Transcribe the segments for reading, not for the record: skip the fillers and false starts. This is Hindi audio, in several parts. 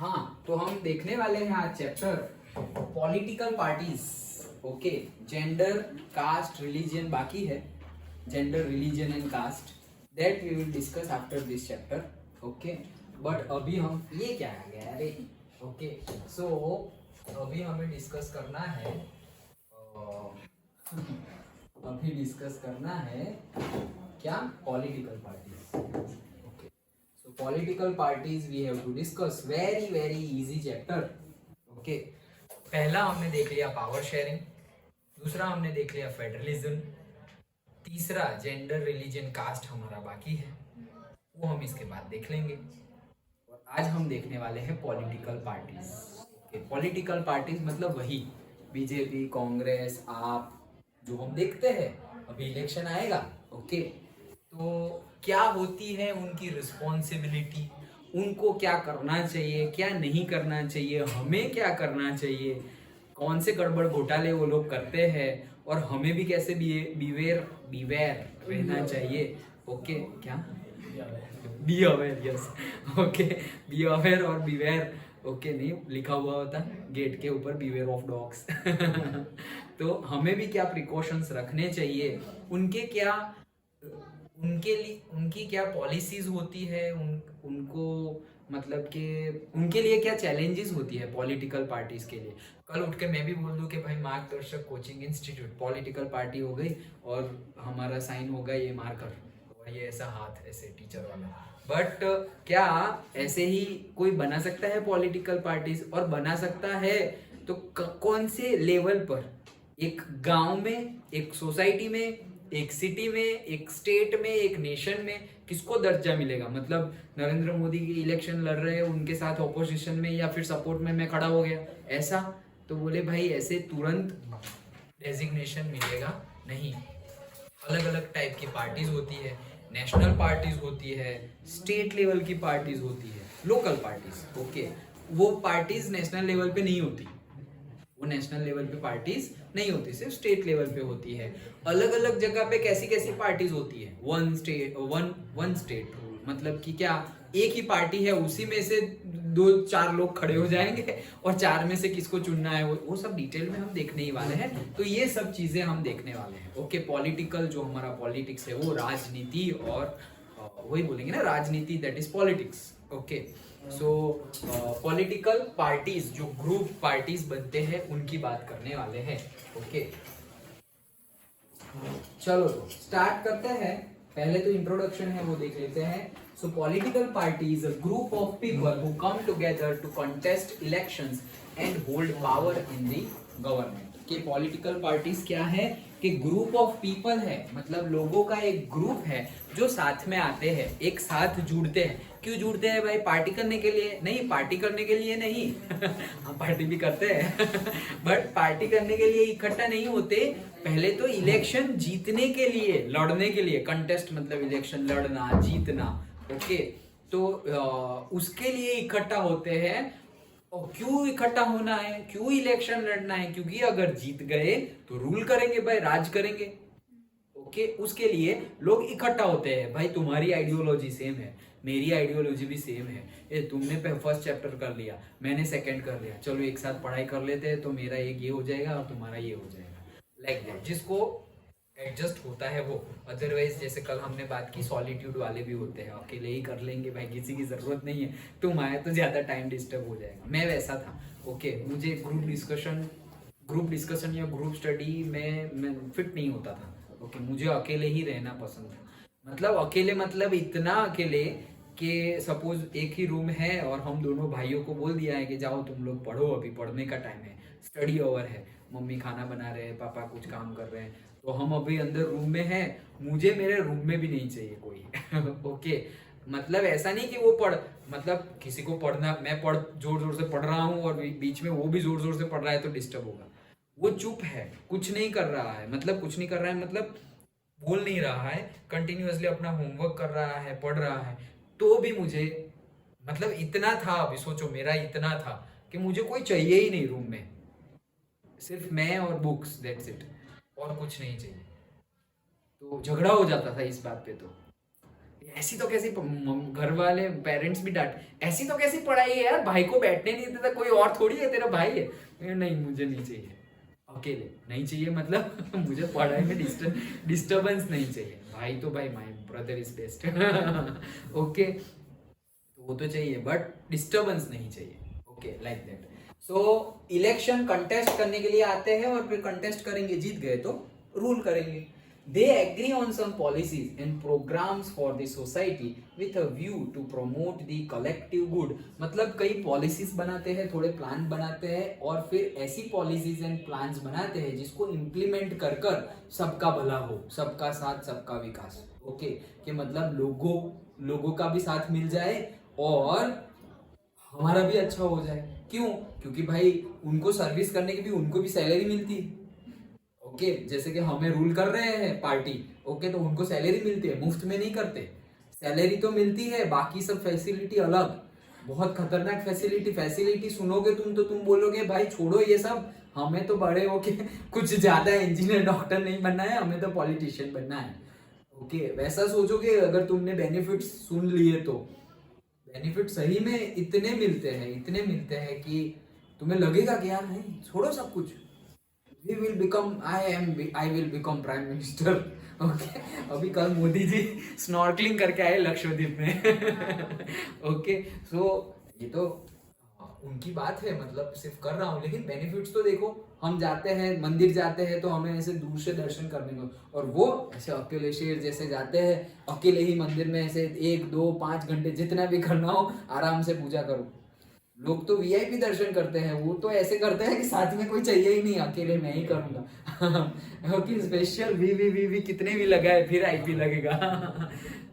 हाँ, तो हम देखने वाले हैं आज chapter political parties. Okay, gender, caste, religion बाकी है। Gender, religion and caste, that we will discuss after this chapter. Okay, but अभी हम ये क्या आ गया अरे। ओके, सो अभी हमें डिस्कस करना है अभी डिस्कस करना है क्या, political parties. So political parties we have to discuss, very easy chapter. Okay, पहला हमने देख लिया पावर शेयरिंग, दूसरा हमने देख लिया फेडरलिज्म, तीसरा जेंडर, रिलीजन, कास्ट हमारा बाकी है, वो हम इसके बाद देख लेंगे। और आज हम देखने वाले हैं political parties. Okay, political parties मतलब वही बीजेपी, कांग्रेस, आप जो हम देखते हैं। अभी इलेक्शन आएगा। ओके, तो क्या होती है उनकी रिस्पॉन्सिबिलिटी, उनको क्या करना चाहिए, क्या नहीं करना चाहिए, हमें क्या करना चाहिए, कौन से गड़बड़ घोटाले वो लोग करते हैं, और हमें भी कैसे बीवेयर बीवेयर रहना चाहिए। ओके, क्या be aware, yes. Okay, be aware और बीवेयर। ओके, नहीं लिखा हुआ होता गेट के ऊपर बीवेयर ऑफ डॉग्स। तो हमें भी क्या प्रिकॉशंस रखने चाहिए, उनकी क्या पॉलिसीज होती है, उनको मतलब कि उनके लिए क्या चैलेंजेस होती है पॉलिटिकल पार्टीज के लिए। कल उठ के मैं भी बोल दूं कि भाई मार्गदर्शक कोचिंग इंस्टीट्यूट पॉलिटिकल पार्टी हो गई और हमारा साइन होगा ये मार्कर, ये ऐसा हाथ ऐसे टीचर वाला। बट क्या ऐसे ही कोई बना सकता है पॉलिटिकल पार्टीज? और बना सकता है तो कौन से लेवल पर, एक गांव में, एक सोसाइटी में, एक सिटी में, एक स्टेट में, एक नेशन में किसको दर्जा मिलेगा? मतलब नरेंद्र मोदी की इलेक्शन लड़ रहे हैं, उनके साथ ऑपोजिशन में या फिर सपोर्ट में मैं खड़ा हो गया, ऐसा? तो बोले भाई ऐसे तुरंत डेजिग्नेशन मिलेगा नहीं। अलग अलग टाइप की पार्टीज होती है, नेशनल पार्टीज होती है, स्टेट लेवल की पार्टीज होती है, लोकल पार्टीज। ओके, वो पार्टीज नेशनल लेवल पे नहीं होती, वो नेशनल लेवल पे पार्टीज नहीं होती, सिर्फ स्टेट लेवल पे होती है। अलग अलग जगह पे कैसी कैसी पार्टीज होती है, वन स्टेट रूल, मतलब कि क्या एक ही पार्टी है, उसी में से 2-4 लोग खड़े हो जाएंगे और 4 में से किसको चुनना है, वो सब डिटेल में हम देखने ही वाले हैं। तो ये सब चीजें हम देखने वाले हैं। ओके, पॉलिटिकल जो हमारा पॉलिटिक्स है वो राजनीति, और वही बोलेंगे ना राजनीति, that is politics. Okay, so political parties जो ग्रुप पार्टीज बनते हैं उनकी बात करने वाले हैं। ओके, चलो तो स्टार्ट करते हैं। पहले तो इंट्रोडक्शन है वो देख लेते हैं। So political party is a group of people who come together to contest elections and hold power in the government. कि पॉलिटिकल पार्टीज क्या है कि ग्रुप ऑफ पीपल है, मतलब लोगों का एक ग्रुप है जो साथ में आते हैं, एक साथ जुड़ते हैं। क्यों जुड़ते हैं भाई? पार्टी करने के लिए नहीं, पार्टी करने के लिए नहीं। हम पार्टी भी करते हैं बट पार्टी करने के लिए इकट्ठा नहीं होते। पहले तो इलेक्शन जीतने के लिए, लड़ने के लिए, कंटेस्ट मतलब इलेक्शन लड़ना, जीतना। ओके, तो उसके लिए इकट्ठा होते हैं। और क्यों इकट्ठा होना है, क्यों इलेक्शन लड़ना है? क्योंकि अगर जीत गए तो रूल करेंगे भाई, राज करेंगे। ओके, उसके लिए लोग इकट्ठा होते हैं। भाई तुम्हारी आइडियोलॉजी सेम है, मेरी आइडियोलॉजी भी सेम है। ये तुमने फर्स्ट चैप्टर कर लिया, मैंने सेकंड कर लिया, चलो एक साथ पढ़ाई कर लेते हैं, तो मेरा एक ये हो जाएगा और तुम्हारा ये हो जाएगा, लाइक दैट। जिसको एडजस्ट होता है वो। अदरवाइज जैसे कल हमने बात की, सॉलिट्यूड वाले भी होते हैं, अकेले ही कर लेंगे भाई, किसी की जरूरत नहीं है, तुम आए तो ज्यादा टाइम डिस्टर्ब हो जाएगा। मैं वैसा था। ओके, मुझे ग्रुप डिस्कशन या ग्रुप स्टडी में मैं फिट नहीं होता था। ओके, मुझे अकेले ही रहना पसंद था। मतलब अकेले, मतलब इतना अकेले कि सपोज एक ही रूम है और हम दोनों भाइयों को बोल दिया है कि जाओ तुम लोग पढ़ो, अभी पढ़ने का टाइम है, स्टडी ओवर है, मम्मी खाना बना रहे हैं, पापा कुछ काम कर रहे हैं, तो हम अभी अंदर रूम में हैं, मुझे मेरे रूम में भी नहीं चाहिए कोई। ओके, मतलब ऐसा नहीं कि वो पढ़, मतलब किसी को पढ़ना, मैं जोर जोर से पढ़ रहा हूँ और बीच में वो भी जोर जोर से पढ़ रहा है तो डिस्टर्ब होगा। वो चुप है, कुछ नहीं कर रहा है, मतलब कुछ नहीं कर रहा है, मतलब बोल नहीं रहा है, कंटिन्यूअसली अपना होमवर्क कर रहा है, पढ़ रहा है, तो भी मुझे, मतलब इतना था, अभी सोचो मेरा इतना था कि मुझे कोई चाहिए ही नहीं रूम में, सिर्फ मैं और बुक्स, दैट्स इट, और कुछ नहीं चाहिए। तो झगड़ा हो जाता था इस बात पे। तो ऐसी तो कैसी घर वाले पेरेंट्स भी डांट, ऐसी तो कैसी पढ़ाई है यार, भाई को बैठने नहीं देता, कोई और थोड़ी है, तेरा भाई है। नहीं मुझे नहीं चाहिए, अकेले नहीं चाहिए, मतलब मुझे पढ़ाई में डिस्टर्बेंस नहीं चाहिए, भाई तो भाई, my brother is best. Okay, तो वो तो चाहिए बट डिस्टर्बेंस नहीं चाहिए। Okay, like that. So election contest करने के लिए आते हैं और फिर कंटेस्ट करेंगे, जीत गए तो रूल करेंगे। They agree on some policies and programmes for the society with a view to promote the collective good. मतलब कई पॉलिसीज बनाते हैं, थोड़े प्लान बनाते हैं और फिर ऐसी पॉलिसीज एंड प्लान्स बनाते हैं जिसको इम्प्लीमेंट कर कर सबका भला हो, सबका साथ सबका विकास। ओके, कि मतलब लोगों का भी साथ मिल जाए और हमारा भी अच्छा हो जाए। क्यों? क्योंकि भाई उनको सर्विस करने की भी उनको भी सैलरी मिलती है। ओके, जैसे कि हमें रूल कर रहे हैं पार्टी, ओके, तो उनको सैलरी मिलती है, मुफ्त में नहीं करते, सैलरी तो मिलती है, बाकी सब फैसिलिटी अलग, बहुत खतरनाक फैसिलिटी सुनोगे तुम तो तुम बोलोगे भाई छोड़ो ये सब, हमें तो बड़े होके कुछ ज्यादा इंजीनियर डॉक्टर नहीं बनना है, हमें तो पॉलिटिशियन बनना है। ओके, वैसा सोचोगे अगर तुमने बेनिफिट्स सुन लिए तो बेनिफिट सही में इतने मिलते हैं कि तुम्हें लगेगा कि यार नहीं छोड़ो सब कुछ, I will become prime minister। Okay, अभी कल मोदी जी स्नॉर्कलिंग करके आए लक्षद्वीप में। ओके, सो ये तो उनकी बात है, मतलब सिर्फ कर रहा हूँ, लेकिन बेनिफिट्स तो देखो, हम जाते हैं मंदिर जाते हैं तो हमें ऐसे दूर से दर्शन करने को, और वो ऐसे अकेले शेर जैसे जाते हैं, अकेले ही मंदिर में ऐसे 1 2 5 घंटे जितना भी करना हो आराम से पूजा करो। लोग तो वीआईपी दर्शन करते हैं, वो तो ऐसे करते हैं कि साथ में कोई चाहिए ही नहीं, अकेले मैं ही करूंगा। ओके, स्पेशल वी कितने भी लगाए फिर आईपी लगेगा।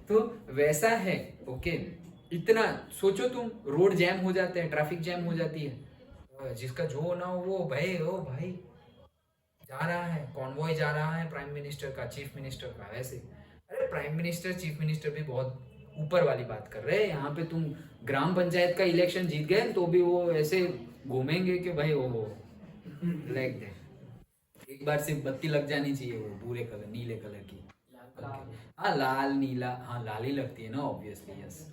तो वैसा है। ओके, इतना सोचो तुम, रोड जैम हो जाते हैं, ट्रैफिक जैम हो जाती है, जिसका जो ना हो वो भाई, ओ भाई जा रहा है कॉन्वॉय, जा रहा है प्राइम मिनिस्टर का, चीफ मिनिस्टर का, वैसे अरे प्राइम मिनिस्टर चीफ मिनिस्टर भी बहुत ऊपर वाली बात कर रहे हैं। यहाँ पे तुम ग्राम पंचायत का इलेक्शन जीत गए तो भी वो ऐसे घूमेंगे कि भाई ओ लाइक दैट, एक बार सिर्फ बत्ती लग जानी चाहिए, वो भूरे कलर नीले कलर की। हाँ लाल नीला, हाँ लाल ही लगती है ना ऑब्वियसली, यस।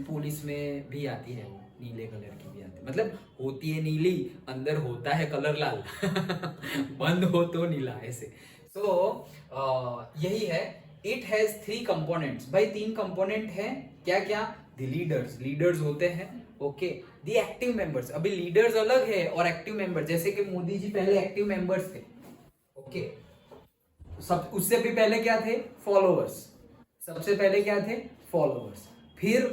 पुलिस में भी आती है वो, नीले कलर की भी आती है, मतलब होती है नीली, अंदर होता है कलर लाल। बंद हो तो नीला, ऐसे। सो यही है। इट हैज 3 कंपोनेंट्स, भाई 3 कंपोनेंट है। क्या क्या? द लीडर्स होते हैं। ओके, द एक्टिव मेंबर्स, अभी लीडर्स अलग है और एक्टिव मेंबर, जैसे कि मोदी जी पहले एक्टिव मेंबर्स थे। ओके, सब उससे भी पहले क्या थे? फॉलोअर्स। सबसे पहले क्या थे? फॉलोअर्स। फिर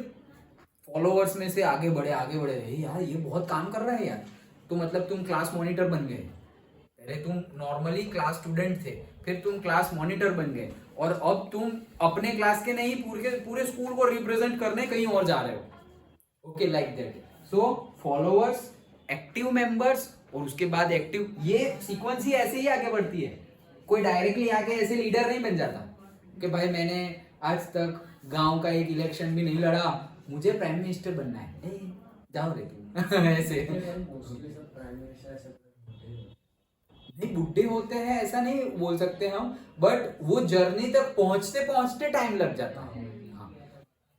फॉलोअर्स में से आगे बढ़े, यार ये बहुत काम कर रहा है यार, तो मतलब तुम क्लास मॉनिटर बन गए। पहले तुम नॉर्मली क्लास स्टूडेंट थे, फिर तुम क्लास मॉनिटर बन गए, और अब तुम अपने क्लास के नहीं पूरे स्कूल को रिप्रेजेंट करने कहीं और जा रहे हो। Okay, like that. So followers, active members, और उसके बाद एक्टिव, ये सीक्वेंस ही ऐसे ही आगे बढ़ती है। कोई डायरेक्टली आके ऐसे लीडर नहीं बन जाता कि भाई मैंने आज तक गांव का एक इलेक्शन भी नहीं लड़ा, मुझे प्राइम मिनिस्टर बनना है। जाओ रे तुम। ऐसे नहीं, बुढ़े होते हैं ऐसा नहीं बोल सकते हम, बट वो जर्नी तक पहुंचते पहुंचते टाइम लग जाता है। हाँ,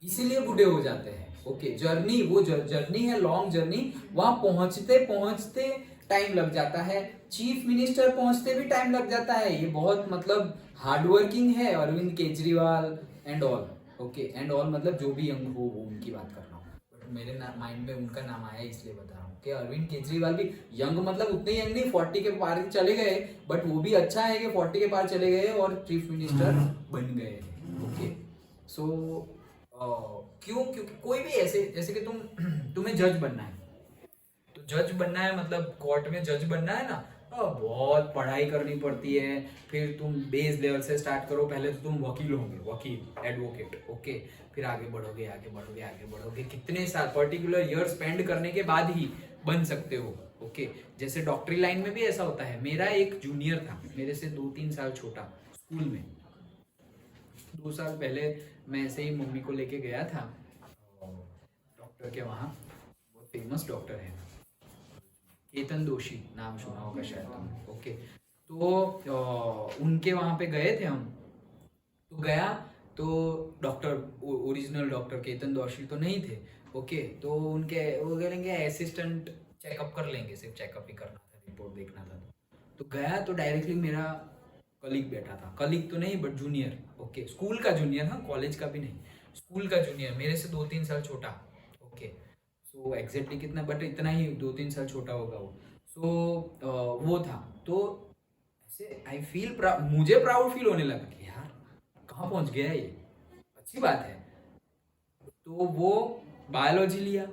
इसीलिए बूढ़े हो जाते हैं। ओके, जर्नी, वो जर्नी है, लॉन्ग जर्नी, वहां पहुंचते पहुंचते टाइम लग जाता है। चीफ मिनिस्टर पहुंचते भी टाइम लग जाता है, ये बहुत मतलब हार्डवर्किंग है, Arvind Kejriwal and all. Okay, and all मतलब जो भी यंग हो वो उनकी बात कर रहा हूँ, बट मेरे माइंड में उनका नाम आया इसलिए बता रहा हूँ कि अरविंद केजरीवाल भी यंग, मतलब उतने यंग नहीं, 40 के पार चले गए, बट वो भी अच्छा है कि 40 के पार चले गए और चीफ मिनिस्टर बन गए। ओके, सो क्यों? क्योंकि कोई भी ऐसे, जैसे कि तुम्हें जज बनना है, तो जज बनना है मतलब कोर्ट में जज बनना है ना, बहुत पढ़ाई करनी पड़ती है। फिर तुम बेस लेवल से स्टार्ट करो, पहले तो तुम वकील होंगे, वकील एडवोकेट। ओके, फिर आगे बढ़ोगे आगे बढ़ोगे आगे बढ़ोगे, कितने साल पर्टिकुलर ईयर स्पेंड करने के बाद ही बन सकते हो। ओके, जैसे डॉक्टरी लाइन में भी ऐसा होता है। मेरा एक जूनियर था, मेरे से 2-3 साल छोटा, स्कूल में 2 साल पहले मैं ऐसे ही मम्मी को लेके गया था डॉक्टर के वहाँ, बहुत फेमस डॉक्टर है, केतन दोषी, नाम सुना होगा शायद तुमने। ओके, तो उनके वहाँ पे गए थे हम, तो गया, तो डॉक्टर ओरिजिनल डॉक्टर केतन दौशी तो नहीं थे। ओके, तो उनके वो कहेंगे असिस्टेंट चेकअप कर लेंगे, सिर्फ चेकअप ही करना था, रिपोर्ट देखना था। तो गया तो डायरेक्टली मेरा कलीग बैठा था, कलीग तो नहीं बट जूनियर। ओके, स्कूल का जूनियर, हाँ कॉलेज का भी नहीं, स्कूल का जूनियर, मेरे से 2-3 साल छोटा। ओके, सो एग्जैक्टली कितना बट इतना ही 2-3 साल छोटा होगा वो। सो वो था। तो ऐसे आई फील मुझे प्राउड फील होने लगा कि यार कहाँ पहुंच गया ये, अच्छी बात है। तो वो बायोलॉजी लिया,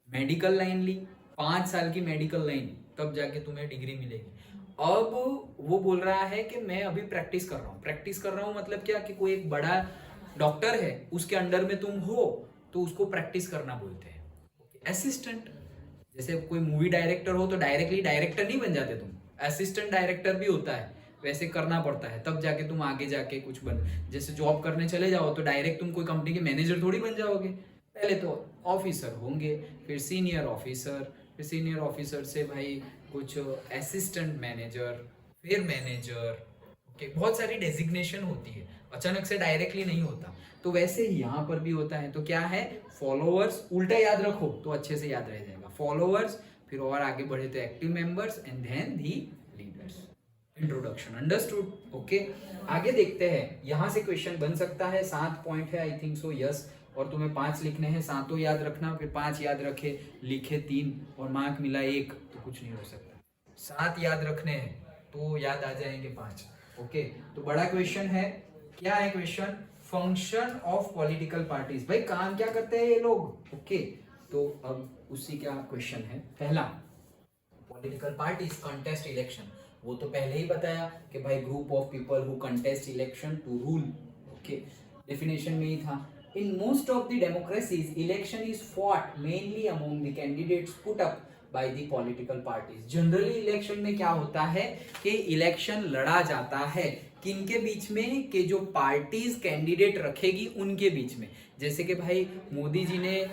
मेडिकल लाइन ली, 5 साल की मेडिकल लाइन, तब जाके तुम्हें डिग्री मिलेगी। अब वो बोल रहा है कि मैं अभी प्रैक्टिस कर रहा हूँ। प्रैक्टिस कर रहा हूँ मतलब क्या, कि कोई एक बड़ा डॉक्टर है उसके अंडर में तुम हो तो उसको प्रैक्टिस करना बोलते हैं। असिस्टेंट, जैसे कोई मूवी डायरेक्टर हो तो डायरेक्टली डायरेक्टर नहीं बन जाते तुम, असिस्टेंट डायरेक्टर भी होता है, वैसे करना पड़ता है, तब जाके तुम आगे जाके कुछ बन। जैसे जॉब करने चले जाओ तो डायरेक्ट तुम कोई कंपनी के मैनेजर थोड़ी बन जाओगे, पहले तो ऑफिसर होंगे, फिर सीनियर ऑफिसर, फिर सीनियर ऑफिसर से भाई कुछ असिस्टेंट मैनेजर, फिर मैनेजर। ओके, बहुत सारी डेजिग्नेशन होती है, अचानक से डायरेक्टली नहीं होता। तो वैसे ही यहाँ पर भी होता है। तो क्या है, फॉलोअर्स, उल्टा याद रखो तो अच्छे से याद रह जाएगा। फॉलोअर्स, फिर और आगे बढ़े तो active members and then the leaders. Introduction understood. Okay, आगे देखते हैं। यहाँ से क्वेश्चन बन सकता है, 7 पॉइंट है आई थिंक सो, यस। और तुम्हें 5 लिखने हैं, 7 याद रखना, फिर 5 याद रखे, लिखे 3 और मार्क मिला 1, तो कुछ नहीं हो सकता। 7 याद रखने हैं तो याद आ जाएंगे 5। ओके, तो बड़ा क्वेश्चन है। क्या है question, function of political parties, भाई काम क्या करते हैं ये लोग। ओके, तो अब उसी का क्वेश्चन है। पहला, पॉलिटिकल पार्टीज कंटेस्ट इलेक्शन, वो तो पहले ही बताया कि भाई group of people who contest election to rule. Okay, definition में ही था। In most of the democracies election is fought mainly among the candidates put up by the political parties. Generally election में क्या होता है कि इलेक्शन लड़ा जाता है किनके बीच में, कि जो पार्टीज कैंडिडेट रखेगी उनके बीच में। जैसे कि भाई मोदी जी ने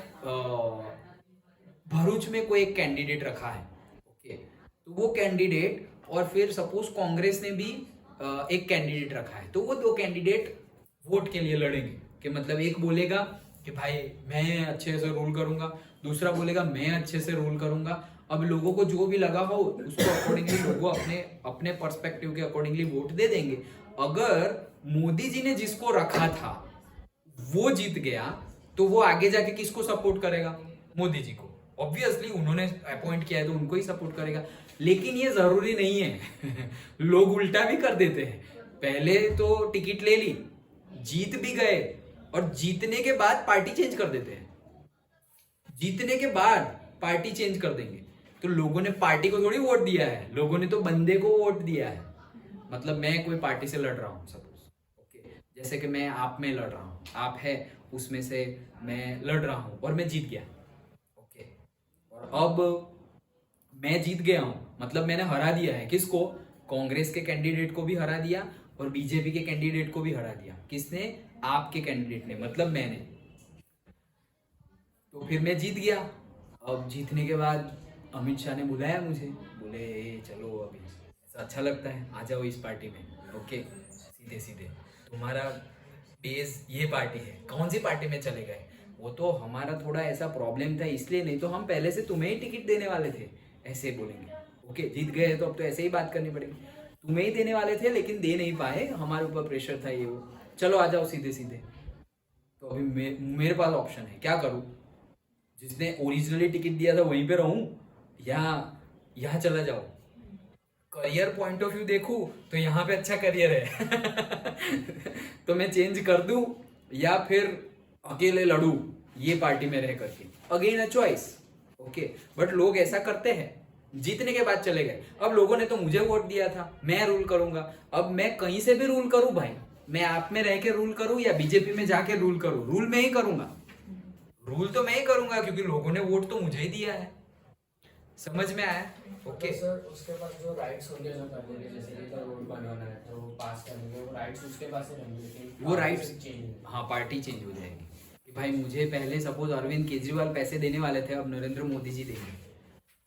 भरूच में कोई एक कैंडिडेट रखा है। ओके, तो वो कैंडिडेट, और फिर सपोज कांग्रेस ने भी एक कैंडिडेट रखा है, तो वो 2 कैंडिडेट वोट के लिए लड़ेंगे। कि मतलब एक बोलेगा कि भाई मैं अच्छे से रूल करूंगा, दूसरा बोलेगा मैं अच्छे से रूल करूंगा। अब लोगों को जो भी लगा हो उसको अकॉर्डिंगली लोगों अपने अपने पर्सपेक्टिव के अकॉर्डिंगली वोट दे देंगे। अगर मोदी जी ने जिसको रखा था वो जीत गया तो वो आगे जाके किसको सपोर्ट करेगा, मोदी जी को। ऑब्वियसली उन्होंने अपॉइंट किया है तो उनको ही सपोर्ट करेगा। लेकिन ये जरूरी नहीं है लोग उल्टा भी कर देते हैं, पहले तो टिकट ले ली, जीत भी गए, और जीतने के बाद पार्टी चेंज कर देते हैं। जीतने के बाद पार्टी चेंज कर देंगे। तो लोगों ने पार्टी को थोड़ी वोट दिया है, लोगों ने तो बंदे को वोट दिया है। मतलब मैं कोई पार्टी से लड़ रहा हूं सपोज, ओके, जैसे कि मैं आप में लड़ रहा हूं, आप है उसमें से मैं लड़ रहा हूं और मैं जीत गया। ओके, और अब मैं जीत गया हूं, मतलब मैंने हरा दिया है किसको, कांग्रेस के कैंडिडेट को भी हरा दिया और बीजेपी के कैंडिडेट को भी हरा दिया। किसने, आपके कैंडिडेट ने, मतलब मैंने। तो फिर मैं जीत गया। अब जीतने के बाद अमित शाह ने बुलाया मुझे, बोले चलो अभी ऐसा अच्छा लगता है, आ जाओ इस पार्टी में। ओके, सीधे सीधे तुम्हारा बेस ये पार्टी है, कौन सी पार्टी में चले गए। वो तो हमारा थोड़ा ऐसा प्रॉब्लम था इसलिए, नहीं तो हम पहले से तुम्हें ही टिकट देने वाले थे, ऐसे बोलेंगे। ओके, जीत गए तो अब तो ऐसे ही बात करनी पड़ेगी, तुम्हें ही देने वाले थे लेकिन दे नहीं पाए, हमारे ऊपर प्रेशर था ये वो, चलो आ जाओ सीधे सीधे। तो अभी मेरे पास ऑप्शन है, क्या करूं, जिसने ओरिजिनली टिकट दिया था वहीं पे रहूं या यहाँ चला जाओ। करियर पॉइंट ऑफ व्यू देखूं तो यहाँ पे अच्छा करियर है तो मैं चेंज कर दूं या फिर अकेले लड़ूं ये पार्टी में रह करके, again a choice. Okay, but लोग ऐसा करते हैं, जीतने के बाद चले गए। अब लोगों ने तो मुझे वोट दिया था, मैं रूल करूंगा। अब मैं कहीं से भी रूल करूं भाई, मैं आप में रह के रूल करूं या बीजेपी में जाके रूल करूं, रूल मैं ही करूंगा, रूल तो मैं ही करूंगा क्योंकि लोगों ने वोट तो मुझे ही दिया है। समझ में आया। ओके सर, उसके पास जो राइट्स होंगे जो करने के, जैसे कि रोड बनवाना है तो पास करने के, वो राइट्स उसके पास ही रहेंगे, लेकिन वो राइट्स चेंज, हाँ पार्टी चेंज हो जाएगी कि भाई मुझे पहले सपोज अरविंद केजरीवाल पैसे देने वाले थे, अब नरेंद्र मोदी जी देंगे।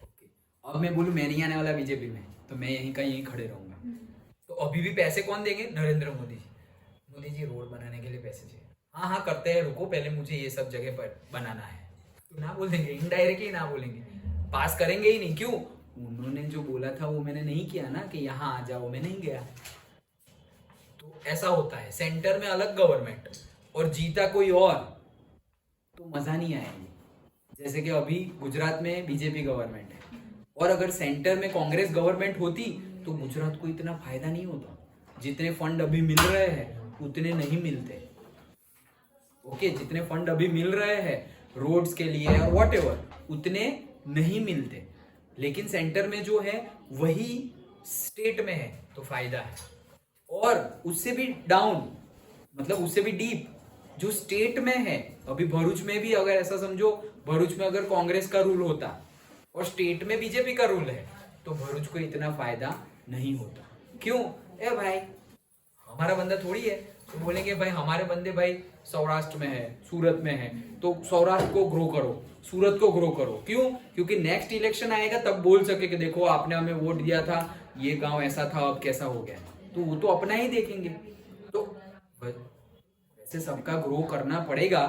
ओके, अब मैं बोलूँ मैं नहीं आने वाला बीजेपी में, तो मैं यहीं का यहीं खड़े रहूंगा, तो अभी भी पैसे कौन देंगे, नरेंद्र मोदी जी। मोदी जी रोड बनाने के लिए पैसे चाहिए। हाँ हाँ करते हैं, रुको पहले मुझे ये सब जगह पर बनाना है। तो ना बोल देंगे, इनडायरेक्टली ना बोलेंगे, पास करेंगे ही नहीं। क्यों? उन्होंने जो बोला था वो मैंने नहीं किया ना, कि यहाँ आ जाओ, मैं नहीं गया। तो ऐसा होता है, सेंटर में अलग गवर्नमेंट और जीता कोई और, तो मजा नहीं आएगी। जैसे कि अभी गुजरात में बीजेपी गवर्नमेंट है, और अगर सेंटर में कांग्रेस गवर्नमेंट होती तो गुजरात को इतना फायदा नहीं होता। जितने फंड अभी मिल रहे हैं उतने नहीं मिलते। ओके, जितने फंड अभी मिल रहे हैं रोड्स के लिए और व्हाटएवर, उतने नहीं मिलते। लेकिन सेंटर में जो है वही स्टेट में है, तो फायदा है। और उससे भी डाउन, मतलब उससे भी डीप, जो स्टेट में है, अभी भरूच में भी अगर ऐसा समझो, भरूच में अगर कांग्रेस का रूल होता और स्टेट में बीजेपी का रूल है, तो भरूच को इतना फायदा नहीं होता। क्यों? ए भाई, हमारा बंदा थोड़ी है। तो बोलेंगे भाई हमारे बंदे भाई सौराष्ट्र में है, सूरत में है, तो सौराष्ट्र को ग्रो करो, सूरत को ग्रो करो। क्यों? क्योंकि नेक्स्ट इलेक्शन आएगा तब बोल सके कि देखो आपने हमें वोट दिया था, ये गांव ऐसा था, अब कैसा हो गया। तो वो तो अपना ही देखेंगे। तो वैसे सबका ग्रो करना पड़ेगा।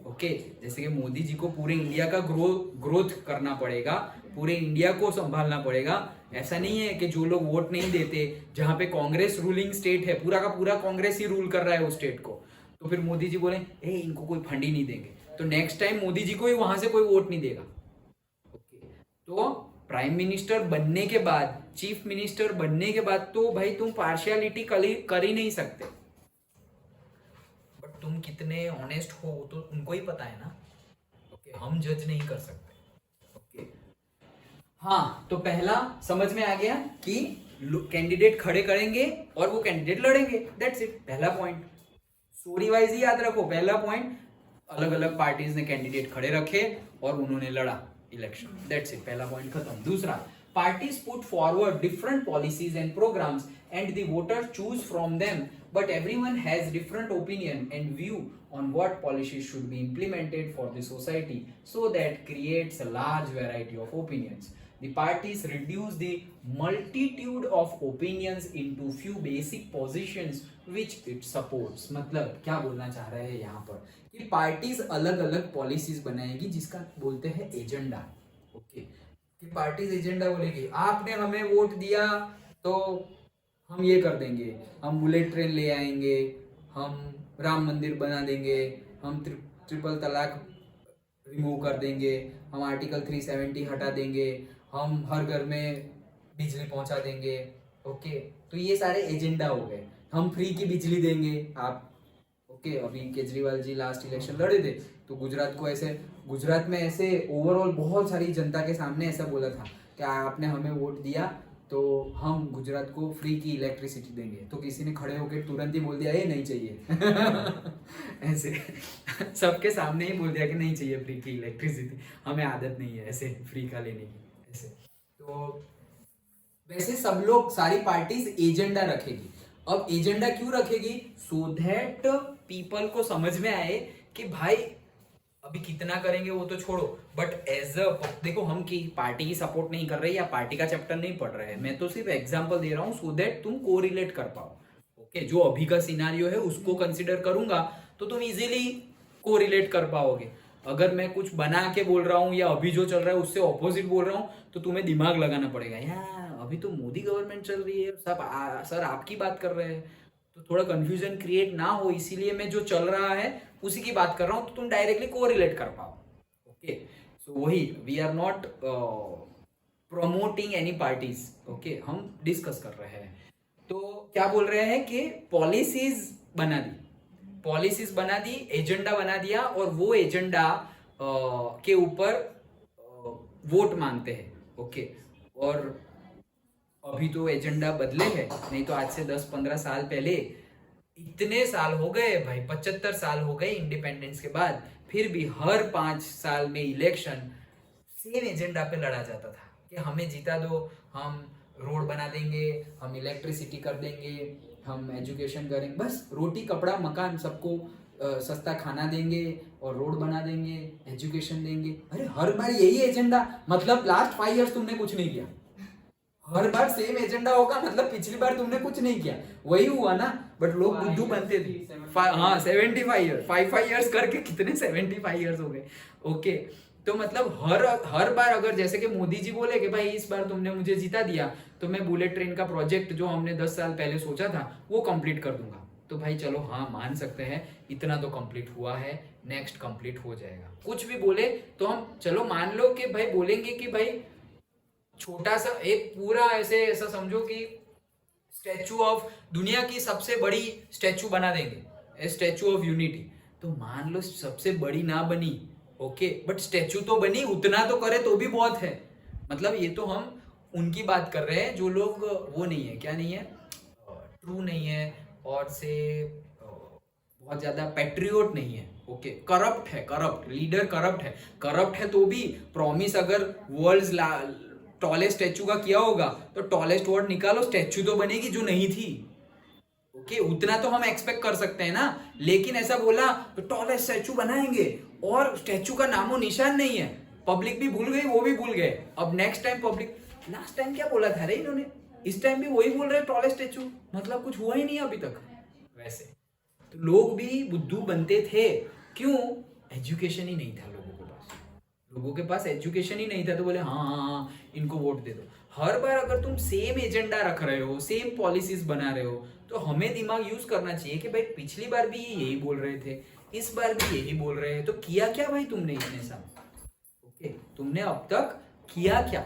ओके, जैसे कि मोदी जी को पूरे इंडिया का ग्रोथ करना पड़ेगा, पूरे इंडिया को संभालना पड़ेगा। ऐसा नहीं है कि जो लोग वोट नहीं देते, जहां पे कांग्रेस रूलिंग स्टेट है, पूरा का पूरा कांग्रेस ही रूल कर रहा है उस स्टेट को, तो फिर मोदी जी बोले ए इनको कोई फंड ही नहीं देंगे, तो नेक्स्ट टाइम मोदी जी को ही वहां से कोई वोट नहीं देगा। ओके, तो प्राइम मिनिस्टर बनने के बाद, चीफ मिनिस्टर बनने के बाद तो भाई तुम पार्शियलिटी कर ही नहीं सकते। बट तुम कितने ऑनेस्ट हो तो उनको ही पता है ना। ओके, हम जज नहीं कर सकते। ओके, हाँ, तो पहला समझ में आ गया कि कैंडिडेट खड़े करेंगे और वो कैंडिडेट लड़ेंगे, दैट्स इट। पहला पॉइंट स्टोरी वाइज ही याद रखो। पहला पॉइंट, अलग अलग पार्टीज ने कैंडिडेट खड़े रखे और उन्होंने लड़ा इलेक्शन, दैट्स इट। पहला पॉइंट खत्म। दूसरा, parties put forward different policies and programs and the voters choose from them, but everyone has different opinion and view on what policies should be implemented for the society, so that creates a large variety of opinions. The parties reduce the multitude of opinions into few basic positions which it supports. मतलब क्या बोलना चाह रहे हैं यहाँ पर कि पार्टीज अलग अलग पॉलिसीज बनाएगी जिसका बोलते हैं एजेंडा। ओके, कि पार्टीज एजेंडा बोलेगी आपने हमें वोट दिया तो हम ये कर देंगे, हम बुलेट ट्रेन ले आएंगे, हम राम मंदिर बना देंगे, हम ट्रिपल तलाक रिमूव कर देंगे, हम आर्टिकल 370 हटा देंगे, हम हर घर में बिजली पहुंचा देंगे। ओके, तो ये सारे एजेंडा हो गए। हम फ्री की बिजली देंगे आप। ओके, अभी केजरीवाल जी लास्ट इलेक्शन लड़े थे तो गुजरात में ऐसे ओवरऑल बहुत सारी जनता के सामने ऐसा बोला था कि आपने हमें वोट दिया तो हम गुजरात को फ्री की इलेक्ट्रिसिटी देंगे, तो किसी ने खड़े होकर तुरंत ही बोल दिया ये नहीं चाहिए। ऐसे सबके सामने ही बोल दिया कि नहीं चाहिए फ्री की इलेक्ट्रिसिटी, हमें आदत नहीं है ऐसे फ्री का लेने की। ऐसे तो वैसे सब लोग, सारी पार्टीज एजेंडा रखेगी। अब एजेंडा क्यों रखेगी? सो दैट पीपल को समझ में आए कि भाई अभी कितना करेंगे वो तो छोड़ो, बट एज अ देखो हम की पार्टी की सपोर्ट नहीं कर रहे या पार्टी का चैप्टर नहीं पढ़ रहे हैं, मैं तो सिर्फ एग्जांपल दे रहा हूं सो दैट तुम कोरिलेट कर पाओ। ओके, जो अभी का सिनारियो है उसको कंसिडर करूंगा तो तुम इजीली कोरिलेट कर पाओगे। अगर मैं कुछ बना के बोल रहा हूँ या अभी जो चल रहा है उससे ऑपोजिट बोल रहा हूँ तो तुम्हें दिमाग लगाना पड़ेगा, यार अभी तो मोदी गवर्नमेंट चल रही है, सब सर आपकी बात कर रहे हैं, तो थोड़ा कंफ्यूजन क्रिएट ना हो, इसीलिए मैं जो चल रहा है उसी की बात कर रहा हूं तो तुम डायरेक्टली कोरिलेट कर पाओ। ओके, सो वही, we are not promoting any parties. Okay, हम डिस्कस कर रहे हैं। तो क्या बोल रहे हैं कि पॉलिसीज बना दी, एजेंडा बना दिया और वो एजेंडा के ऊपर वोट मांगते हैं। ओके, और अभी तो एजेंडा बदले हैं, नहीं तो आज से 10-15 साल पहले, इतने साल हो गए भाई, 75 साल हो गए इंडिपेंडेंस के बाद, फिर भी हर 5 साल में इलेक्शन सेम एजेंडा पे लड़ा जाता था कि हमें जीता दो, हम रोड बना देंगे, हम इलेक्ट्रिसिटी कर देंगे, हम एजुकेशन करेंगे, बस रोटी कपड़ा मकान सबको सस्ता खाना देंगे और रोड बना देंगे, एजुकेशन देंगे। अरे हर बार यही एजेंडा, मतलब लास्ट 5 इयर्स तुमने कुछ नहीं किया। हर बार सेम एजेंडा होगा मतलब पिछली बार तुमने कुछ नहीं किया, वही हुआ ना। बट लोग बुद्धू बनते थे। हाँ 75 ईयर, 5 ईयर्स करके कितने 75 ईयर्स हो गए। ओके, तो मतलब हर बार अगर जैसे कि मोदी जी बोले कि भाई इस बार तुमने मुझे जीता दिया तो मैं बुलेट ट्रेन का प्रोजेक्ट जो हमने 10 साल पहले सोचा था वो कंप्लीट कर दूंगा, तो भाई चलो हाँ मान सकते हैं इतना तो कंप्लीट हुआ है, नेक्स्ट कंप्लीट हो जाएगा। कुछ भी बोले तो हम चलो मान लो कि भाई बोलेंगे कि भाई छोटा सा एक पूरा ऐसा समझो कि स्टैचू ऑफ दुनिया की सबसे बड़ी स्टैचू बना देंगे, स्टैचू ऑफ यूनिटी, तो मान लो सबसे बड़ी ना बनी, ओके, बट स्टैचू तो बनी, उतना तो करे तो भी बहुत है। मतलब ये तो हम उनकी बात कर रहे हैं जो लोग वो नहीं है, क्या नहीं है, ट्रू नहीं है, और से बहुत ज्यादा पैट्रियोट नहीं है, ओके, करप्ट है, करप्ट लीडर, करप्ट है तो भी प्रॉमिस अगर वर्ल्ड्स टॉलेस्ट स्टैचू का किया होगा तो टॉलेस्ट वर्ड निकालो, स्टैचू तो बनेगी जो नहीं थी, ओके, उतना तो हम एक्सपेक्ट कर सकते हैं ना। लेकिन ऐसा बोला तो टॉलेस्ट स्टैचू बनाएंगे और स्टैचू का नामो निशान नहीं है, पब्लिक भी भूल गई, वो भी भूल गए। अब next time public, last time क्या बोला था रे इन्होंने, इस टाइम भी वही बोल रहे टॉलेस्ट स्टैचू, मतलब कुछ हुआ ही नहीं अभी तक। वैसे तो लोग भी बुद्धू बनते थे, क्यों, एजुकेशन ही नहीं था लोगों के पास एजुकेशन ही नहीं था, तो बोले हाँ हाँ हाँ इनको वोट दे दो। हर बार अगर तुम सेम एजेंडा रख रहे हो, सेम पॉलिसीज बना रहे हो, तो हमें दिमाग यूज करना चाहिए कि भाई पिछली बार भी यही बोल रहे थे, इस बार भी यही बोल रहे हैं, तो किया क्या भाई तुमने इतने साल, ओके, तुमने अब तक किया क्या,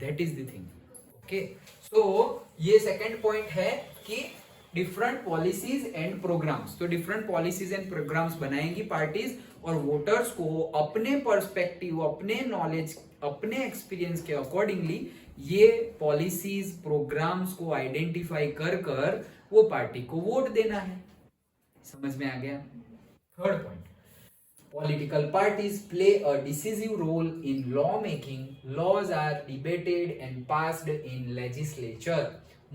that is the thing. Okay, so ये सेकंड पॉइंट है कि डिफरेंट पॉलिसीज एंड प्रोग्राम्स, तो डिफरेंट पॉलिसीज एंड प्रोग्राम्स बनाएंगी पार्टीज, और वोटर्स को अपने पर्सपेक्टिव, अपने नॉलेज, अपने एक्सपीरियंस के अकॉर्डिंगली ये पॉलिसीज प्रोग्राम्स को आइडेंटिफाई कर कर वो पार्टी को वोट देना है। समझ में आ गया। Third point, political parties play a decisive role in law making. Laws are debated and passed in legislature.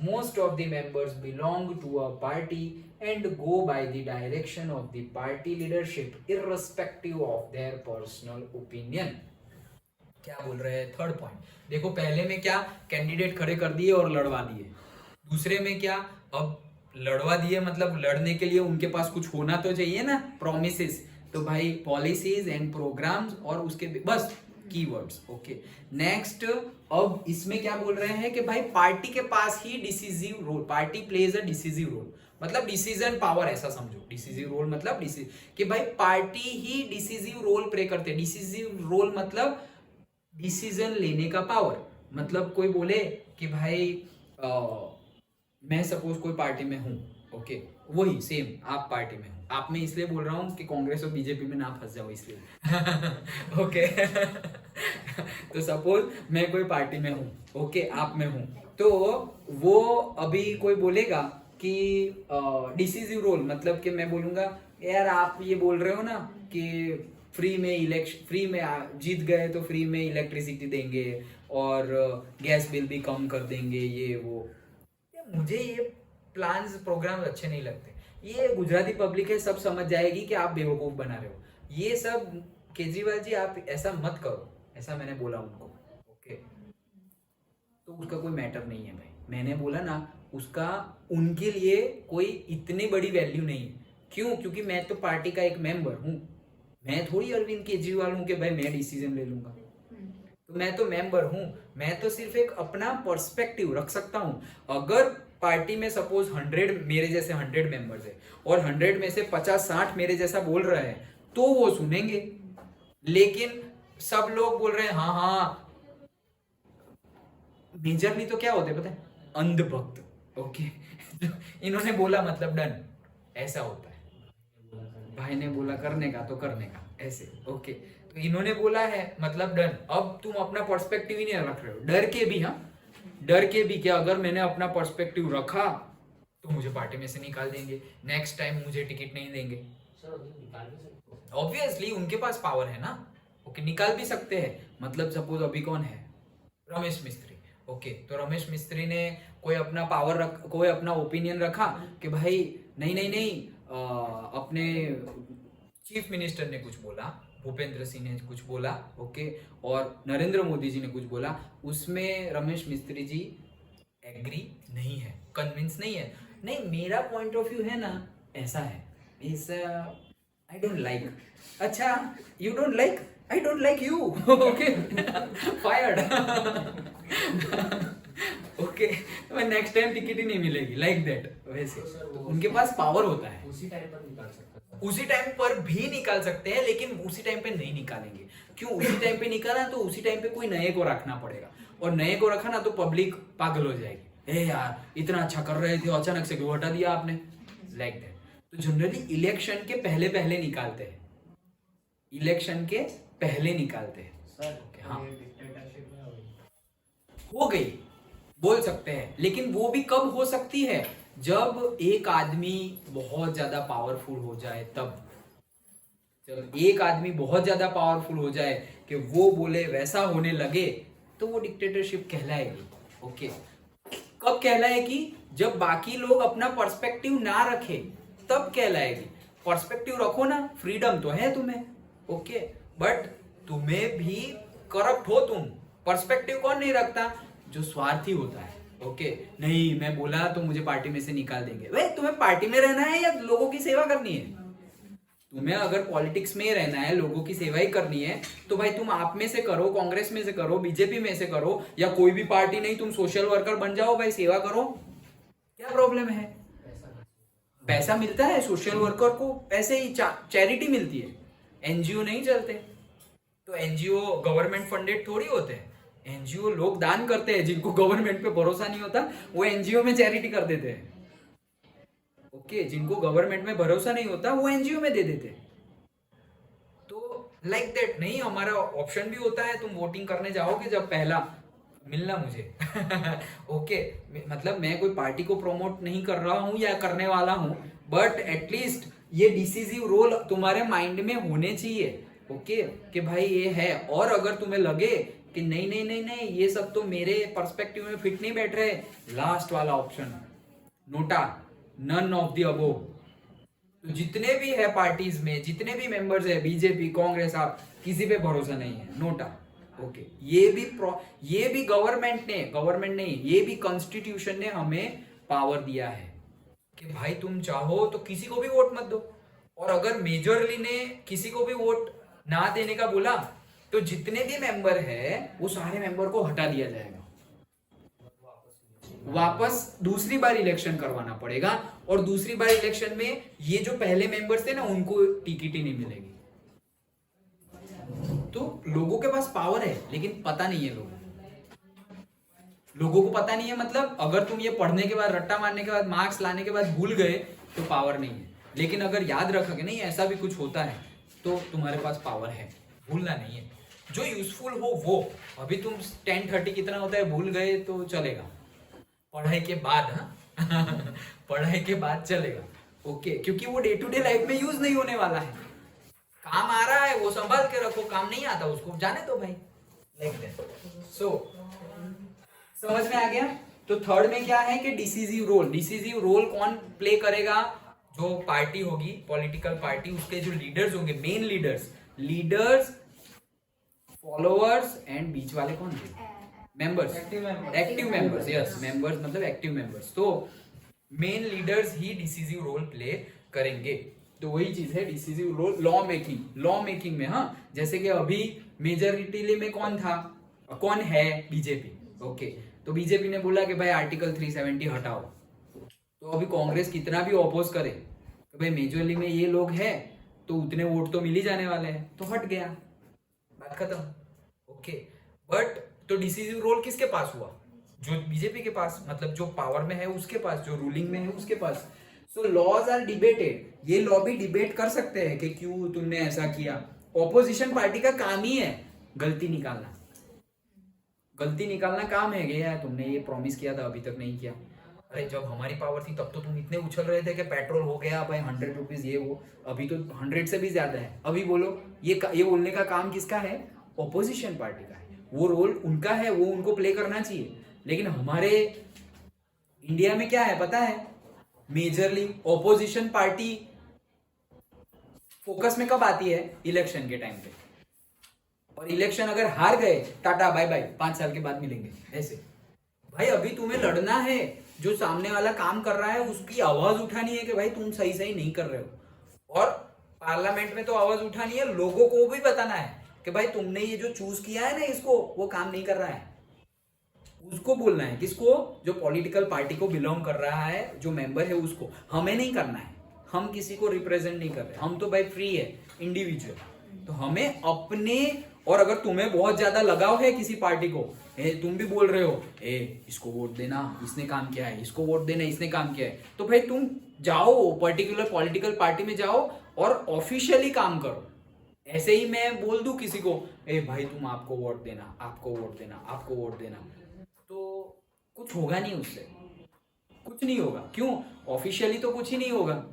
Most of the members belong to a party and go by the direction of the party leadership irrespective of their personal opinion. क्या बोल रहे हैं थर्ड पॉइंट, देखो पहले में क्या कैंडिडेट खड़े कर दिए और लड़वा दिए, दूसरे में क्या, अब लड़वा दिए मतलब लड़ने के लिए उनके पास कुछ होना तो चाहिए ना, प्रोमिसेस, तो भाई पॉलिसीज एंड प्रोग्राम्स और उसके बस कीवर्ड्स। ओके, नेक्स्ट, अब इसमें क्या बोल रहे हैं कि भाई पार्टी के पास ही decisive role, party plays a decisive role, मतलब डिसीजन पावर, ऐसा समझो, डिसीजिव रोल मतलब कि भाई पार्टी ही डिसीजिव रोल प्ले करते हैं। डिसीजिव रोल मतलब डिसीजन लेने का पावर, मतलब कोई बोले कि भाई मैं सपोज कोई पार्टी में हूं, ओके, वही सेम आप पार्टी में हो, आप में इसलिए बोल रहा हूं कि कांग्रेस और बीजेपी में ना फंस जाओ इसलिए ओके तो सपोज मैं कोई पार्टी में हूं, ओके, आप में हूं, तो वो अभी कोई बोलेगा कि डिसीजिव रोल, मतलब कि मैं बोलूंगा यार आप ये बोल रहे हो ना कि फ्री में जीत गए तो फ्री में इलेक्ट्रिसिटी देंगे और गैस बिल भी कम कर देंगे, ये वो, मुझे ये प्लान्स प्रोग्राम अच्छे नहीं लगते। ये गुजराती पब्लिक है, सब समझ जाएगी कि आप बेवकूफ बना रहे हो, ये सब केजरीवाल जी आप ऐसा मत करो, ऐसा मैंने बोला उनको, ओके, तो उसका कोई मैटर नहीं है भाई, मैंने बोला ना, उसका उनके लिए कोई इतनी बड़ी वैल्यू नहीं है। क्यों? क्योंकि मैं तो पार्टी का एक मेंबर हूँ, मैं थोड़ी अरविंद केजरीवाल हूँ कि भाई मैं डिसीजन ले लूंगा, तो मैं तो मेंबर हूं, मैं तो सिर्फ एक अपना पर्सपेक्टिव रख सकता हूं। अगर पार्टी में सपोज 100 मेरे जैसे 100 मेंबर्स है और 100 में से 50-60 मेरे जैसा बोल रहे हैं तो वो सुनेंगे, लेकिन सब लोग बोल रहे हैं हाँ हाँ, मेजरली तो क्या होते हैं पता है, अंधभक्त, ओके इन्होंने बोला मतलब डन, ऐसा होता है, भाई ने बोला करने का तो करने का, ऐसे, ओके, तो इन्होंने बोला है मतलब डन। अब तुम अपना पर्सपेक्टिव ही नहीं रख रहे हो, डर के भी, हाँ डर के भी, क्या अगर मैंने अपना पर्सपेक्टिव रखा तो मुझे पार्टी में से निकाल देंगे, नेक्स्ट टाइम मुझे टिकट नहीं देंगे। ऑब्वियसली उनके पास पावर है ना, ओके, निकाल भी सकते हैं। मतलब सपोज अभी कौन है, रमेश मिस्त्री, ओके, तो रमेश मिस्त्री ने कोई अपना पावर कोई अपना ओपिनियन रखा कि भाई नहीं नहीं नहीं, अपने चीफ मिनिस्टर ने कुछ बोला, भूपेंद्र सिंह ने कुछ बोला, ओके, और नरेंद्र मोदी जी ने कुछ बोला, उसमें रमेश मिस्त्री जी एग्री नहीं है, कन्विंस नहीं है, नहीं, मेरा पॉइंट ऑफ व्यू है ना ऐसा है, इस आई डोंट लाइक। अच्छा, you don't like, I don't like you, okay, fired. Okay, next time ticket ही नहीं मिलेगी, लाइक दैट। वैसे तो उनके पास पावर होता है, उसी टाइम पर निकाल सकते हैं। उसी टाइम पर भी निकाल सकते हैं, लेकिन उसी टाइम पे नहीं निकालेंगे। क्यों उसी टाइम पे निकाला? तो उसी टाइम पे कोई नए को रखना पड़ेगा, और नए को रखा ना तो पब्लिक पागल हो जाएगी, ए यार इतना अच्छा कर रहे थे, अचानक से क्यों हटा दिया आपने, लाइक दैट। तो जनरली इलेक्शन के पहले पहले निकालते हैं, इलेक्शन के पहले निकालते हैं। सर हाँ। ये डिक्टेटरशिप में हो गई बोल सकते हैं, लेकिन वो भी कब हो सकती है? जब एक आदमी बहुत ज्यादा पावरफुल हो जाए तब। जब एक आदमी बहुत ज्यादा पावरफुल हो जाए कि वो बोले वैसा होने लगे, तो वो डिक्टेटरशिप कहलाएगी। ओके, कब कहलाएगी? जब बाकी लोग अपना पर्सपेक्टिव ना रखे तब कहलाएगी। पर्सपेक्टिव रखो ना, फ्रीडम तो है तुम्हें, ओके, बट तुम्हें भी करप्ट हो तुम। पर्सपेक्टिव कौन नहीं रखता? जो स्वार्थी होता है। ओके, नहीं मैं बोला तो मुझे पार्टी में से निकाल देंगे। भाई तुम्हें पार्टी में रहना है या लोगों की सेवा करनी है? तुम्हें अगर पॉलिटिक्स में रहना है, लोगों की सेवा ही करनी है, तो भाई तुम आप में से करो, कांग्रेस में से करो, बीजेपी में से करो, या कोई भी पार्टी नहीं, तुम सोशल वर्कर बन जाओ भाई, सेवा करो। क्या प्रॉब्लम है? पैसा मिलता है सोशल वर्कर को, ऐसे ही चैरिटी मिलती है, एनजीओ नहीं चलते। तो एनजीओ गवर्नमेंट फंडेड थोड़ी होते हैं, एनजीओ लोग दान करते हैं, जिनको गवर्नमेंट पे भरोसा नहीं होता वो एनजीओ में चैरिटी कर देते हैं। ओके, जिनको गवर्नमेंट में भरोसा नहीं होता वो एनजीओ में दे देते हैं। तो लाइक दैट नहीं, हमारा ऑप्शन भी होता है, तुम वोटिंग करने जाओगे जब पहला मिलना मुझे। ओके, मतलब मैं कोई पार्टी को प्रमोट नहीं कर रहा हूं या करने वाला हूं, बट एटलीस्ट ये डिसीजिव रोल तुम्हारे माइंड में होने चाहिए। ओके, कि भाई ये है, और अगर तुम्हें लगे कि नहीं नहीं नहीं नहीं ये सब तो मेरे पर्सपेक्टिव में फिट नहीं बैठ रहे, लास्ट वाला option NOTA, none of the above. तो जितने भी है पार्टीज में, जितने भी मेंबर्स है, बीजेपी कांग्रेस, आप किसी पे भरोसा नहीं है, नोटा। ओके, ये भी गवर्नमेंट नहीं, ये भी कॉन्स्टिट्यूशन ने हमें पावर दिया है कि भाई तुम चाहो तो किसी को भी वोट मत दो, और अगर मेजरली ने किसी को भी वोट ना देने का बोला तो जितने भी मेंबर है वो सारे मेंबर को हटा दिया जाएगा, वापस दूसरी बार इलेक्शन करवाना पड़ेगा, और दूसरी बार इलेक्शन में ये जो पहले मेंबर्स थे ना उनको टिकट ही नहीं मिलेगी। तो लोगों के पास पावर है, लेकिन पता नहीं है लोगों को पता नहीं है। मतलब अगर तुम ये पढ़ने के बाद, रट्टा मारने के बाद, मार्क्स लाने के बाद भूल गए तो पावर नहीं है, लेकिन अगर याद रखोगे नहीं ऐसा भी कुछ होता है तो तुम्हारे पास पावर है, भूलना नहीं है। जो यूजफुल हो वो, अभी तुम 10:30 कितना होता है भूल गए तो चलेगा, पढ़ाई के बाद, हाँ पढ़ाई के बाद चलेगा। ओके, क्योंकि वो डे टू डे लाइफ में यूज नहीं होने वाला है। काम आ रहा है वो संभाल के रखो, काम नहीं आता उसको जाने दो भाई, लाइक दैट। सो समझ में आ गया? तो थर्ड में क्या है कि डिसीजिव रोल कौन प्ले करेगा? जो पार्टी होगी, पॉलिटिकल पार्टी, उसके जो लीडर्स होंगे, मेन लीडर्स, फॉलोअर्स एंड बीच वाले कौन थे? Members, active members, yes, members मतलब एक्टिव मेंबर्स। तो मेन लीडर्स ही डिसीजिव रोल प्ले करेंगे। तो वही चीज है डिसीजिव रोल लॉ मेकिंग में। हाँ, जैसे कि अभी मेजॉरिटी में कौन है? बीजेपी। ओके, तो बीजेपी ने बोला कि भाई आर्टिकल 370 हटाओ, तो अभी कांग्रेस कितना भी ऑपोज करे तो भाई मेजॉरिटी में ये लोग हैं तो उतने वोट तो मिल ही जाने वाले हैं, तो हट गया, बात खत्म। ओके, बट तो डिसीजिव रोल किसके पास हुआ? जो बीजेपी के पास, मतलब जो पावर में है उसके पास, जो रूलिंग में है उसके पास। सो लॉज आर डिबेटेड, ये लॉ भी डिबेट कर सकते हैं कि क्यों तुमने ऐसा किया। ऑपोजिशन पार्टी का काम ही है गलती निकालना काम है कि यार तुमने ये प्रॉमिस किया था अभी तक नहीं किया। अरे जब हमारी पावर थी तब तो तुम इतने उछल रहे थे कि पेट्रोल हो गया भाई 100 रुपीज, ये वो, अभी तो 100 से भी ज्यादा है। अभी बोलो, ये बोलने का काम किसका है? ऑपोजिशन पार्टी का है, वो रोल उनका है, वो उनको प्ले करना चाहिए। लेकिन हमारे इंडिया में क्या है पता है? मेजरली ऑपोजिशन पार्टी फोकस में कब आती है? इलेक्शन के टाइम पे, और इलेक्शन अगर हार गए टाटा बाय बाय, 5 साल के बाद मिलेंगे। ऐसे भाई अभी तुम्हें लड़ना है, जो सामने वाला काम कर रहा है उसकी आवाज उठानी है कि भाई तुम सही सही नहीं कर रहे हो। और पार्लियामेंट में तो आवाज उठानी है, लोगों को भी बताना है कि भाई तुमने ये जो चूज किया है ना इसको, वो काम नहीं कर रहा है। उसको बोलना है, किसको? जो पॉलिटिकल पार्टी को बिलोंग कर रहा है, जो मेंबर है उसको। हमें नहीं करना है, हम किसी को रिप्रेजेंट नहीं कर रहे, हम तो भाई फ्री है, इंडिविजुअल। तो हमें अपने, और अगर तुम्हें बहुत ज्यादा लगाव है किसी पार्टी को, तुम भी बोल रहे हो इसको वोट देना, इसने काम किया है, इसको वोट देना, इसने काम किया है, तो भाई तुम जाओ पर्टिकुलर पॉलिटिकल पार्टी में जाओ और ऑफिशियली काम करो। ऐसे ही मैं बोल दूं किसी को, भाई तुम आपको वोट देना, आपको वोट देना, आपको वोट देना, तो कुछ होगा नहीं, उससे कुछ नहीं होगा। क्यों? ऑफिशियली तो कुछ ही नहीं होगा।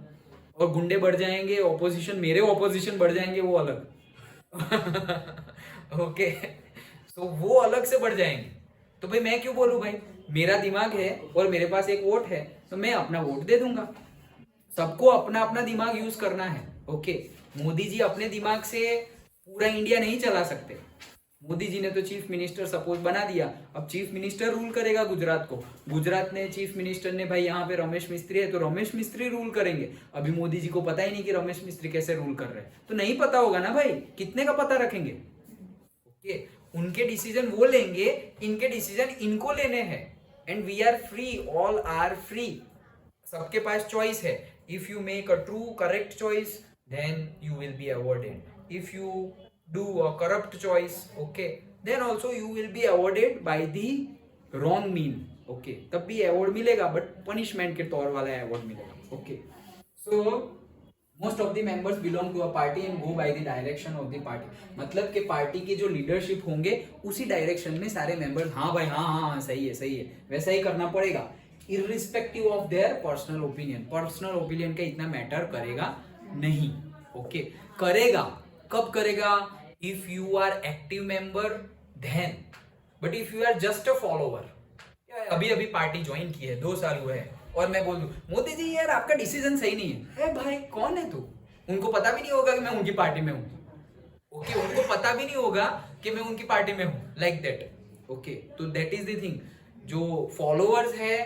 और गुंडे बढ़ जाएंगे, ऑपोजिशन, मेरे ऑपोजिशन बढ़ जाएंगे, वो अलग। ओके, तो वो अलग से बढ़ जाएंगे। तो भाई मैं क्यों बोलूं? भाई मेरा दिमाग है और मेरे पास एक वोट है, तो मैं अपना वोट दे दूंगा। सबको अपना अपना दिमाग यूज करना है। ओके, मोदी जी अपने दिमाग से पूरा इंडिया नहीं चला सकते। मोदी जी ने तो चीफ मिनिस्टर सपोज बना दिया, अब चीफ मिनिस्टर रूल करेगा गुजरात को। गुजरात ने चीफ मिनिस्टर ने, भाई यहाँ पे रमेश मिस्त्री है तो रमेश मिस्त्री रूल करेंगे। अभी मोदी जी को पता ही नहीं कि रमेश मिस्त्री कैसे रूल कर रहे हैं, तो नहीं पता होगा ना भाई, कितने का पता रखेंगे? ओके, उनके डिसीजन वो लेंगे, इनके डिसीजन इनको लेने हैं। And we are free, all are free, सबके पास चॉइस है। If you make a true correct choice then you will be awarded. If you do a corrupt choice, okay, then also you will be awarded by the wrong mean, okay, तब भी award मिलेगा, but punishment के तौर वाला award मिलेगा। okay, so most of the members belong to a party and go by the direction of the party। मतलब कि पार्टी की जो लीडरशिप होंगे उसी डायरेक्शन में सारे मेंबर्स, हाँ भाई हाँ हाँ हाँ सही है सही है, वैसा ही करना पड़ेगा, irrespective of their personal opinion. Personal opinion का इतना मैटर करेगा नहीं। ओके, करेगा, कब करेगा? If you are active member then, but if you are just a follower, अभी अभी पार्टी ज्वाइन की है, 2 साल हुए हैं, और मैं बोल दूं मोदी जी यार आपका डिसीजन सही नहीं है, ए भाई कौन है तू? उनको पता भी नहीं होगा कि मैं उनकी पार्टी में हूं। ओके, उनको पता भी नहीं होगा कि मैं उनकी पार्टी में हूं, लाइक दैट। ओके, तो दैट इज द थिंग। जो फॉलोअर्स है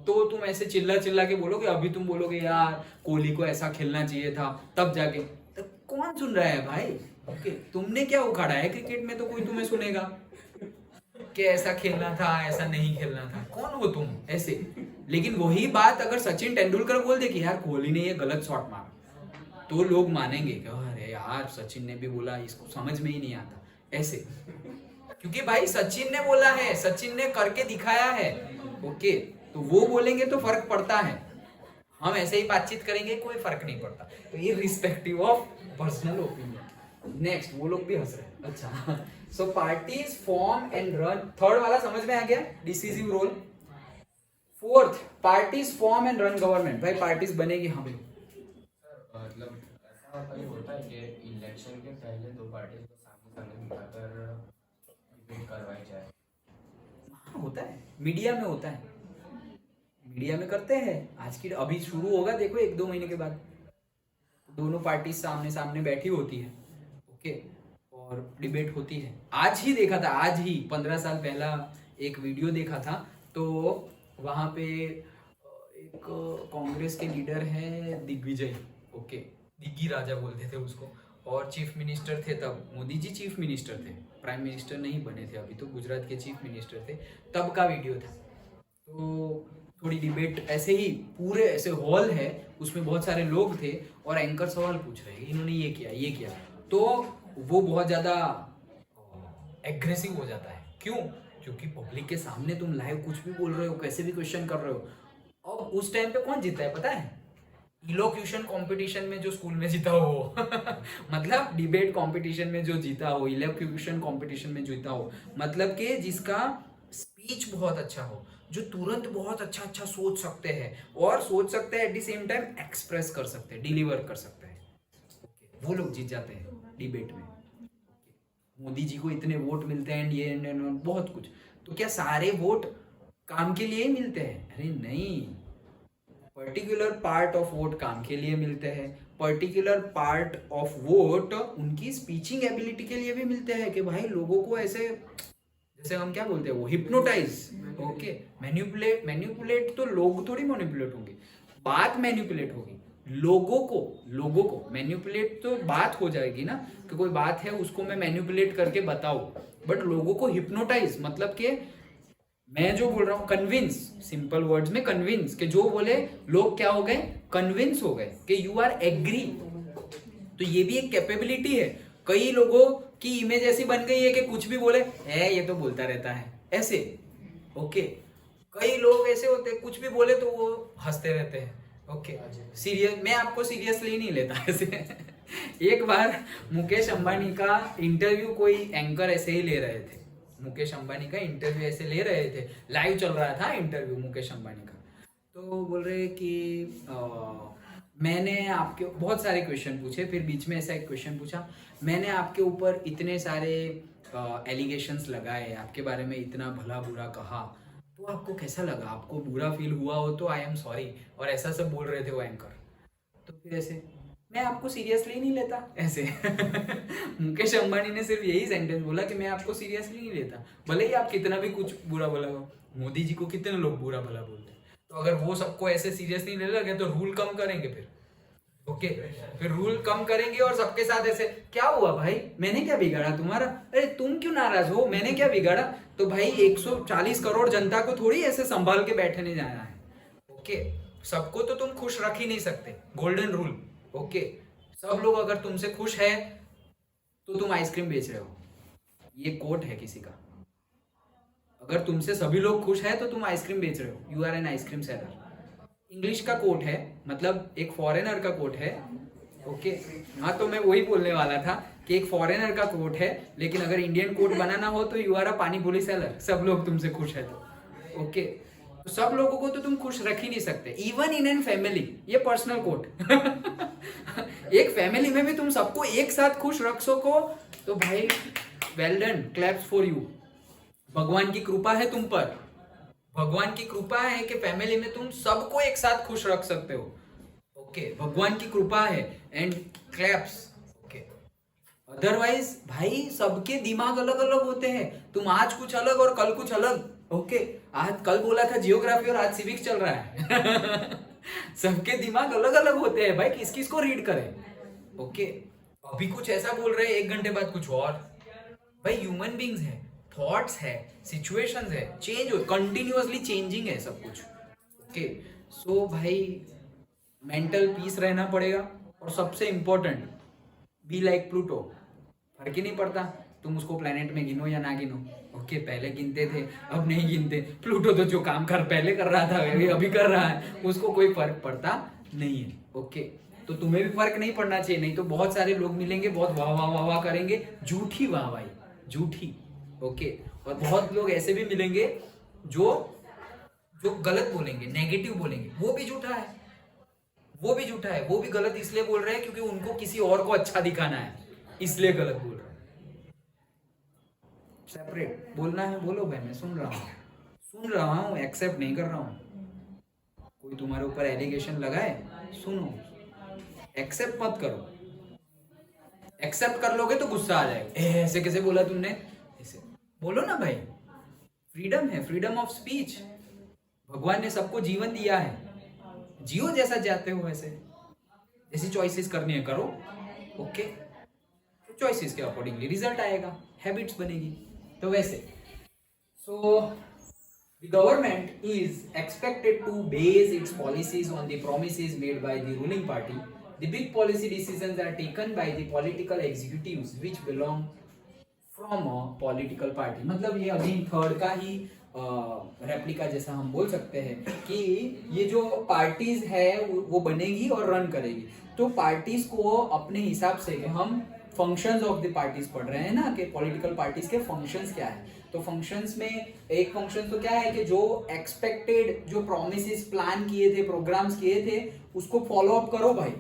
तो तुम ऐसे चिल्ला चिल्ला के बोलोगे, अभी तुम बोलोगे यार कोहली को ऐसा खेलना चाहिए था, तब जाके, तब कौन सुन रहा है भाई? ओके, तुमने क्या उखाड़ा है क्रिकेट में, तो कोई तुम्हें सुनेगा कि ऐसा खेलना था, ऐसा नहीं खेलना था? कौन हो तुम ऐसे? लेकिन वही बात अगर सचिन तेंदुलकर बोल दे कि यार कोहली ने ये गलत शॉट मारा, तो लोग मानेंगे कि अरे यार सचिन ने भी बोला, इसको समझ में ही नहीं आता ऐसे। क्योंकि भाई सचिन ने बोला है, सचिन ने करके दिखाया है। ओके, तो वो बोलेंगे तो फर्क पड़ता है, हम ऐसे ही बातचीत करेंगे कोई फर्क नहीं पड़ता। तो ये respective of personal opinion. Next, वो लोग भी हंस रहे हैं। अच्छा, so parties form and run, third वाला समझ में आ गया, decisive role. Fourth, parties form and run government. भाई पार्टीज बनेगी, हाँ भाई। मतलब ऐसा कभी होता है कि इलेक्शन के पहले 2 पार्टी को सामने सामने मिलाकर डिबेट करवाई जाए? हाँ होता है, मीडिया में होता है, मीडिया में करते हैं। आज की अभी शुरू होगा, देखो 1-2 महीने के बाद दोनों पार्टी सामने सामने बैठी होती है। ओके, और डिबेट होती है। आज ही देखा था, आज ही 15 साल पहला एक वीडियो देखा था, तो वहां पे एक कांग्रेस के लीडर है दिग्विजय, ओके, दिग्गी राजा बोलते थे उसको, और चीफ मिनिस्टर थे तब, मोदी जी चीफ मिनिस्टर थे, प्राइम मिनिस्टर नहीं बने थे अभी, तो गुजरात के चीफ मिनिस्टर थे, तब का वीडियो था। तो थोड़ी डिबेट ऐसे ही, पूरे ऐसे हॉल है, उसमें बहुत सारे लोग थे और एंकर सवाल पूछ रहे हैं, इन्होंने ये किया ये किया, तो वो बहुत ज्यादा एग्रेसिव हो जाता है। क्यों? क्योंकि पब्लिक के सामने तुम लाइव कुछ भी बोल रहे हो, कैसे भी क्वेश्चन कर रहे हो। अब उस टाइम पे कौन जीता है पता है? इलोक्यूशन कंपटीशन में जो स्कूल में जीता हो मतलब डिबेट कंपटीशन में जो जीता हो, इलोक्यूशन कंपटीशन में जीता हो, मतलब कि जिसका स्पीच बहुत अच्छा हो, जो तुरंत बहुत अच्छा अच्छा सोच सकते हैं, और सोच सकते हैं at the same time express कर सकते हैं, डिलीवर कर सकते हैं, वो लोग जीत जाते हैं डिबेट में। मोदी जी को इतने वोट मिलते हैं, ये बहुत कुछ। तो क्या सारे वोट काम के लिए ही मिलते हैं? अरे नहीं, पर्टिकुलर पार्ट ऑफ वोट काम के लिए मिलते हैं, पर्टिकुलर पार्ट ऑफ वोट उनकी स्पीचिंग एबिलिटी के लिए भी मिलते हैं, कि भाई लोगों को ऐसे जैसे हम क्या बोलते हैं वो हिप्नोटाइज, ओके। मैनिपुलेट तो लोग थोड़ी मैनिपुलेट होंगे, बात मैनिपुलेट होगी। लोगों को मैनिपुलेट तो बात हो जाएगी ना, कि कोई बात है उसको मैं मैनिपुलेट करके बताऊं, बट लोगों को हिप्नोटाइज मतलब कि मैं जो बोल रहा हूँ कन्विंस, सिंपल वर्ड्स में कन्विंस, कि जो बोले लोग क्या हो गए, कन्विंस हो गए कि यू आर एग्री। तो ये भी एक कैपेबिलिटी है। कई लोगों की इमेज ऐसी बन गई है कि कुछ भी बोले है ये तो बोलता रहता है ऐसे, ओके। कई लोग ऐसे होते हैं कुछ भी बोले तो वो हंसते रहते हैं, ओके। सीरियस, मैं आपको सीरियसली नहीं लेता ऐसे। एक बार मुकेश अंबानी का इंटरव्यू कोई एंकर ऐसे ही ले रहे थे, मुकेश अंबानी का इंटरव्यू ऐसे ले रहे थे, लाइव चल रहा था इंटरव्यू मुकेश अंबानी का। तो बोल रहे कि मैंने आपके बहुत सारे क्वेश्चन पूछे, फिर बीच में ऐसा एक क्वेश्चन पूछा, मैंने आपके ऊपर इतने सारे एलिगेशंस लगाए, आपके बारे में इतना भला बुरा कहा, तो आपको कैसा लगा, आपको बुरा फील हुआ हो तो आई एम सॉरी, और ऐसा सब बोल रहे थे वो एंकर। तो फिर ऐसे मैं आपको सीरियसली नहीं लेता ऐसे। मुकेश अंबानी ने सिर्फ यही सेंटेंस बोला कि मैं आपको सीरियसली नहीं लेता, भले ही आप कितना भी कुछ बुरा भला हो। मोदी जी को कितने लोग बुरा भला बोलते हैं, तो अगर वो सबको ऐसे सीरियसली नहीं लगे तो रूल कम करेंगे फिर, ओके। फिर रूल कम करेंगे और सबके साथ ऐसे क्या हुआ भाई, मैंने क्या बिगाड़ा तुम्हारा, अरे तुम क्यों नाराज हो, मैंने क्या बिगाड़ा। तो भाई 140 करोड़ जनता को थोड़ी ऐसे संभाल के बैठने जाना है, ओके। सबको तो तुम खुश रख ही नहीं सकते, गोल्डन रूल, ओके। सब लोग अगर तुमसे खुश है तो तुम आइसक्रीम बेच रहे हो, ये कोट है किसी का। अगर तुमसे सभी लोग खुश है तो तुम आइसक्रीम बेच रहे हो, you are an ice cream seller. English का कोट है, मतलब एक फॉरेनर का कोट है, ओके। हाँ, तो मैं वही बोलने वाला था कि एक फॉरेनर का कोट है, लेकिन अगर इंडियन कोट बनाना हो तो यू आर अ पानी पूरी सेलर, सब लोग तुमसे खुश है तो, ओके। तो सब लोगों को तो तुम खुश रख ही नहीं सकते, इवन इन एन फैमिली, ये पर्सनल कोट। एक फैमिली में भी तुम सबको एक साथ खुश रख सको तो भाई well done, claps for you. भगवान की कृपा है तुम पर, भगवान की कृपा है कि फैमिली में तुम सबको एक साथ खुश रख सकते हो, ओके। भगवान की कृपा है एंड क्लैप्स, ओके। अदरवाइज भाई सबके दिमाग अलग अलग होते हैं, तुम आज कुछ अलग और कल कुछ अलग, ओके। आज कल बोला था जियोग्राफी और आज सिविक्स चल रहा है। सबके दिमाग अलग अलग होते हैं भाई, किस किस को रीड करें, ओके। अभी कुछ ऐसा बोल रहे हैं, एक घंटे बाद कुछ और। भाई ह्यूमन बींग्स है, थॉट्स है, सिचुएशंस है, चेंज हो, कंटिन्यूअसली चेंजिंग है सब कुछ, ओके। सो भाई मेंटल पीस रहना पड़ेगा, और सबसे इंपॉर्टेंट बी लाइक प्लूटो, फर्क ही नहीं पड़ता तुम उसको प्लेनेट में गिनो या ना गिनो, ओके। पहले गिनते थे, अब नहीं गिनते। प्लूटो तो जो काम कर पहले कर रहा था अभी कर रहा है, उसको कोई फर्क पड़ता नहीं है, ओके। तो तुम्हें भी फर्क नहीं पड़ना चाहिए, नहीं तो बहुत सारे लोग मिलेंगे, बहुत वाह वाह वाह वाह करेंगे, झूठी वाह वाही, झूठी, ओके। और बहुत लोग ऐसे भी मिलेंगे जो जो गलत बोलेंगे, नेगेटिव बोलेंगे, वो भी झूठा है, वो भी झूठा है, वो भी गलत इसलिए बोल रहे हैं क्योंकि उनको किसी और को अच्छा दिखाना है, इसलिए गलत बोल रहे हैं। सेपरेट बोलना है बोलो भाई, मैं सुन रहा हूँ, एक्सेप्ट नहीं कर रहा हूँ। कोई तुम्हारे ऊपर एलिगेशन लगाए, सुनो, एक्सेप्ट मत करो। एक्सेप्ट कर लोगे तो गुस्सा आ जाएगा, ऐसे कैसे बोला तुमने, ऐसे बोलो ना भाई, फ्रीडम है, फ्रीडम ऑफ स्पीच। भगवान ने सबको जीवन दिया है, जियो जैसा चाहते हो वैसे, जैसी चॉइसेस करनी है करो, ओके। चॉइसेस के अकॉर्डिंगली रिजल्ट आएगा, हैबिट्स बनेगी, तो वैसे। So the government is expected to base its policies on the promises made by the ruling party. The big policy decisions are taken by the political executives which belong from a political party। मतलब ये अभी थर्ड का ही रेप्लिका जैसा हम बोल सकते हैं कि ये जो पार्टीज है वो बनेगी और रन करेगी। तो पार्टीज को अपने हिसाब से, कि हम फंक्शंस ऑफ द पार्टीज पढ़ रहे हैं ना, कि पॉलिटिकल पार्टीज के फंक्शंस क्या है। तो फंक्शंस में एक फंक्शन तो क्या है कि जो एक्सपेक्टेड, जो प्रोमिसेस प्लान किए थे, प्रोग्राम्स किए थे, उसको फॉलो अप करो भाई।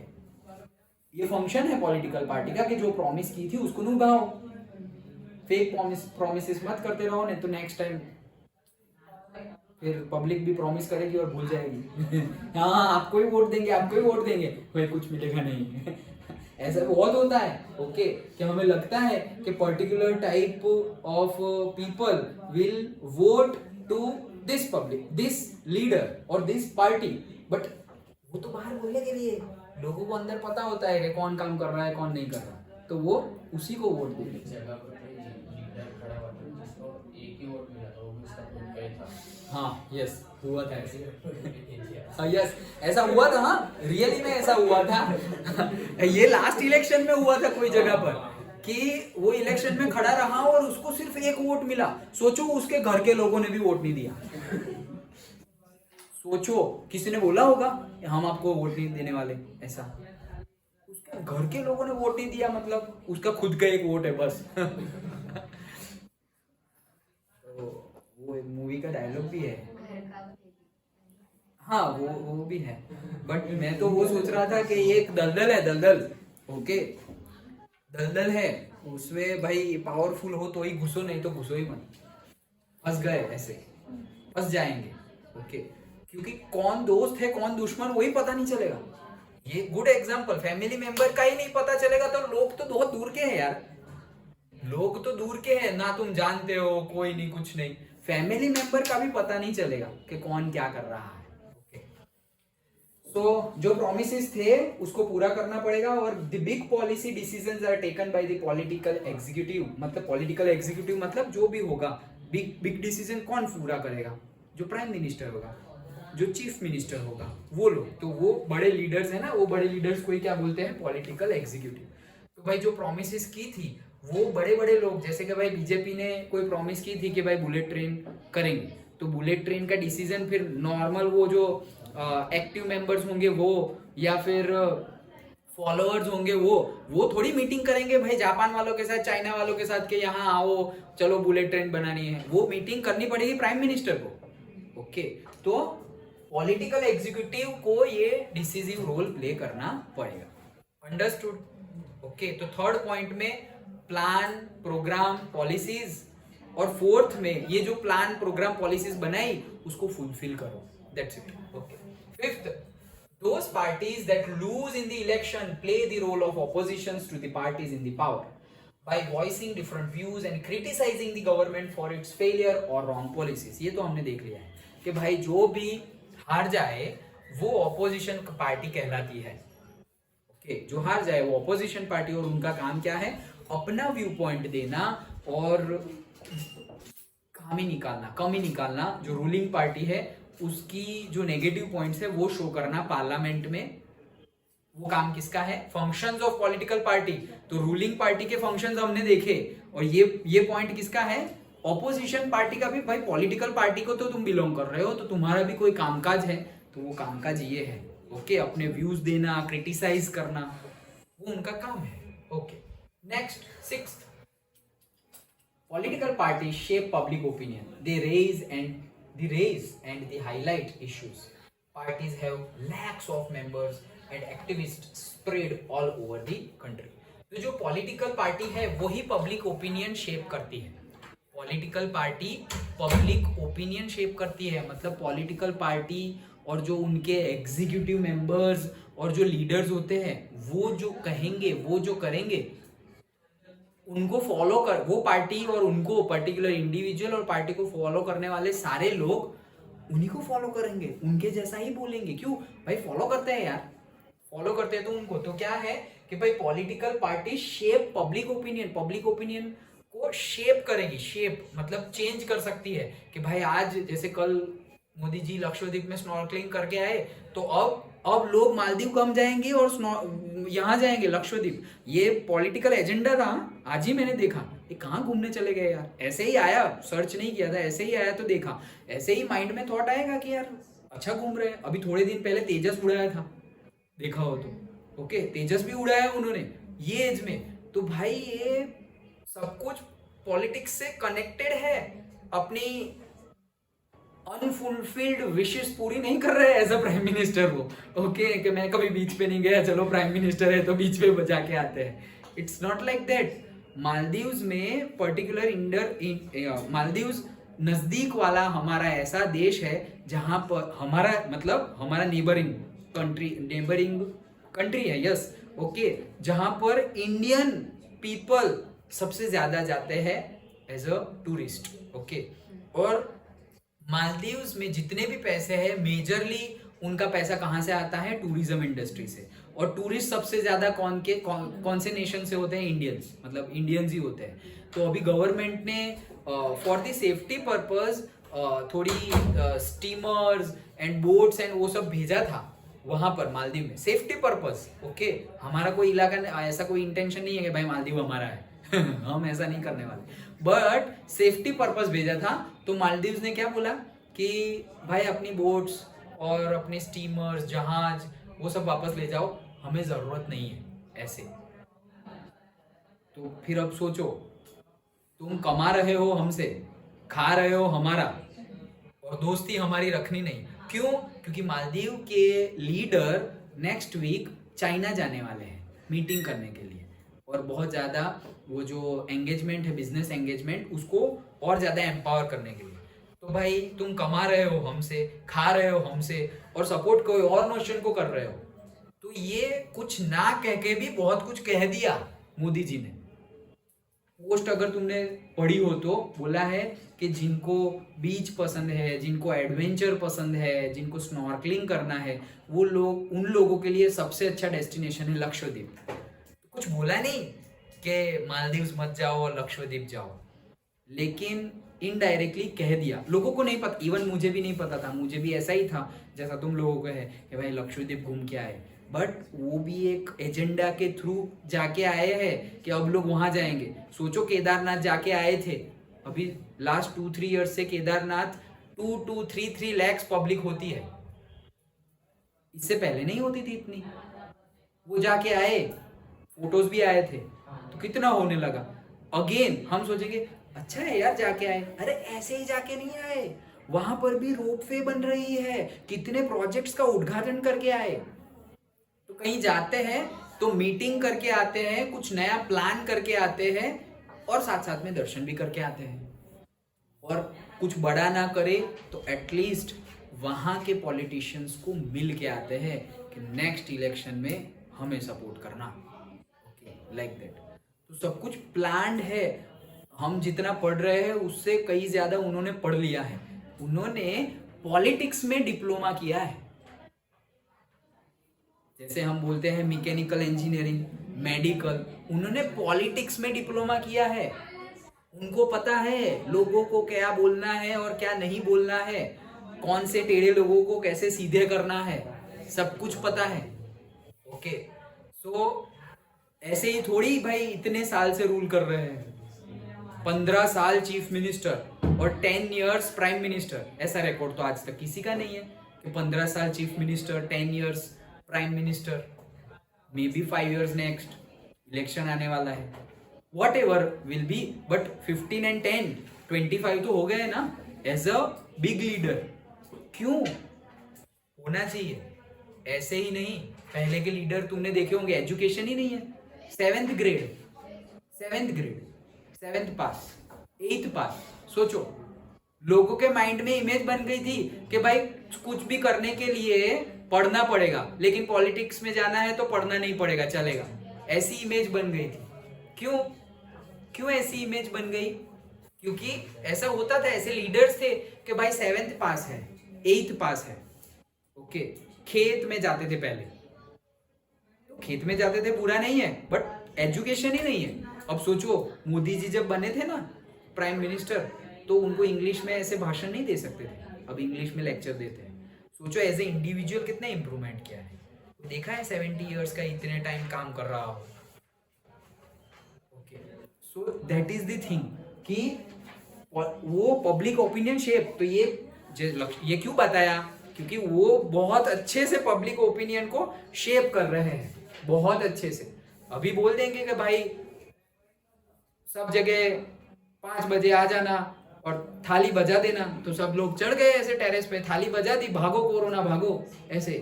ये फंक्शन है पॉलिटिकल पार्टी का कि जो प्रॉमिस की थी उसको निभाओ, फेक प्रॉमिसेस मत करते रहो, नहीं तो नेक्स्ट टाइम फिर पब्लिक भी प्रॉमिस करेगी और भूल जाएगी। हाँ आपको ही वोट देंगे, आपको ही वोट देंगे, कोई कुछ मिलेगा नहीं। ऐसा बहुत होता है, ओके, कि हमें लगता है कि particular type of people will vote to this public, this leader और दिस पार्टी, बट वो तो बाहर बोलने के लिए, लोगों को अंदर पता होता है कि कौन काम कर रहा है कौन नहीं कर रहा, तो वो उसी को वोट देंगे। एक जगह पर लीडर खड़ा हुआ था जिसको एक ही वोट मिला था, वो भी उसका खुद का ही था। हाँ, यस, हुआ था ऐसे। ऐसे यस, ऐसा हुआ था, हाँ, रियली में ऐसा हुआ था। ये लास्ट इलेक्शन में हुआ था कोई जगह पर कि वो इलेक्शन में खड़ा रहा और उसको सिर्फ एक वोट मिला। सोचो उसके घर के लोगों ने भी वोट नहीं दिया। सोचो, किसी ने बोला होगा हम आपको वोट नहीं देने वाले, ऐसा। उसके घर के लोगों ने वोट नहीं दिया, मतलब उसका खुद का एक वोट है बस। तो वो मूवी का डायलॉग भी है, हाँ, वो भी है, बट मैं तो वो सोच रहा था कि ये एक दलदल है, दलदल, ओके, दलदल है, उसमें भाई पावरफुल हो तो ही घुसो, नहीं तो घुसो ही मत, फंस गए, ऐसे फंस जाएंगे, ओके, क्योंकि कौन दोस्त है कौन दुश्मन वही पता नहीं चलेगा। ये गुड एग्जांपल, फैमिली मेंबर का ही नहीं पता चलेगा तो लोग तो बहुत दूर के हैं यार, लोग तो दूर के हैं ना, तुम जानते हो कोई नहीं, कुछ नहीं, फैमिली मेंबर का भी पता नहीं चलेगा कि कौन क्या कर रहा है। तो जो प्रोमिसेस थे उसको पूरा करना पड़ेगा, और the big policy decisions are taken by the political executive, मतलब पॉलिटिकल एग्जीक्यूटिव मतलब जो भी होगा, बिग डिसीजन कौन पूरा करेगा, जो प्राइम मिनिस्टर होगा, जो चीफ मिनिस्टर होगा, वो लोग, तो वो बड़े लीडर्स है ना, वो बड़े लीडर्स को ही क्या बोलते हैं, पॉलिटिकल एग्जीक्यूटिव। तो भाई जो प्रोमिसेस की थी वो बड़े बड़े लोग, जैसे कि भाई बीजेपी ने कोई प्रॉमिस की थी कि भाई बुलेट ट्रेन करेंगे, तो बुलेट ट्रेन का डिसीजन फिर नॉर्मल वो जो एक्टिव मेंबर्स होंगे वो, या फिर फॉलोअर्स होंगे वो थोड़ी मीटिंग करेंगे भाई जापान वालों के साथ, चाइना वालों के साथ कि यहाँ आओ चलो बुलेट ट्रेन बनानी है, वो मीटिंग करनी पड़ेगी प्राइम मिनिस्टर को, ओके। तो पॉलिटिकल एग्जीक्यूटिव को ये डिसीजिव रोल प्ले करना पड़ेगा, अंडरस्टूड, ओके। तो थर्ड पॉइंट में प्लान, प्रोग्राम, पॉलिसीज, और फोर्थ में ये जो प्लान, प्रोग्राम, पॉलिसीज बनाई उसको फुलफिल करो, that's it, okay. Fifth, those parties that lose in the election play the role of oppositions to the parties in the power by voicing different views and criticizing the government for its failure or wrong policies। ये तो हमने देख लिया है कि भाई जो भी हार जाए वो ऑपोजिशन पार्टी कहलाती है, ओके, जो हार जाए वो ऑपोजिशन पार्टी, और उनका काम क्या है, अपना व्यू पॉइंट देना और कमी निकालना, जो रूलिंग पार्टी है उसकी जो नेगेटिव पॉइंट्स है वो शो करना पार्लियामेंट में। वो काम किसका है, फंक्शंस ऑफ पॉलिटिकल पार्टी, तो रूलिंग पार्टी के फंक्शंस हमने देखे, और ये पॉइंट किसका है, ऑपोजिशन पार्टी का भी। भाई पॉलिटिकल पार्टी को तो तुम बिलोंग कर रहे हो, तो तुम्हारा भी कोई कामकाज है, तो वो कामकाज ये है, ओके, अपने व्यूज देना, क्रिटिसाइज करना, वो उनका काम है, okay. Next, sixth, political parties shape public opinion. They raise and they highlight issues. Parties have lakhs of members and activists spread all over the country. तो जो पॉलिटिकल पार्टी है वही पब्लिक ओपिनियन शेप करती है, political party public opinion shape करती है, मतलब पॉलिटिकल पार्टी और जो उनके एग्जीक्यूटिव मेंबर्स और जो लीडर्स होते हैं वो जो कहेंगे, वो जो करेंगे, उनको फॉलो कर, वो पार्टी और उनको पर्टिकुलर इंडिविजुअल और पार्टी को फॉलो करने वाले सारे लोग उन्हीं को फॉलो करेंगे, उनके जैसा ही बोलेंगे। क्यों भाई, फॉलो करते हैं यार, फॉलो करते हैं तो उनको, तो क्या है कि भाई political party shape public opinion को शेप करेगी, शेप मतलब चेंज कर सकती है कि भाई आज जैसे कल मोदी जी लक्षद्वीप में स्नॉर्कलिंग करके आए, तो अब लोग मालदीव कम जाएंगे और यहाँ जाएंगे लक्षद्वीप, ये पॉलिटिकल एजेंडा था, आज ही मैंने देखा। ये कहाँ घूमने चले गए यार, ऐसे ही आया, सर्च नहीं किया था, ऐसे ही आया तो देखा, ऐसे ही माइंड में थॉट आएगा कि यार अच्छा घूम रहे हैं। अभी थोड़े दिन पहले तेजस उड़ाया था, देखा हो तो, ओके, तेजस भी उड़ाया उन्होंने ये एज में। तो भाई ये सब कुछ पॉलिटिक्स से कनेक्टेड है, अपनी अनफुलफिल्ड विशेस पूरी नहीं कर रहे एज अ प्राइम मिनिस्टर वो, ओके, कि मैं कभी बीच पे नहीं गया, चलो प्राइम मिनिस्टर है तो बीच पे बजा के आते हैं। It's not like that. Maldives में पर्टिकुलर मालदीव्स नजदीक वाला हमारा ऐसा देश है जहां पर हमारा मतलब हमारा नेबरिंग कंट्री है, यस, ओके, जहां पर इंडियन पीपल सबसे ज्यादा जाते हैं एज अ टूरिस्ट, ओके। और मालदीव्स में जितने भी पैसे हैं मेजरली उनका पैसा कहाँ से आता है? टूरिज्म इंडस्ट्री से। और टूरिस्ट सबसे ज्यादा कौन से नेशन से होते हैं? इंडियंस, मतलब इंडियंस ही होते हैं। तो अभी गवर्नमेंट ने फॉर द सेफ्टी पर्पज थोड़ी स्टीमर्स एंड बोट्स एंड वो सब भेजा था वहां पर मालदीव में, सेफ्टी पर्पज, ओके। हमारा कोई इलाका ऐसा कोई इंटेंशन नहीं है कि भाई मालदीव हमारा है हम ऐसा नहीं करने वाले, बट सेफ्टी पर्पस भेजा था। तो मालदीव्स ने क्या बोला कि भाई अपनी बोट्स और अपने स्टीमर्स, जहाज, वो सब वापस ले जाओ, हमें जरूरत नहीं है ऐसे। तो फिर अब सोचो, तुम कमा रहे हो हमसे, खा रहे हो हमारा, और दोस्ती हमारी रखनी नहीं, क्यों? क्योंकि मालदीव के लीडर नेक्स्ट वीक चाइना जाने वाले हैं मीटिंग करने के लिए, और बहुत ज़्यादा वो जो एंगेजमेंट है, बिजनेस एंगेजमेंट, उसको और ज़्यादा एम्पावर करने के लिए। तो भाई तुम कमा रहे हो हमसे, खा रहे हो हमसे, और सपोर्ट कोई और नोशन को कर रहे हो। तो ये कुछ ना कह के भी बहुत कुछ कह दिया मोदी जी ने। पोस्ट अगर तुमने पढ़ी हो तो बोला है कि जिनको बीच पसंद है, जिनको एडवेंचर पसंद है, जिनको स्नॉर्कलिंग करना है, वो लोग, उन लोगों के लिए सबसे अच्छा डेस्टिनेशन है लक्षद्वीप। तो कुछ बोला नहीं कि मालदीव्स मत जाओ और लक्षद्वीप जाओ, लेकिन इनडायरेक्टली कह दिया। लोगों को नहीं पता, इवन मुझे भी नहीं पता था, मुझे भी ऐसा ही था जैसा तुम लोगों को है कि भाई लक्षद्वीप घूम के आए, बट वो भी एक एजेंडा के थ्रू जाके आए हैं कि अब लोग वहां जाएंगे। सोचो केदारनाथ जाके आए थे, अभी लास्ट 2-3 ईयर्स से केदारनाथ 2-3 लैक्स पब्लिक होती है, इससे पहले नहीं होती थी इतनी। वो जाके आए, फोटोज भी आए थे, तो कितना होने लगा। अगेन हम सोचेंगे अच्छा है यार जाके आए, अरे ऐसे ही जाके नहीं आए, वहां पर भी रोपवे बन रही है, कितने प्रोजेक्ट्स का उद्घाटन करके आए। तो कहीं जाते हैं तो मीटिंग करके आते हैं, कुछ नया प्लान करके आते हैं, और साथ साथ में दर्शन भी करके आते हैं। और कुछ बड़ा ना करे तो एटलीस्ट वहां के पॉलिटिशियंस को मिल के आते हैं कि नेक्स्ट इलेक्शन में हमें सपोर्ट करना, ओके, लाइक दैट। तो सब कुछ प्लान्ड है। हम जितना पढ़ रहे हैं उससे कई ज्यादा उन्होंने पढ़ लिया है। उन्होंने पॉलिटिक्स में डिप्लोमा किया है। जैसे हम बोलते हैं मैकेनिकल इंजीनियरिंग, मेडिकल, उन्होंने पॉलिटिक्स में डिप्लोमा किया है। उनको पता है लोगों को क्या बोलना है और क्या नहीं बोलना है, कौन से टेढ़े लोगों को कैसे सीधे करना है, सब कुछ पता है, ओके। सो ऐसे ही थोड़ी भाई इतने साल से रूल कर रहे हैं, 15 साल चीफ मिनिस्टर और 10 इयर्स प्राइम मिनिस्टर, ऐसा रिकॉर्ड तो आज तक किसी का नहीं है कि 15 साल chief minister, 10 years prime minister, may be 5 years next, election आने वाला है, what ever will be, but 15 and 10, 25 तो हो गए ना एज अ बिग लीडर। क्यों होना चाहिए? ऐसे ही नहीं, पहले के लीडर तुमने देखे होंगे एजुकेशन ही नहीं है, 7th ग्रेड, 7th पास, 8th पास। सोचो, लोगों के माइंड में इमेज बन गई थी कि भाई कुछ भी करने के लिए पढ़ना पड़ेगा, लेकिन पॉलिटिक्स में जाना है तो पढ़ना नहीं पड़ेगा, चलेगा, ऐसी इमेज बन गई थी। क्यों ऐसी इमेज बन गई? क्योंकि ऐसा होता था, ऐसे लीडर्स थे कि भाई 7th पास है, 8th पास है, ओके। खेत में जाते थे पहले, तो खेत में जाते थे बुरा नहीं है, बट एजुकेशन ही नहीं है। अब सोचो मोदी जी जब बने थे ना प्राइम मिनिस्टर, तो उनको इंग्लिश में ऐसे भाषण नहीं दे सकते थे, अब इंग्लिश में लेक्चर देते हैं। सोचो एज ए इंडिविजुअल कितना इंप्रूवमेंट किया है। देखा है 70 इयर्स का इतने टाइम काम कर रहा हो, okay. So that is the thing कि वो पब्लिक ओपिनियन शेप। तो ये क्यों बताया? क्योंकि वो बहुत अच्छे से पब्लिक ओपिनियन को शेप कर रहे हैं, बहुत अच्छे से। अभी बोल देंगे कि भाई सब जगह 5 बजे आ जाना और थाली बजा देना, तो सब लोग चढ़ गए ऐसे टेरेस पे, थाली बजा दी, भागो कोरोना भागो, ऐसे।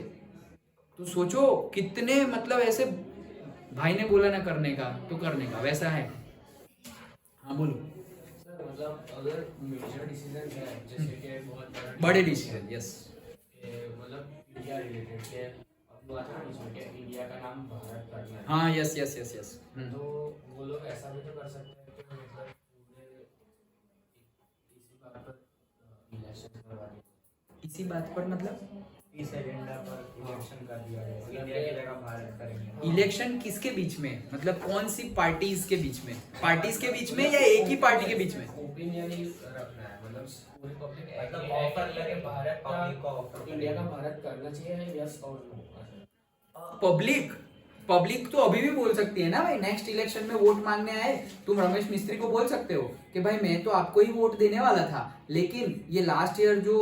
तो सोचो कितने, मतलब ऐसे भाई ने बोला ना करने का तो करने का, वैसा है। हाँ बोलो। सर मतलब अगर मेजर डिसीजन है, जैसे कि बहुत बड़े डिसीजन, यस, मतलब इंडिया रिलेटेड के हुआ था ना इसमें कि इंडिया का नाम भारत करना है। हाँ, यस यस यस यस। तो वो लोग ऐसा भी तो कर सकते हैं कि मतलब पूरे इसी बात पर इलेक्शन करवा दें। इसी बात पर मतलब इस एजेंडा पर इलेक्शन कर दिया गया, इंडिया की जगह भारत करेंगे। इलेक्शन किसके बीच में, मतलब कौन सी पार्टीज के बीच में, पार्टीज के बीच में या एक ही पार्टी के बीच में? ओपिनियन ही रखना है, मतलब पूरी पब्लिक मतलब ऑफर लगे भारत पब्लिक को का ऑफर इंडिया का भारत करना चाहिए, यस और नो। पब्लिक पब्लिक तो अभी भी बोल सकती है ना भाई, नेक्स्ट इलेक्शन में वोट मांगने आए तुम रमेश मिस्त्री को बोल सकते हो कि भाई मैं तो आपको ही वोट देने वाला था, लेकिन ये लास्ट ईयर जो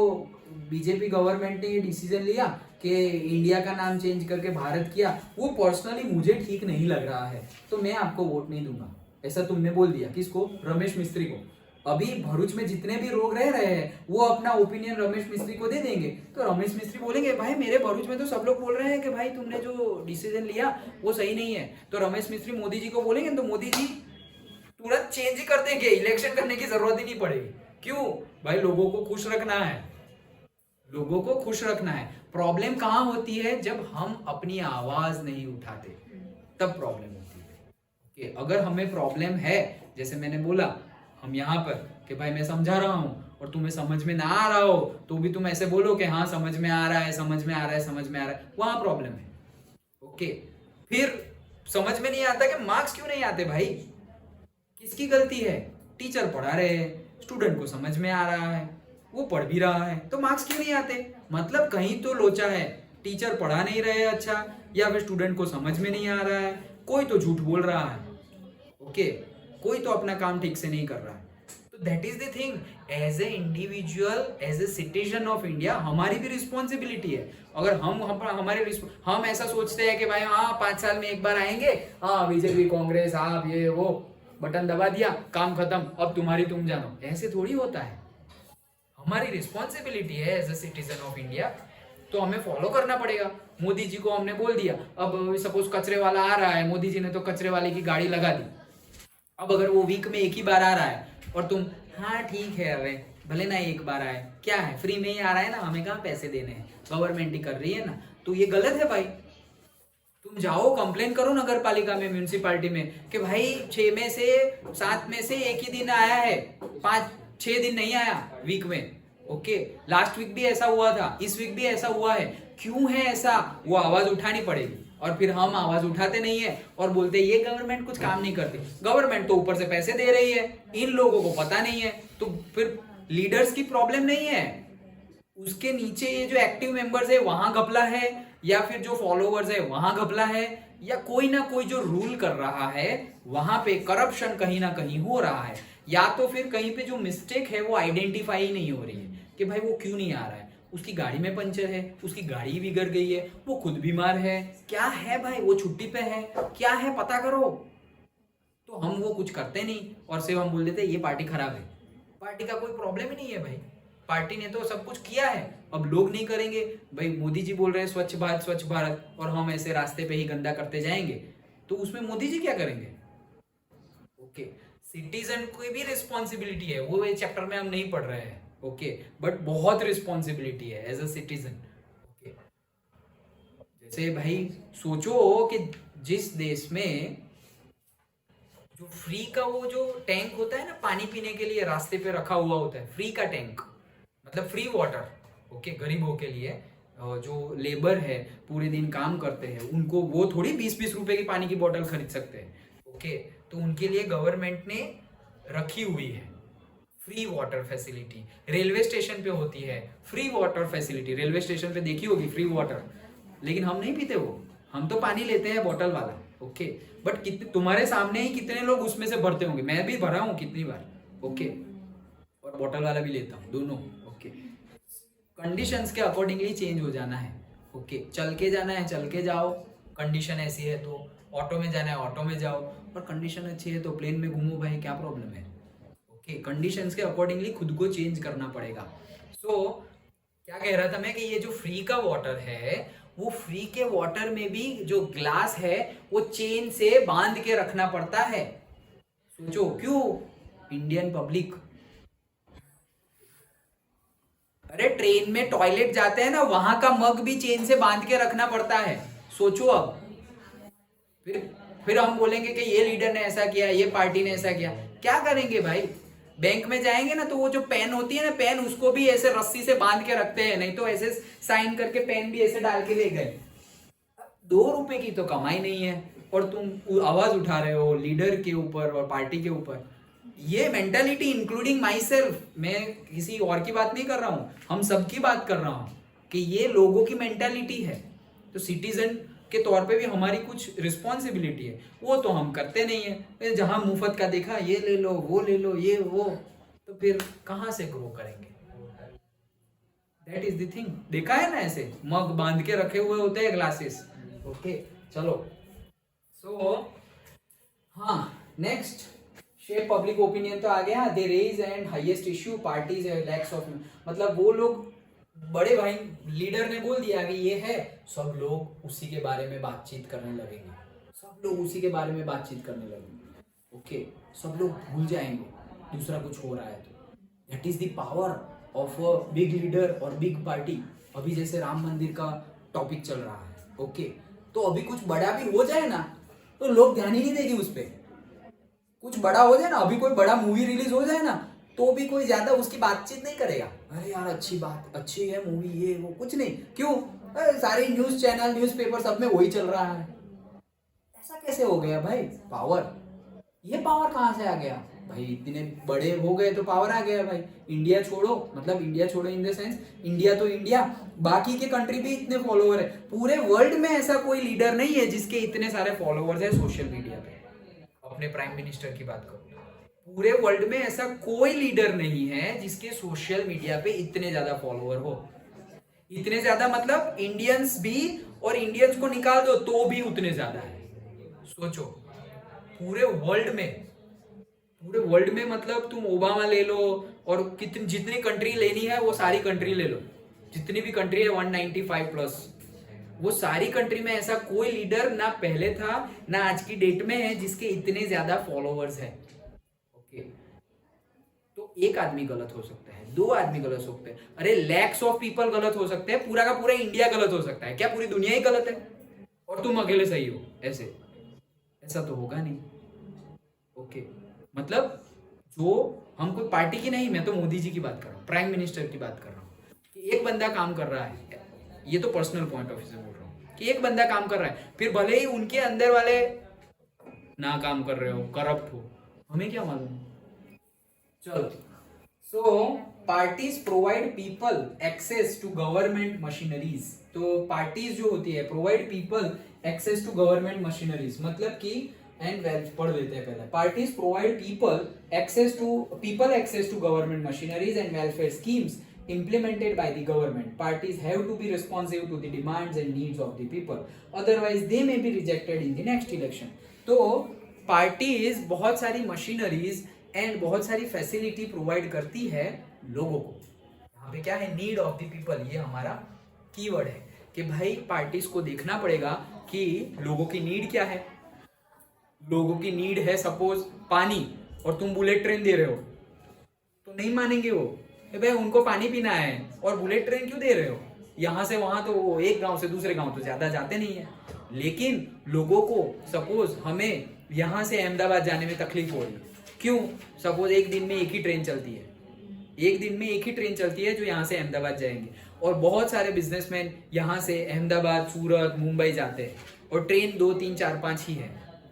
बीजेपी गवर्नमेंट ने ये डिसीजन लिया कि इंडिया का नाम चेंज करके भारत किया, वो पर्सनली मुझे ठीक नहीं लग रहा है, तो मैं आपको वोट नहीं दूंगा। ऐसा तुमने बोल दिया किसको? रमेश मिस्त्री को। अभी भरूच में जितने भी लोग रह रहे हैं वो अपना ओपिनियन रमेश मिस्त्री को दे देंगे, तो रमेश मिस्त्री बोलेंगे भाई मेरे भरूच में तो सब लोग बोल रहे हैं कि भाई तुमने जो डिसीजन लिया वो सही नहीं है, तो रमेश मिस्त्री मोदी जी को बोलेंगे तो मोदी जी तुरंत चेंज ही कर देंगे, इलेक्शन करने की जरूरत ही नहीं पड़ेगी। क्यों भाई? लोगों को खुश रखना है, लोगों को खुश रखना है। प्रॉब्लम कहां होती है? जब हम अपनी आवाज नहीं उठाते, तब प्रॉब्लम होती है। कि अगर हमें प्रॉब्लम है, जैसे मैंने बोला हम यहाँ पर कि भाई मैं समझा रहा हूँ और तुम्हें समझ में ना आ रहा हो तो भी तुम ऐसे बोलो कि हाँ समझ में आ रहा है, समझ में आ रहा है, समझ में आ रहा है, वहां प्रॉब्लम है। ओके, फिर समझ में नहीं आता कि मार्क्स क्यों नहीं आते भाई? किसकी गलती है? टीचर पढ़ा रहे हैं, स्टूडेंट को समझ में आ रहा है, वो पढ़ भी रहा है, तो मार्क्स क्यों नहीं आते? मतलब कहीं तो लोचा है, टीचर पढ़ा नहीं रहे अच्छा, या फिर स्टूडेंट को समझ में नहीं आ रहा है, कोई तो झूठ बोल रहा है। ओके, कोई तो अपना काम ठीक से नहीं कर रहा है। तो that is the thing, as a individual, as a citizen of India हमारी भी रिस्पॉन्सिबिलिटी है। अगर हम ऐसा सोचते हैं कि भाई हाँ 5 साल में एक बार आएंगे, हाँ बीजेपी कांग्रेस आप ये वो बटन दबा दिया, काम खत्म, अब तुम्हारी तुम जानो, ऐसे थोड़ी होता है। हमारी रिस्पॉन्सिबिलिटी है as a citizen of India, तो हमें फॉलो करना पड़ेगा। मोदी जी को हमने बोल दिया, अब सपोज कचरे वाला आ रहा है, मोदी जी ने तो कचरे वाले की गाड़ी लगा दी, अब अगर वो वीक में एक ही बार आ रहा है और तुम हाँ ठीक है अरे भले ना एक बार आए, क्या है फ्री में ही आ रहा है ना, हमें कहाँ पैसे देने हैं, गवर्नमेंट ही कर रही है ना, तो ये गलत है भाई। तुम जाओ कंप्लेन करो नगर पालिका में, म्यूनिसिपालिटी में कि भाई 6 में से 7 में से एक ही दिन आया है, 5-6 दिन नहीं आया वीक में। ओके, लास्ट वीक भी ऐसा हुआ था, इस वीक भी ऐसा हुआ है, क्यों है ऐसा? वो आवाज उठानी पड़ेगी। और फिर हम आवाज उठाते नहीं है और बोलते ये गवर्नमेंट कुछ काम नहीं करती। गवर्नमेंट तो ऊपर से पैसे दे रही है, इन लोगों को पता नहीं है, तो फिर लीडर्स की प्रॉब्लम नहीं है, उसके नीचे ये जो एक्टिव मेंबर्स है वहां घपला है, या फिर जो फॉलोवर्स है वहां घपला है, या कोई ना कोई जो रूल कर रहा है वहां पे करप्शन कहीं ना कहीं हो रहा है, या तो फिर कहीं पे जो मिस्टेक है वो आइडेंटिफाई नहीं हो रही है कि भाई वो क्यों नहीं आ रहा है, उसकी गाड़ी में पंचर है, उसकी गाड़ी बिगड़ गई है, वो खुद बीमार है, क्या है भाई, वो छुट्टी पे है, क्या है पता करो। तो हम वो कुछ करते नहीं और सिर्फ हम बोल देते ये पार्टी खराब है। पार्टी का कोई प्रॉब्लम ही नहीं है भाई, पार्टी ने तो सब कुछ किया है, अब लोग नहीं करेंगे। भाई मोदी जी बोल रहे हैं स्वच्छ भारत और हम ऐसे रास्ते पे ही गंदा करते जाएंगे, तो उसमें मोदी जी क्या करेंगे? ओके, सिटीजन की भी रिस्पॉन्सिबिलिटी है, वो ये चैप्टर में हम नहीं पढ़ रहे हैं। ओके, बट बहुत रिस्पॉन्सिबिलिटी है एज अ सिटीजन। ओके, जैसे भाई सोचो कि जिस देश में जो फ्री का वो जो टैंक होता है ना पानी पीने के लिए, रास्ते पे रखा हुआ होता है फ्री का टैंक, मतलब फ्री वाटर। ओके, गरीबों के लिए, जो लेबर है पूरे दिन काम करते हैं उनको, वो थोड़ी 20-20 रुपए की पानी की बोतल खरीद सकते हैं। ओके, तो उनके लिए गवर्नमेंट ने रखी हुई है free water facility. Railway station पे होती है free water facility, railway station पे देखी होगी फ्री वाटर, लेकिन हम नहीं पीते वो, हम तो पानी लेते हैं बोतल वाला। ओके, बट कितने तुम्हारे सामने ही कितने लोग उसमें से भरते होंगे, मैं भी भरा हूँ कितनी बार। ओके, और बोतल वाला भी लेता हूँ, दोनों। ओके, कंडीशंस के अकॉर्डिंगली चेंज हो जाना है। ओके, चल के जाना है चल के जाओ, कंडीशन ऐसी है तो ऑटो में जाना है ऑटो में जाओ, और कंडीशन अच्छी है तो प्लेन में घूमो भाई, क्या प्रॉब्लम है? ओके, कंडीशंस के अकॉर्डिंगली खुद को चेंज करना पड़ेगा। सो क्या कह रहा था मैं कि ये जो फ्री का वाटर है, वो फ्री के वाटर में भी जो ग्लास है वो चेन से बांध के रखना पड़ता है। सोचो क्यों? इंडियन पब्लिक, अरे ट्रेन में टॉयलेट जाते हैं ना, वहां का मग भी चेन से बांध के रखना पड़ता है। सोचो अब, फिर हम बोलेंगे कि ये लीडर ने ऐसा किया, ये पार्टी ने ऐसा किया। क्या करेंगे भाई? बैंक में जाएंगे ना तो वो जो पेन होती है ना, पेन उसको भी ऐसे रस्सी से बांध के रखते हैं, नहीं तो ऐसे साइन करके पेन भी ऐसे डाल के ले गए। 2 रुपए की तो कमाई नहीं है और तुम आवाज उठा रहे हो लीडर के ऊपर और पार्टी के ऊपर। ये मेंटालिटी इंक्लूडिंग माई सेल्फ, मैं किसी और की बात नहीं कर रहा हूं, हम सबकी बात कर रहा हूं कि ये लोगों की मेंटालिटी है। तो सिटीजन के तौर पे भी हमारी कुछ रिस्पॉन्सिबिलिटी है, वो तो हम करते नहीं है। जहां मुफ्त का देखा ये ले लो, वो ले लो, ये वो, तो फिर कहां से ग्रो करेंगे? That is the thing. देखा है ना, ऐसे मग बांध के रखे हुए होते हैं ग्लासेस। ओके चलो, सो हाँ, नेक्स्ट शेप पब्लिक ओपिनियन तो आ गया। They raise and highest issue parties lacks of, मतलब वो लोग, बड़े भाई लीडर ने बोल दिया कि ये है, सब लोग उसी के बारे में बातचीत करने लगेंगे, सब लोग उसी के बारे में बातचीत करने लगेंगे। ओके, सब लोग भूल जाएंगे दूसरा कुछ हो रहा है तो। That is the power of a big leader और बिग पार्टी। अभी जैसे राम मंदिर का टॉपिक चल रहा है, ओके, तो अभी कुछ बड़ा भी हो जाए ना तो लोग ध्यान ही नहीं देंगे उस पर। कुछ बड़ा हो जाए ना, अभी कोई बड़ा मूवी रिलीज हो जाए ना, तो भी कोई ज्यादा उसकी बातचीत नहीं करेगा। अरे यार अच्छी बात, अच्छी है मूवी, ये वो, कुछ नहीं। क्यों? सारे न्यूज चैनल, न्यूज़पेपर सब में वही चल रहा है। ऐसा कैसे हो गया भाई? पावर, ये पावर कहाँ से आ गया भाई? इतने बड़े हो गए तो पावर आ गया भाई। इंडिया छोड़ो, मतलब इंडिया छोड़ो इन द सेंस, इंडिया तो इंडिया, बाकी के कंट्री भी इतने फॉलोअर है। पूरे वर्ल्ड में ऐसा कोई लीडर नहीं है जिसके इतने सारे फॉलोअर्स है सोशल मीडिया पे। अपने प्राइम मिनिस्टर की बात करो, पूरे वर्ल्ड में ऐसा कोई लीडर नहीं है जिसके सोशल मीडिया पे इतने ज्यादा फॉलोअर हो। इतने ज्यादा मतलब इंडियंस भी, और इंडियंस को निकाल दो तो भी उतने ज्यादा है। सोचो, पूरे वर्ल्ड में मतलब तुम ओबामा ले लो और कितनी जितनी कंट्री लेनी है वो सारी कंट्री ले लो, जितनी भी कंट्री है 195 प्लस, वो सारी कंट्री में ऐसा कोई लीडर ना पहले था ना आज की डेट में है जिसके इतने ज्यादा फॉलोअर्स है। ओके, तो एक आदमी गलत हो सकता है, 2 आदमी गलत हो सकते हैं, अरे लैक्स ऑफ पीपल गलत हो सकते हैं, पूरा का पूरा इंडिया गलत हो सकता है। क्या पूरी दुनिया ही गलत है और तुम अकेले सही हो? ऐसा तो होगा नहीं। ओके, मतलब जो हम कोई पार्टी की नहीं, मैं तो मोदी जी की बात कर रहा हूँ, प्राइम मिनिस्टर की बात कर रहा हूँ कि एक बंदा काम कर रहा है, ये तो पर्सनल पॉइंट ऑफ व्यू से बोल रहा हूँ कि एक बंदा काम कर रहा है, फिर भले ही उनके अंदर वाले ना काम कर रहे हो, करप्ट हो, हमें क्या मालूम। चलो, so parties provide people access to government machineries. तो पार्टीज जो होती है provide people access to government machineries, मतलब कि एंड वेल्थ पढ़ लेते हैं पहले। Parties provide people access to government machineries and welfare schemes implemented by the government. Parties have to be responsive to the demands and needs of the people, otherwise they may be rejected in the next election. तो पार्टीज बहुत सारी मशीनरीज एंड बहुत सारी फैसिलिटी प्रोवाइड करती है लोगों को। यहाँ पे क्या है? नीड ऑफ द पीपल, ये हमारा कीवर्ड है कि भाई पार्टीज को देखना पड़ेगा कि लोगों की नीड क्या है। लोगों की नीड है सपोज पानी, और तुम बुलेट ट्रेन दे रहे हो तो नहीं मानेंगे वो, भाई उनको पानी पीना है और बुलेट ट्रेन क्यों दे रहे हो? यहाँ से वहां तो एक गांव से दूसरे गांव तो ज्यादा जाते नहीं है, लेकिन लोगों को सपोज हमें यहाँ से अहमदाबाद जाने में तकलीफ हो रही है, क्यों? सपोज एक दिन में एक ही ट्रेन चलती है, जो यहाँ से अहमदाबाद जाएंगे, और बहुत सारे बिजनेसमैन यहाँ से अहमदाबाद, सूरत, मुंबई जाते हैं और ट्रेन 2, 3, 4, 5 ही है,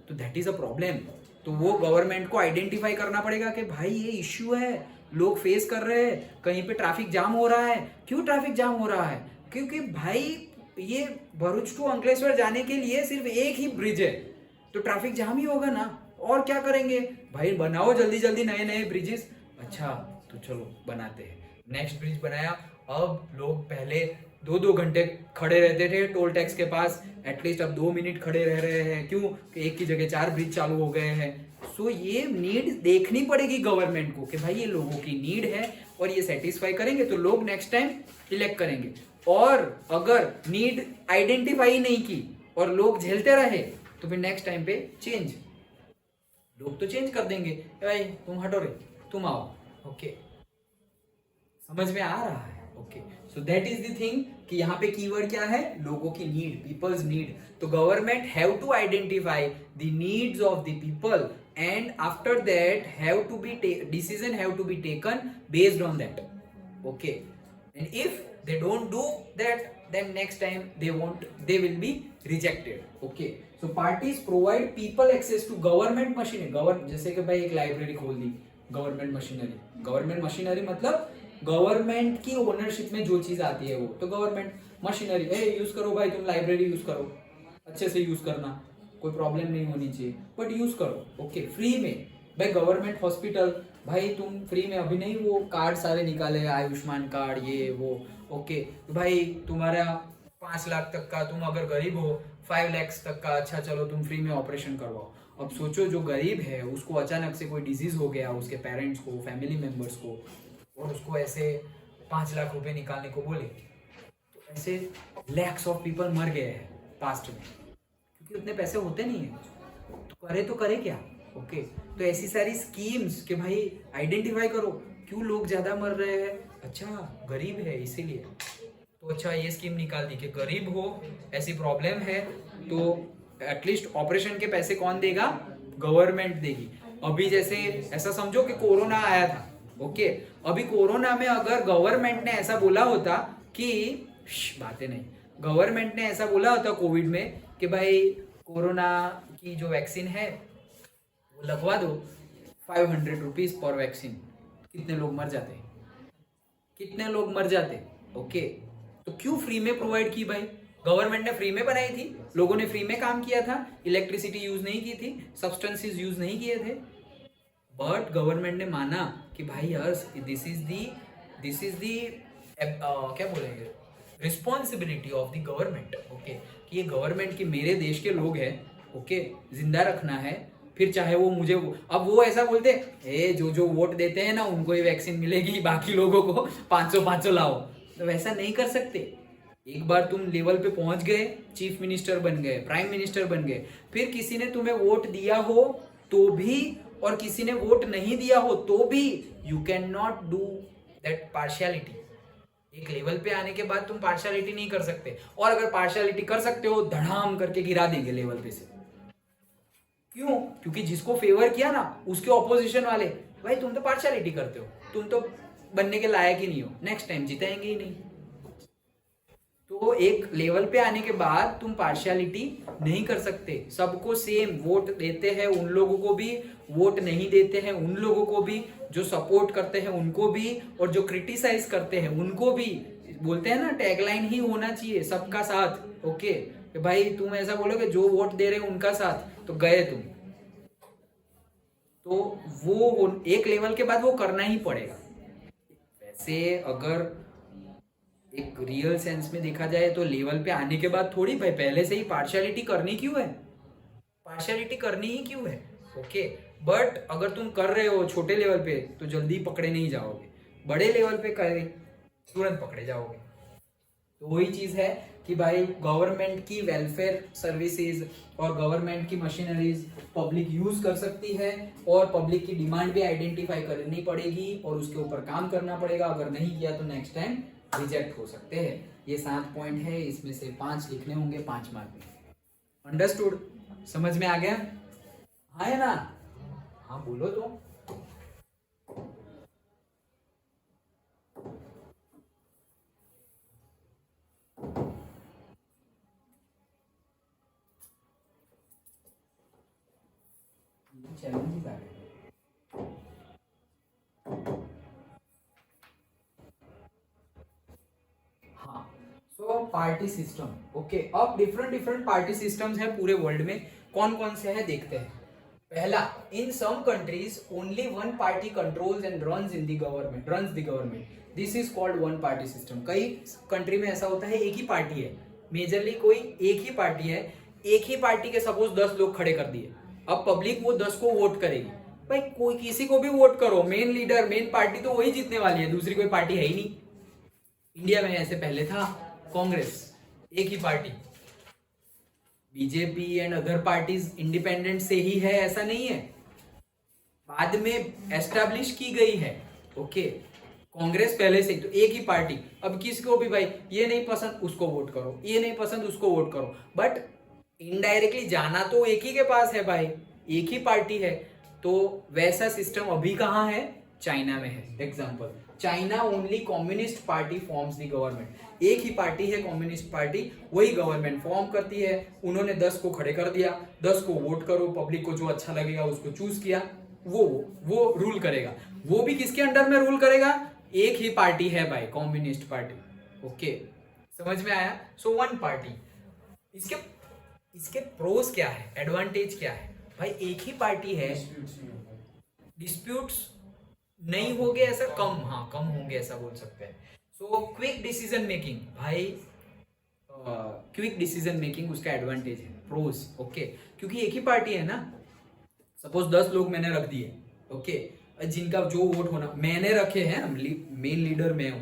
तो दैट इज अ प्रॉब्लम। तो वो गवर्नमेंट को आइडेंटिफाई करना पड़ेगा कि भाई ये इश्यू है, लोग फेस कर रहे हैं, कहीं पे ट्रैफिक जाम हो रहा है। क्यों ट्रैफिक जाम हो रहा है? क्योंकि भाई ये भरूच टू अंकलेश्वर जाने के लिए सिर्फ एक ही ब्रिज है, तो ट्रैफिक जाम ही होगा ना, और क्या करेंगे भाई? बनाओ जल्दी जल्दी नए नए ब्रिजेस। अच्छा तो चलो बनाते हैं, नेक्स्ट ब्रिज बनाया। अब लोग पहले 2-2 घंटे खड़े रहते थे टोल टैक्स के पास, एटलीस्ट अब 2 मिनट खड़े रह रहे हैं, क्यों? कि एक की जगह 4 ब्रिज चालू हो गए हैं। सो ये नीड देखनी पड़ेगी गवर्नमेंट को कि भाई ये लोगों की नीड है और ये सेटिस्फाई करेंगे तो लोग नेक्स्ट टाइम इलेक्ट करेंगे। और अगर नीड आइडेंटिफाई नहीं की और लोग झेलते रहे तो फिर नेक्स्ट टाइम पे चेंज, लोग तो चेंज कर देंगे, भाई तुम हटो रे, तुम आओ। ओके, समझ में आ रहा है? Okay, so that is the thing कि यहाँ पे कीवर्ड क्या है, लोगों की नीड, पीपल्स नीड। तो government have to identify the needs of the people and after that have to be decision have to be taken based on that. Okay, and if they don't do that, then next time they will be rejected. Okay, so parties provide people access to government machinery. जैसे कि भाई एक लाइब्रेरी खोल दी, गवर्नमेंट मशीनरी मतलब गवर्नमेंट की ओनरशिप में जो चीज आती है वो, तो गवर्नमेंट मशीनरी यूज करो भाई, तुम लाइब्रेरी यूज करो, अच्छे से यूज करना, कोई प्रॉब्लम नहीं होनी चाहिए, बट यूज करो। ओके, फ्री में भाई। गवर्नमेंट हॉस्पिटल भाई तुम फ्री में, अभी नहीं वो कार्ड सारे निकाले, आयुष्मान कार्ड ये वो। ओके, तो भाई तुम्हारा 5 लाख तक का, तुम अगर गरीब हो 5 लाख तक का, अच्छा चलो तुम फ्री में ऑपरेशन करवाओ। अब सोचो जो गरीब है उसको अचानक से कोई डिजीज हो गया, उसके पेरेंट्स को, फैमिली मेंबर्स को, और उसको ऐसे 5 लाख रुपए निकालने को बोले, तो ऐसे लैक्स ऑफ पीपल मर गए हैं पास्ट में, क्योंकि उतने पैसे होते नहीं है, तो करे क्या। ओके, तो ऐसी सारी स्कीम्स कि भाई आइडेंटिफाई करो क्यों लोग ज्यादा मर रहे हैं, अच्छा गरीब है इसीलिए, तो अच्छा ये स्कीम निकाल दी कि गरीब हो, ऐसी प्रॉब्लम है, तो एटलीस्ट ऑपरेशन के पैसे कौन देगा, गवर्नमेंट देगी। अभी जैसे ऐसा समझो कि कोरोना आया था, ओके, अभी कोरोना में अगर गवर्नमेंट ने ऐसा बोला होता कि बातें नहीं, गवर्नमेंट ने ऐसा बोला होता कोविड में कि भाई कोरोना की जो वैक्सीन है वो लगवा दो, 500 रुपीज पर वैक्सीन, कितने लोग मर जाते, कितने लोग मर जाते। ओके, तो क्यों फ्री में प्रोवाइड की भाई, गवर्नमेंट ने फ्री में बनाई थी, लोगों ने फ्री में काम किया था, इलेक्ट्रिसिटी यूज नहीं की थी, सब्सटेंसेस यूज नहीं किए थे, बट गवर्नमेंट ने माना कि भाई यार दिस इज दी क्या बोलेंगे, responsibility of the government. Okay, कि ये गवर्नमेंट की, मेरे देश के लोग हैं, ओके, जिंदा रखना है, फिर चाहे वो मुझे अब वो ऐसा बोलते जो वोट देते हैं ना उनको ही वैक्सीन मिलेगी, बाकी लोगों को 500 लाओ, तो वैसा नहीं कर सकते। एक बार तुम लेवल पे पहुंच गए, चीफ मिनिस्टर बन गए, प्राइम मिनिस्टर बन गए, फिर किसी ने तुम्हें वोट दिया हो तो भी और किसी ने वोट नहीं दिया हो तो भी you can not do that partiality. एक लेवल पे आने के बाद तुम पार्शियलिटी नहीं कर सकते, और अगर पार्शियलिटी कर सकते हो धड़ाम करके गिरा देंगे लेवल पे से। क्यों? क्योंकि जिसको फेवर किया ना उसके ऑपोजिशन वाले, भाई तुम तो पार्शियलिटी करते हो, तुम तो बनने के लायक ही नहीं हो, नेक्स्ट टाइम जिताएंगे ही नहीं। तो एक लेवल पे आने के बाद तुम पार्शियलिटी नहीं कर सकते, सबको सेम वोट देते हैं उन लोगों को भी, वोट नहीं देते हैं उन लोगों को भी, जो सपोर्ट करते हैं उनको भी, और जो क्रिटिसाइज करते हैं उनको भी। बोलते हैं ना टैगलाइन ही होना चाहिए, सबका साथ। ओके, भाई तुम ऐसा बोलोगे जो वोट दे रहे हैं उनका साथ, तो गए तुम। तो वो एक लेवल के बाद वो करना ही पड़ेगा। वैसे अगर एक रियल सेंस में देखा जाए तो लेवल पे आने के बाद थोड़ी भाई पहले से ही पार्शियलिटी करनी क्यों है, पार्शियलिटी करनी ही क्यों है। ओके, बट अगर तुम कर रहे हो छोटे लेवल पे तो जल्दी पकड़े नहीं जाओगे, बड़े लेवल पे करे तुरंत पकड़े जाओगे। तो वही चीज है कि भाई गवर्नमेंट की वेलफेयर सर्विसेज और गवर्नमेंट की मशीनरीज पब्लिक यूज कर सकती है, और पब्लिक की डिमांड भी आइडेंटिफाई करनी पड़ेगी और उसके ऊपर काम करना पड़ेगा। अगर नहीं किया तो नेक्स्ट टाइम रिजेक्ट हो सकते हैं। ये 7 पॉइंट है, इसमें से 5 लिखने होंगे 5 मार्क में। अंडरस्टूड? समझ में आ गया? हाँ है ना? हाँ बोलो तो। चैलेंजेस आ गए। हाँ, सो पार्टी सिस्टम। ओके, अब डिफरेंट पार्टी सिस्टम्स है पूरे वर्ल्ड में, कौन कौन से हैं देखते हैं। पहला, in some countries only one party controls and runs the government, this is called one party system. कई कंट्री में ऐसा होता है एक ही पार्टी है, मेजरली कोई एक ही पार्टी है, एक ही पार्टी के सपोज 10 लोग खड़े कर दिए, अब पब्लिक वो 10 को वोट करेगी। भाई कोई किसी को भी वोट करो, मेन लीडर मेन पार्टी तो वही जीतने वाली है, दूसरी कोई पार्टी है ही नहीं। इंडिया में ऐसे पहले था कांग्रेस, एक ही party, BJP and other parties independent से ही है ऐसा नहीं है, बाद में एस्टैब्लिश की गई है। ओके, कांग्रेस पहले से तो एक ही पार्टी, अब किसी को भी भाई ये नहीं पसंद उसको वोट करो, ये नहीं पसंद उसको वोट करो, बट इनडायरेक्टली जाना तो एक ही के पास है भाई, एक ही पार्टी है। तो वैसा सिस्टम अभी कहाँ है? चाइना में है। Example, China only communist party forms the government. एक ही पार्टी है कम्युनिस्ट पार्टी, वही गवर्नमेंट फॉर्म करती है। उन्होंने 10 को खड़े कर दिया, 10 को वोट करो, पब्लिक को जो अच्छा लगेगा उसको चूज किया, वो रूल करेगा। वो भी किसके अंडर में रूल करेगा? एक ही पार्टी है भाई, कम्युनिस्ट पार्टी। ओके, समझ में आया? So one party. इसके प्रोस क्या है, एडवांटेज क्या है? भाई एक ही पार्टी है, डिस्प्यूट्स नहीं होंगे, ऐसा कम होंगे, ऐसा बोल सकते हैं। सो क्विक डिसीजन मेकिंग, भाई क्विक डिसीजन मेकिंग उसका एडवांटेज है, प्रोस। ओके, क्योंकि एक ही पार्टी है ना। सपोज 10 लोग मैंने रख दिए, ओके, जिनका जो वोट होना मैंने रखे हैं, मेन लीडर मैं हूं,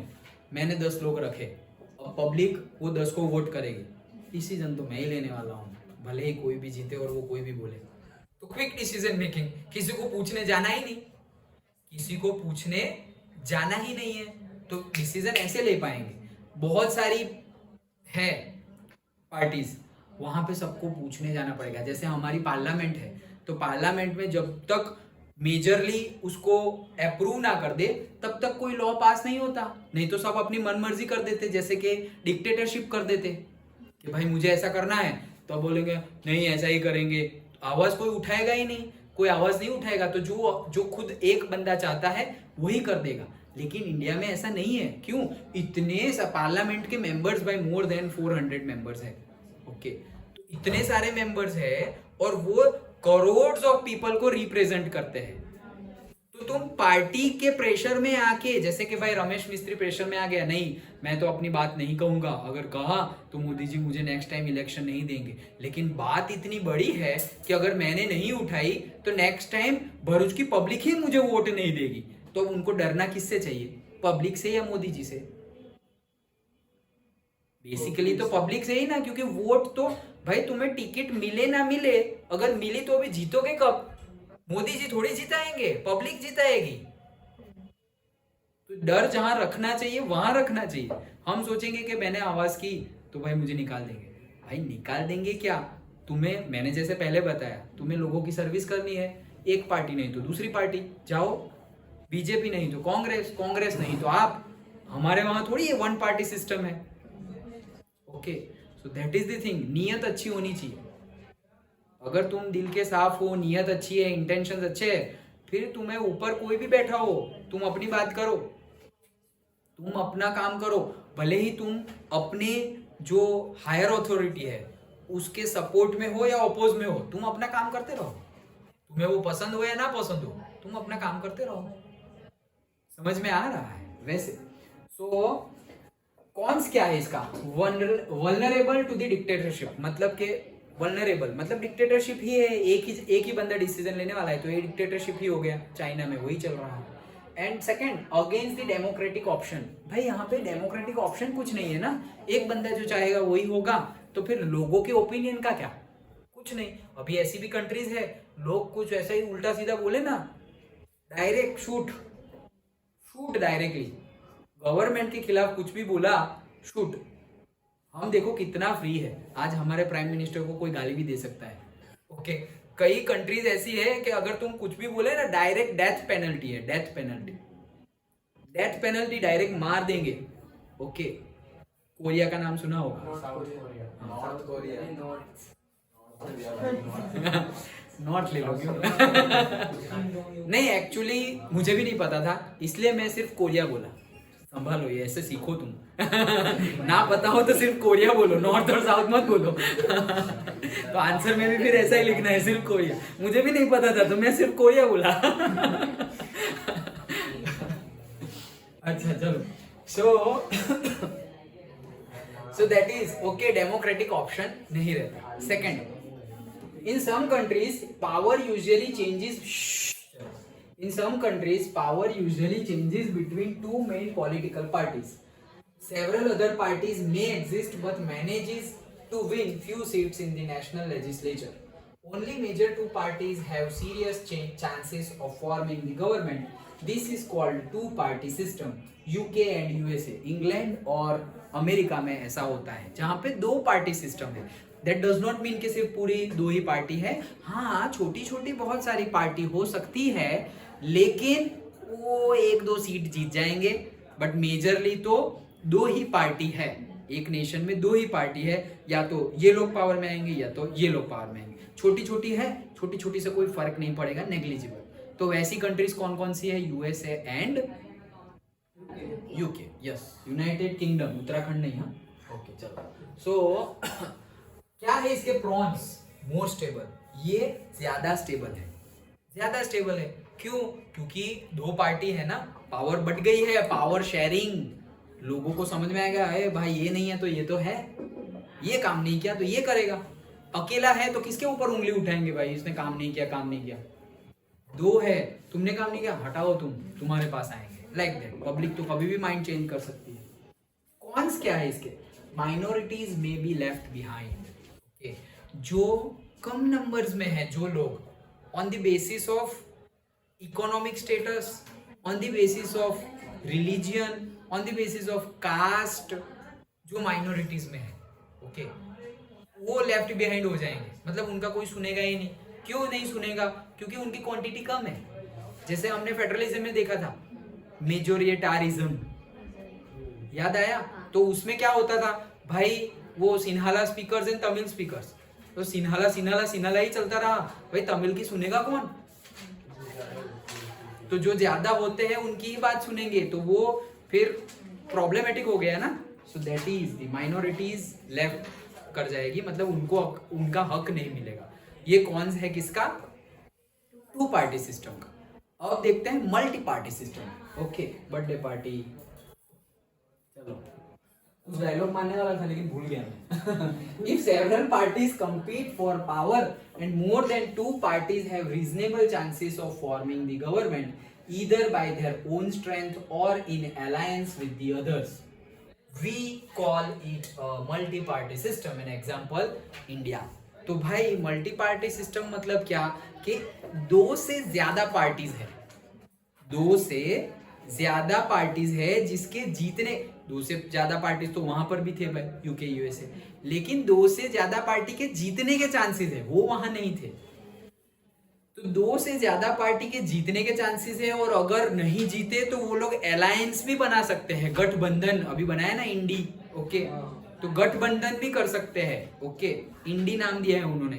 मैंने 10 लोग रखे, और पब्लिक वो 10 को वोट करेगी, डिसीजन तो मैं ही लेने वाला हूँ, भले ही कोई भी जीते और वो कोई भी बोले। तो क्विक डिसीजन मेकिंग, किसी को पूछने जाना ही नहीं, किसी को पूछने जाना ही नहीं है, तो डिसीजन ऐसे ले पाएंगे। बहुत सारी है पार्टीज, वहां पे सबको पूछने जाना पड़ेगा। जैसे हमारी पार्लियामेंट है, तो पार्लियामेंट में जब तक मेजरली उसको अप्रूव ना कर दे तब तक कोई लॉ पास नहीं होता। नहीं तो सब अपनी मनमर्जी कर देते, जैसे कि डिक्टेटरशिप कर देते कि भाई मुझे ऐसा करना है, तो बोलेंगे नहीं ऐसा ही करेंगे, आवाज कोई उठाएगा ही नहीं, कोई आवाज नहीं उठाएगा, तो जो खुद एक बंदा चाहता है वही कर देगा। लेकिन इंडिया में ऐसा नहीं है। क्यों? इतने पार्लियामेंट के मेंबर्स भाई, मोर देन 400 मेंबर्स है। ओके, तो इतने सारे मेंबर्स है और वो करोड़ ऑफ पीपल को रिप्रेजेंट करते हैं। तो तुम पार्टी के प्रेशर में आके, जैसे कि भाई रमेश मिस्त्री प्रेशर में आ गया, नहीं मैं तो अपनी बात नहीं कहूंगा, अगर कहा तो मोदी जी मुझे नेक्स्ट टाइम इलेक्शन नहीं देंगे। लेकिन बात इतनी बड़ी है कि अगर मैंने नहीं उठाई तो नेक्स्ट टाइम भरूच की पब्लिक ही मुझे वोट नहीं देगी। तो उनको डरना किससे चाहिए? पब्लिक से या मोदी जी से? बेसिकली तो पब्लिक से ही ना, क्योंकि वोट तो भाई तुम्हें टिकट मिले ना मिले, अगर मिली तो अभी जीतोगे कब? मोदी जी थोड़ी जिताएंगे, पब्लिक जिताएगी। तो डर जहां रखना चाहिए वहां रखना चाहिए। हम सोचेंगे कि मैंने आवाज की तो भाई मुझे निकाल देंगे। भाई निकाल देंगे क्या? तुम्हें, मैंने जैसे पहले बताया, तुम्हें लोगों की सर्विस करनी है। एक पार्टी नहीं तो दूसरी पार्टी जाओ, बीजेपी नहीं तो कांग्रेस, कांग्रेस नहीं तो आप। हमारे वहां थोड़ी ये वन पार्टी सिस्टम है। Okay, so that is the thing. नियत अच्छी होनी चाहिए। अगर तुम दिल के साफ हो, नियत अच्छी है, इंटेंशन अच्छे है, फिर तुम्हें ऊपर कोई भी बैठा हो, तुम अपनी बात करो, तुम अपना काम करो। भले ही तुम अपने जो हायर अथॉरिटी है उसके सपोर्ट में हो या अपोज में हो, तुम अपना काम करते रहो। तुम्हें वो पसंद हो या ना पसंद हो, तुम अपना काम करते रहो। समझ में आ रहा है? वैसे सो कॉन्स क्या है इसका? वल्नरेबल टू द डिक्टेटरशिप, मतलब के वल्नरेबल मतलब डिक्टेटरशिप ही है, एक ही बंदा डिसीजन लेने वाला है, तो ये डिक्टेटरशिप ही हो गया। चाइना में वही चल रहा है। And second, against the democratic option. भाई यहाँ पे डेमोक्रेटिक ऑप्शन कुछ नहीं है ना, एक बंदा जो चाहेगा वही होगा, तो फिर लोगों के ओपिनियन का क्या? कुछ नहीं। अभी ऐसी भी कंट्रीज है, लोग कुछ ऐसा ही उल्टा सीधा बोले ना, डायरेक्ट शूट डायरेक्टली। गवर्नमेंट के खिलाफ कुछ भी बोला, शूट। हम देखो कितना फ्री है, आज हमारे प्राइम मिनिस्टर को कोई गाली भी दे सकता है। ओके, कई कंट्रीज ऐसी है कि अगर तुम कुछ भी बोले ना, डायरेक्ट डेथ पेनल्टी है, डेथ पेनल्टी डायरेक्ट मार देंगे। ओके, कोरिया का नाम सुना होगा? नॉर्थ कोरिया नॉर्थ ले लो क्यों? नहीं, एक्चुअली मुझे भी नहीं पता था, इसलिए मैं सिर्फ कोरिया बोला। संभालो, ये ऐसे सीखो तुम। ना पता हो तो सिर्फ कोरिया बोलो, नॉर्थ और साउथ मत बोलो। तो आंसर में भी फिर ऐसा ही लिखना है, सिर्फ कोरिया। मुझे भी नहीं पता था तो मैं सिर्फ कोरिया बोला। अच्छा चलो, so that is okay, democratic option नहीं रहता। Second, in some countries power usually changes between two main political parties. Several other parties may exist but manages to win few seats in the national legislature. Only major two parties have serious chances of forming the government. This is called two party system. UK and USA, England और अमेरिका में ऐसा होता है जहां पे दो पार्टी सिस्टम है. दैट डज नॉट मीन कि सिर्फ पूरी दो ही पार्टी है. हाँ, छोटी छोटी बहुत सारी पार्टी हो सकती है, लेकिन वो एक दो सीट जीत जाएंगे. बट मेजरली तो दो ही पार्टी है. एक नेशन में दो ही पार्टी है, या तो ये लोग पावर में आएंगे या तो ये लोग पावर में आएंगे. छोटी छोटी है, छोटी छोटी से कोई फर्क नहीं पड़ेगा, नेग्लिजिबल. तो वैसी कंट्रीज कौन कौन सी है? USA and UK. Yes, United kingdom, Uttarakhand नहीं. हाँ, ओके, चलो. सो क्या है इसके प्रॉन्स? More stable. ये ज्यादा स्टेबल है. ज्यादा स्टेबल है क्यों? क्योंकि दो पार्टी है ना, पावर बढ़ गई है, पावर शेयरिंग. लोगों को समझ में आएगा, अरे भाई ये नहीं है तो ये तो है, ये काम नहीं किया तो ये करेगा. अकेला है तो किसके ऊपर उंगली उठाएंगे? भाई इसने काम नहीं किया, काम नहीं किया. दो है, तुमने काम नहीं किया, हटाओ, तुम्हारे पास आएंगे. Like that. पब्लिक तो कभी भी माइंड चेंज कर सकती है. कॉन्स क्या है इसके? Minorities may be left behind. Okay, जो कम नंबर्स में है, जो लोग on the basis of economic status, on the basis of religion, on the basis of caste, जो माइनॉरिटीज में है, ओके, वो लेफ्ट बिहाइंड हो जाएंगे. मतलब उनका कोई सुनेगा ही नहीं. क्यों नहीं सुनेगा? क्योंकि उनकी क्वांटिटी कम है. जैसे हमने फेडरलिज्म में देखा था, मेजोरिटारिज्म, याद आया? तो उसमें क्या होता था भाई? वो Sinhala speakers and Tamil speakers, तो सिन्हाला ही चलता रहा. भाई तमिल की सुनेगा कौन? तो जो ज्यादा होते हैं उनकी ही बात सुनेंगे, तो वो फिर प्रॉब्लमेटिक हो गया ना. सो that is the minorities left कर जाएगी, मतलब उनको उनका हक नहीं मिलेगा. ये कौन है किसका? टू पार्टी सिस्टम का. अब देखते हैं multi party system. Okay, birthday party. चलो, उस डायलॉग मानने वाला था लेकिन भूल गया मैं. If several parties compete for power and more than two parties have reasonable chances of forming the government, either by their own strength or in alliance with the others, we call it a multi-party system. An example, India. तो भाई मल्टी पार्टी सिस्टम मतलब क्या? कि दो से ज्यादा पार्टीज है. दो से ज्यादा पार्टीज है जिसके जीतने, दो से ज्यादा पार्टीज तो वहां पर भी थे भाई, यूके यूएसए, लेकिन दो से ज्यादा पार्टी के जीतने के चांसेस है, वो वहां नहीं थे. तो दो से ज्यादा पार्टी के जीतने के चांसेस है, और अगर नहीं जीते तो वो लोग अलायंस भी बना सकते हैं. गठबंधन अभी बनाया ना, इंडी. ओके, तो गठबंधन भी कर सकते हैं. ओके, इंडी नाम दिया है उन्होंने,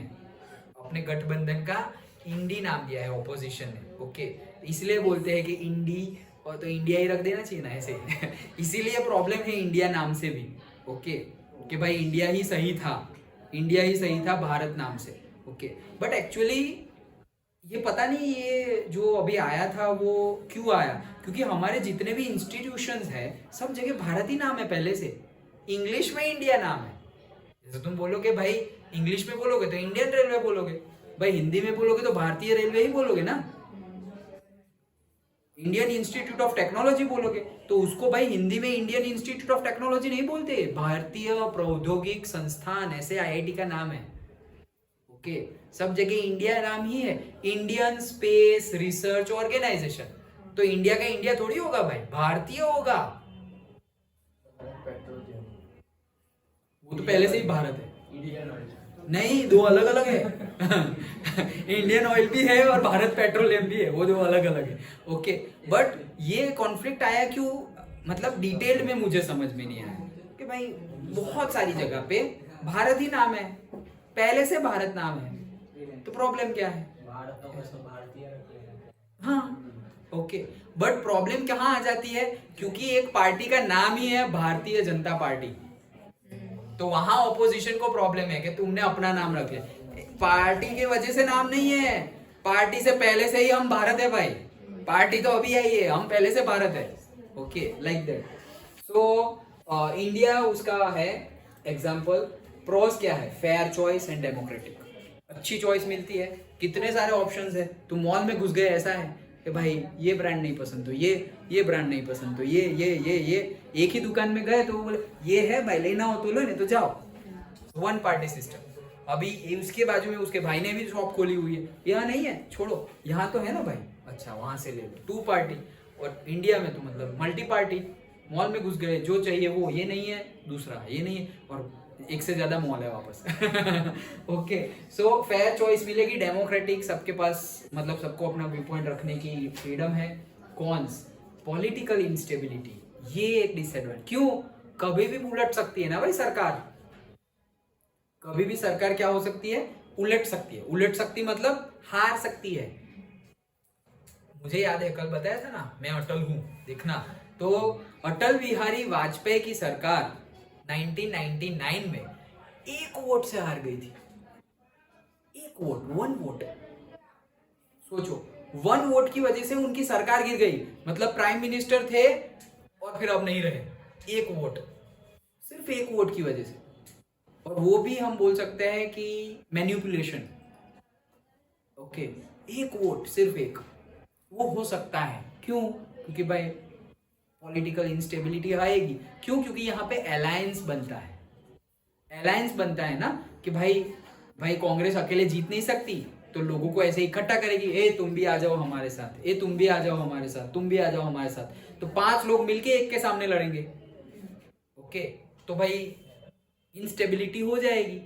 अपने गठबंधन का इंडी नाम दिया है ऑपोजिशन ने. ओके, इसलिए बोलते हैं कि इंडी, और तो इंडिया ही रख देना चाहिए ना ऐसे. इसीलिए प्रॉब्लम है इंडिया नाम से भी. ओके, कि भाई इंडिया ही सही था, इंडिया ही सही था भारत नाम से. ओके, बट एक्चुअली ये पता नहीं ये जो अभी आया था वो क्यों आया, क्योंकि हमारे जितने भी इंस्टीट्यूशंस है सब जगह भारत ही नाम है पहले से. इंग्लिश में इंडिया नाम है. जैसे तुम बोलोगे भाई, इंग्लिश में बोलोगे तो इंडियन रेलवे बोलोगे, भाई हिंदी में बोलोगे तो भारतीय रेलवे ही बोलोगे ना. इंडियन इंस्टीट्यूट ऑफ टेक्नोलॉजी बोलोगे तो उसको भाई हिंदी में इंडियन इंस्टीट्यूट ऑफ टेक्नोलॉजी नहीं बोलते, भारतीय प्रौद्योगिक संस्थान, ऐसे आईआईटी का नाम है. ओके, सब जगह इंडिया नाम ही है. इंडियन स्पेस रिसर्च ऑर्गेनाइजेशन, तो इंडिया का इंडिया थोड़ी होगा भाई, भारतीय होगा. वो तो पहले से ही भारत है. नहीं, दो अलग अलग है. इंडियन ऑयल भी है और भारत पेट्रोलियम भी है, वो दो अलग अलग है. ओके, बट ये कॉन्फ्लिक्ट आया क्यों, मतलब डिटेल में मुझे समझ में नहीं आया. कि भाई बहुत सारी जगह पे भारत ही नाम है, पहले से भारत नाम है, तो प्रॉब्लम क्या है? हाँ, ओके, बट प्रॉब्लम कहाँ आ जाती है? क्योंकि एक पार्टी का नाम ही है भारतीय जनता पार्टी, तो वहां ऑपोजिशन को प्रॉब्लम है कि तुमने अपना नाम रख लिया. पार्टी की वजह से नाम नहीं है, पार्टी से पहले से ही हम भारत है भाई. पार्टी तो अभी आई है, हम पहले से भारत है. Okay, like that. So India उसका है एग्जाम्पल. प्रोस क्या है? Fair choice and democratic. अच्छी चॉइस मिलती है, कितने सारे ऑप्शंस है. तुम मॉल में घुस गए, ऐसा है कि भाई ये ब्रांड नहीं पसंद तो ये ब्रांड नहीं पसंद तो ये एक ही दुकान में गए तो वो बोले ये है भाई, लेना हो तो लो, नहीं तो जाओ. One party system. अभी उसके बाजू में उसके भाई ने भी शॉप खोली हुई है, यहाँ नहीं है, छोड़ो, यहाँ तो है ना भाई. अच्छा वहां से ले लो, 2 पार्टी। और इंडिया में तो मतलब मल्टी पार्टी, मॉल में घुस गए, जो चाहिए वो, ये नहीं है दूसरा, ये नहीं है, और एक से ज्यादा मॉल है वापस। ओके, सो फेयर चॉइस मिलेगी, डेमोक्रेटिक, सबके पास मतलब सबको अपना व्यू पॉइंट रखने की फ्रीडम है। कॉन्स, पॉलिटिकल इंस्टेबिलिटी, ये एक डिसएडवांटेज। क्यों? कभी भी उलट सकती है ना भाई सरकार, कभी भी सरकार क्या हो सकती है? उलट सकती है। उलट सकती मतलब हार सकती है। मुझे याद है, कल बताया था ना मैं अटल हूं, देखना। तो अटल बिहारी वाजपेयी की सरकार 1999 में 1 वोट से हार गई थी। 1 वोट, 1 वोट, सोचो 1 वोट की वजह से उनकी सरकार गिर गई। मतलब प्राइम मिनिस्टर थे और फिर अब नहीं रहे, 1 वोट, सिर्फ 1 वोट की वजह से। और वो भी हम बोल सकते हैं कि मैनिपुलेशन। ओके, 1 वोट, सिर्फ 1, वो हो सकता है। क्यों? क्योंकि भाई पॉलिटिकल इंस्टेबिलिटी आएगी। क्यों? क्योंकि यहाँ पे अलायंस बनता है। अलायंस बनता है ना कि भाई कांग्रेस अकेले जीत नहीं सकती, तो लोगों को ऐसे इकट्ठा करेगी, ए तुम भी आ जाओ हमारे साथ, ए तुम भी आ जाओ हमारे साथ, तुम भी आ जाओ हमारे साथ। तो 5 लोग मिलके एक के सामने लड़ेंगे। ओके, तो भाई इंस्टेबिलिटी हो जाएगी।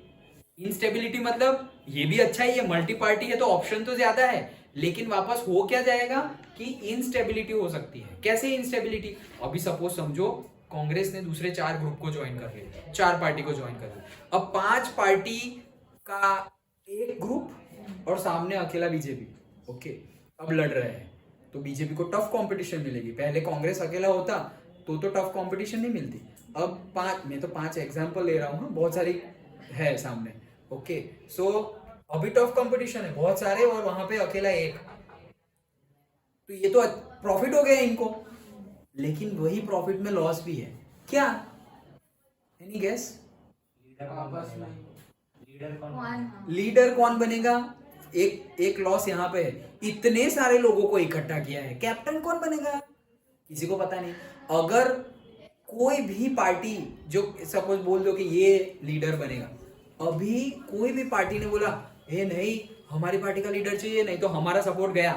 इंस्टेबिलिटी मतलब ये भी अच्छा ही है, मल्टी पार्टी है तो ऑप्शन तो ज्यादा है, लेकिन वापस हो क्या जाएगा कि इंस्टेबिलिटी हो सकती है। कैसे इंस्टेबिलिटी? अभी सपोज समझो कांग्रेस ने दूसरे 4 ग्रुप को ज्वाइन कर लिया, 4 पार्टी को ज्वाइन कर लिया। अब 5 पार्टी का एक ग्रुप और सामने अकेला बीजेपी। ओके, अब लड़ रहे हैं तो बीजेपी को टफ कंपटीशन मिलेगी। पहले कांग्रेस अकेला होता तो टफ कंपटीशन नहीं मिलती। अब 5, मैं तो 5 एग्जांपल ले रहा हूँ, बहुत सारी है सामने। ओके, सो अभी टफ कंपटीशन है बहुत सारे, और वहां पे अकेला एक, तो ये तो प्रॉफिट हो गया इनको, लेकिन वही प्रॉफिट में लॉस भी है। क्या? Any guess? लीडर कौन बनेगा? एक लॉस यहाँ पे है, इतने सारे लोगों को इकट्ठा किया है, कैप्टन कौन बनेगा किसी को पता नहीं। अगर कोई भी पार्टी जो सपोज बोल दो कि ये लीडर बनेगा, अभी कोई भी पार्टी ने बोला ए नहीं हमारी पार्टी का लीडर चाहिए, नहीं तो हमारा सपोर्ट गया,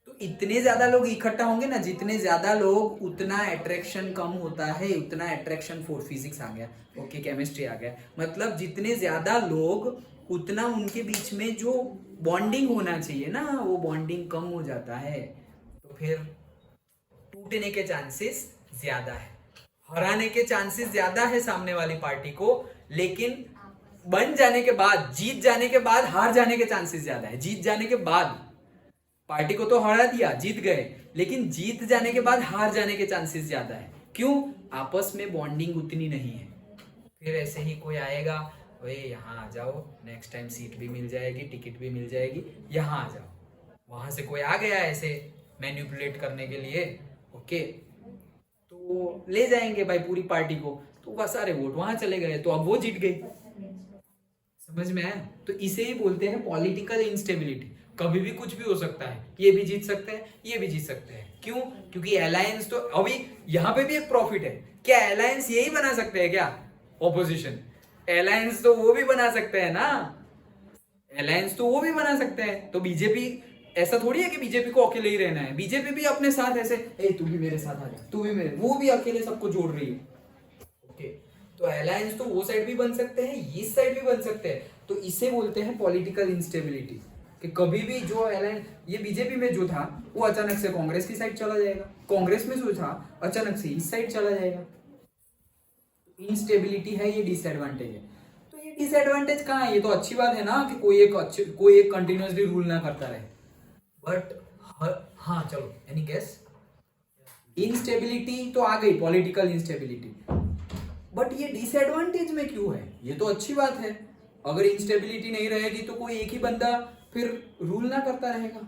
तो इतने ज्यादा लोग इकट्ठा होंगे ना, जितने ज्यादा लोग उतना अट्रैक्शन कम होता है, उतना अट्रैक्शन फोर्स, फिजिक्स आ गया, ओके केमिस्ट्री आ गया, मतलब जितने ज्यादा लोग उतना उनके बीच में जो बॉन्डिंग होना चाहिए ना, वो बॉन्डिंग कम हो जाता है, तो फिर टूटने के चांसेस ज्यादा है, हराने के चांसेस ज्यादा है सामने वाली पार्टी को, लेकिन बन जाने के बाद, जीत जाने के बाद हार जाने के चांसेस ज्यादा है। जीत जाने के बाद पार्टी को तो हरा दिया, जीत गए, लेकिन जीत जाने के बाद हार जाने के चांसेस ज्यादा है। क्यों? आपस में बॉन्डिंग उतनी नहीं है। फिर ऐसे ही कोई आएगा, ओए यहाँ आ जाओ, नेक्स्ट टाइम सीट भी मिल जाएगी, टिकट भी मिल जाएगी, यहाँ आ जाओ। वहां से कोई आ गया ऐसे मैनिपुलेट करने के लिए, ओके, तो ले जाएंगे भाई पूरी पार्टी को, तो वह सारे वोट वहां चले गए, तो अब वो जीत गई। समझ में आया? तो इसे ही बोलते हैं पॉलिटिकल इंस्टेबिलिटी। कभी भी कुछ भी हो सकता है, ये भी जीत सकते हैं, ये भी जीत सकते हैं। क्यों? क्योंकि अलायंस तो अभी यहाँ पे भी एक प्रॉफिट है। क्या अलायंस यही बना सकते हैं क्या? ऑपोजिशन अलायंस तो वो भी बना सकते हैं ना, अलायंस तो वो भी बना सकते हैं। तो बीजेपी, ऐसा थोड़ी है कि बीजेपी को अकेले ही रहना है, बीजेपी भी अपने साथ ऐसे, ए तू भी मेरे साथ आ जा, तू भी मेरे, वो भी अकेले सबको जोड़ रही है। ओके, तो अलायंस तो वो साइड भी बन सकते हैं, इस साइड भी बन सकते हैं। तो इसे बोलते हैं पॉलिटिकल इंस्टेबिलिटी, कि कभी भी जो अलायंस, ये बीजेपी में जो था वो अचानक से कांग्रेस की साइड चला जाएगा, कांग्रेस में जो था अचानक से इस साइड चला जाएगा। इंस्टेबिलिटी है, ये डिसएडवांटेज है। तो ये डिसएडवांटेज कहाँ है? ये तो अच्छी बात है ना कि कोई एक कंटिन्यूअसली रूल ना करता रहे, बट हाँ चलो एनी गेस, इंस्टेबिलिटी तो आ गई, पॉलिटिकल इंस्टेबिलिटी, बट ये डिसएडवांटेज में क्यों है? ये तो अच्छी बात है। अगर इंस्टेबिलिटी नहीं रहेगी तो कोई एक ही बंदा फिर रूल ना करता रहेगा,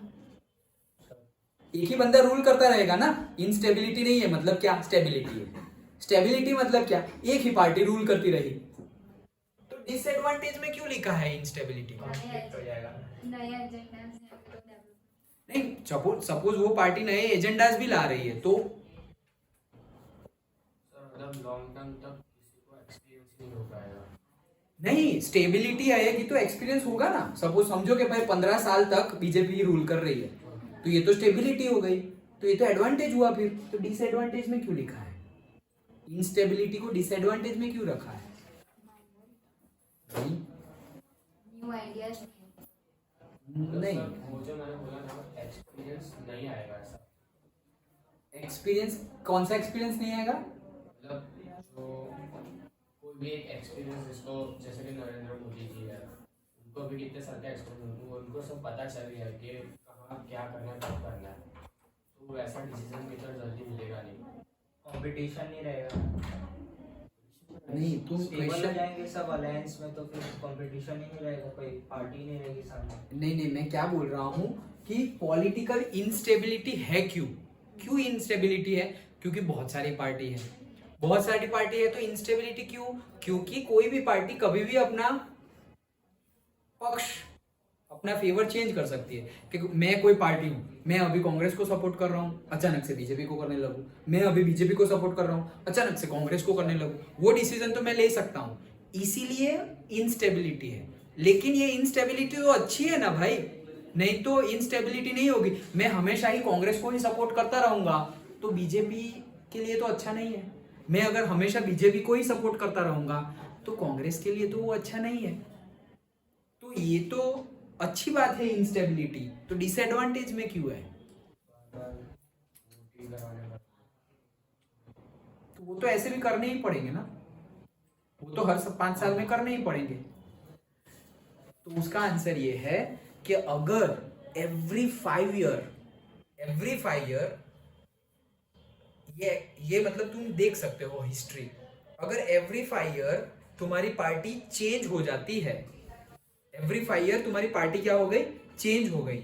एक ही बंदा रूल करता रहेगा ना। इंस्टेबिलिटी नहीं है मतलब क्या? स्टेबिलिटी है। स्टेबिलिटी मतलब क्या? एक ही पार्टी रूल करती रही। तो डिसएडवांटेज में क्यों लिखा है इंस्टेबिलिटी? नहीं, सपोज वो पार्टी नए एजेंडाज भी ला रही है, तो मतलब लॉन्ग टर्म तक किसी को एक्सपीरियंस नहीं हो पाएगा। नहीं, स्टेबिलिटी आएगी तो एक्सपीरियंस होगा ना। सपोज समझो कि भाई 15 साल तक बीजेपी रूल कर रही है, तो ये तो स्टेबिलिटी हो गई, तो ये तो एडवांटेज हुआ। फिर तो डिसएडवांटेज में क्यों लिखा है? इंस्टेबिलिटी को डिसएडवांटेज में क्यों रखा है? न्यू आइडियाज नहीं, वो जो मैंने बोला ना एक्सपीरियंस नहीं आएगा ऐसा। एक्सपीरियंस कौन सा एक्सपीरियंस नहीं आएगा? मतलब जो कोई भी एक एक्सपीरियंस जिसको जैसे कि नरेंद्र मोदी जी है, उनको भी कितने साल का एक्सपीरियंस, उनको सब पता चल गया है कि कहाँ क्या करना है कब करना है, तो वैसा डिसीजन मेकर जल्दी मिलेगा नहीं। कंपटीशन नहीं रहेगा। नहीं, तुम स्टेबल हो क्वेश्चन जाएंगे सब अलायंस में, तो फिर कंपटीशन ही नहीं रहेगा, कोई पार्टी नहीं रहेगी सामने। नहीं, मैं क्या बोल रहा हूँ कि पॉलिटिकल इंस्टेबिलिटी है क्यों इंस्टेबिलिटी है? क्योंकि बहुत सारी पार्टी है, तो इंस्टेबिलिटी क्यों? क्योंकि कोई भी पार्टी कभी भी अपना पक्ष, अपना फेवर चेंज कर सकती है। कि मैं कोई पार्टी हूं, मैं अभी कांग्रेस को सपोर्ट कर रहा हूं, अचानक से बीजेपी को करने लगूं, मैं अभी बीजेपी को सपोर्ट कर रहा हूं, अचानक से कांग्रेस को करने लगूं, वो डिसीजन तो मैं ले सकता हूं। इसीलिए इंस्टेबिलिटी है। लेकिन ये इंस्टेबिलिटी तो अच्छी है ना भाई, नहीं तो इंस्टेबिलिटी नहीं होगी। मैं हमेशा ही कांग्रेस को ही सपोर्ट करता रहूंगा तो बीजेपी के लिए तो अच्छा नहीं है। मैं अगर हमेशा बीजेपी को ही सपोर्ट करता रहूंगा तो कांग्रेस के लिए तो वो अच्छा नहीं है। तो ये तो अच्छी बात है इंस्टेबिलिटी, तो डिसएडवांटेज में क्यों है? तो वो तो ऐसे भी करने ही पड़ेंगे ना, वो तो हर 5 साल में करने ही पड़ेंगे। तो उसका आंसर ये है कि अगर एवरी 5 ईयर ये मतलब तुम देख सकते हो हिस्ट्री, अगर एवरी 5 ईयर तुम्हारी पार्टी चेंज हो जाती है, एवरी 5 ईयर तुम्हारी पार्टी क्या हो गई? चेंज हो गई,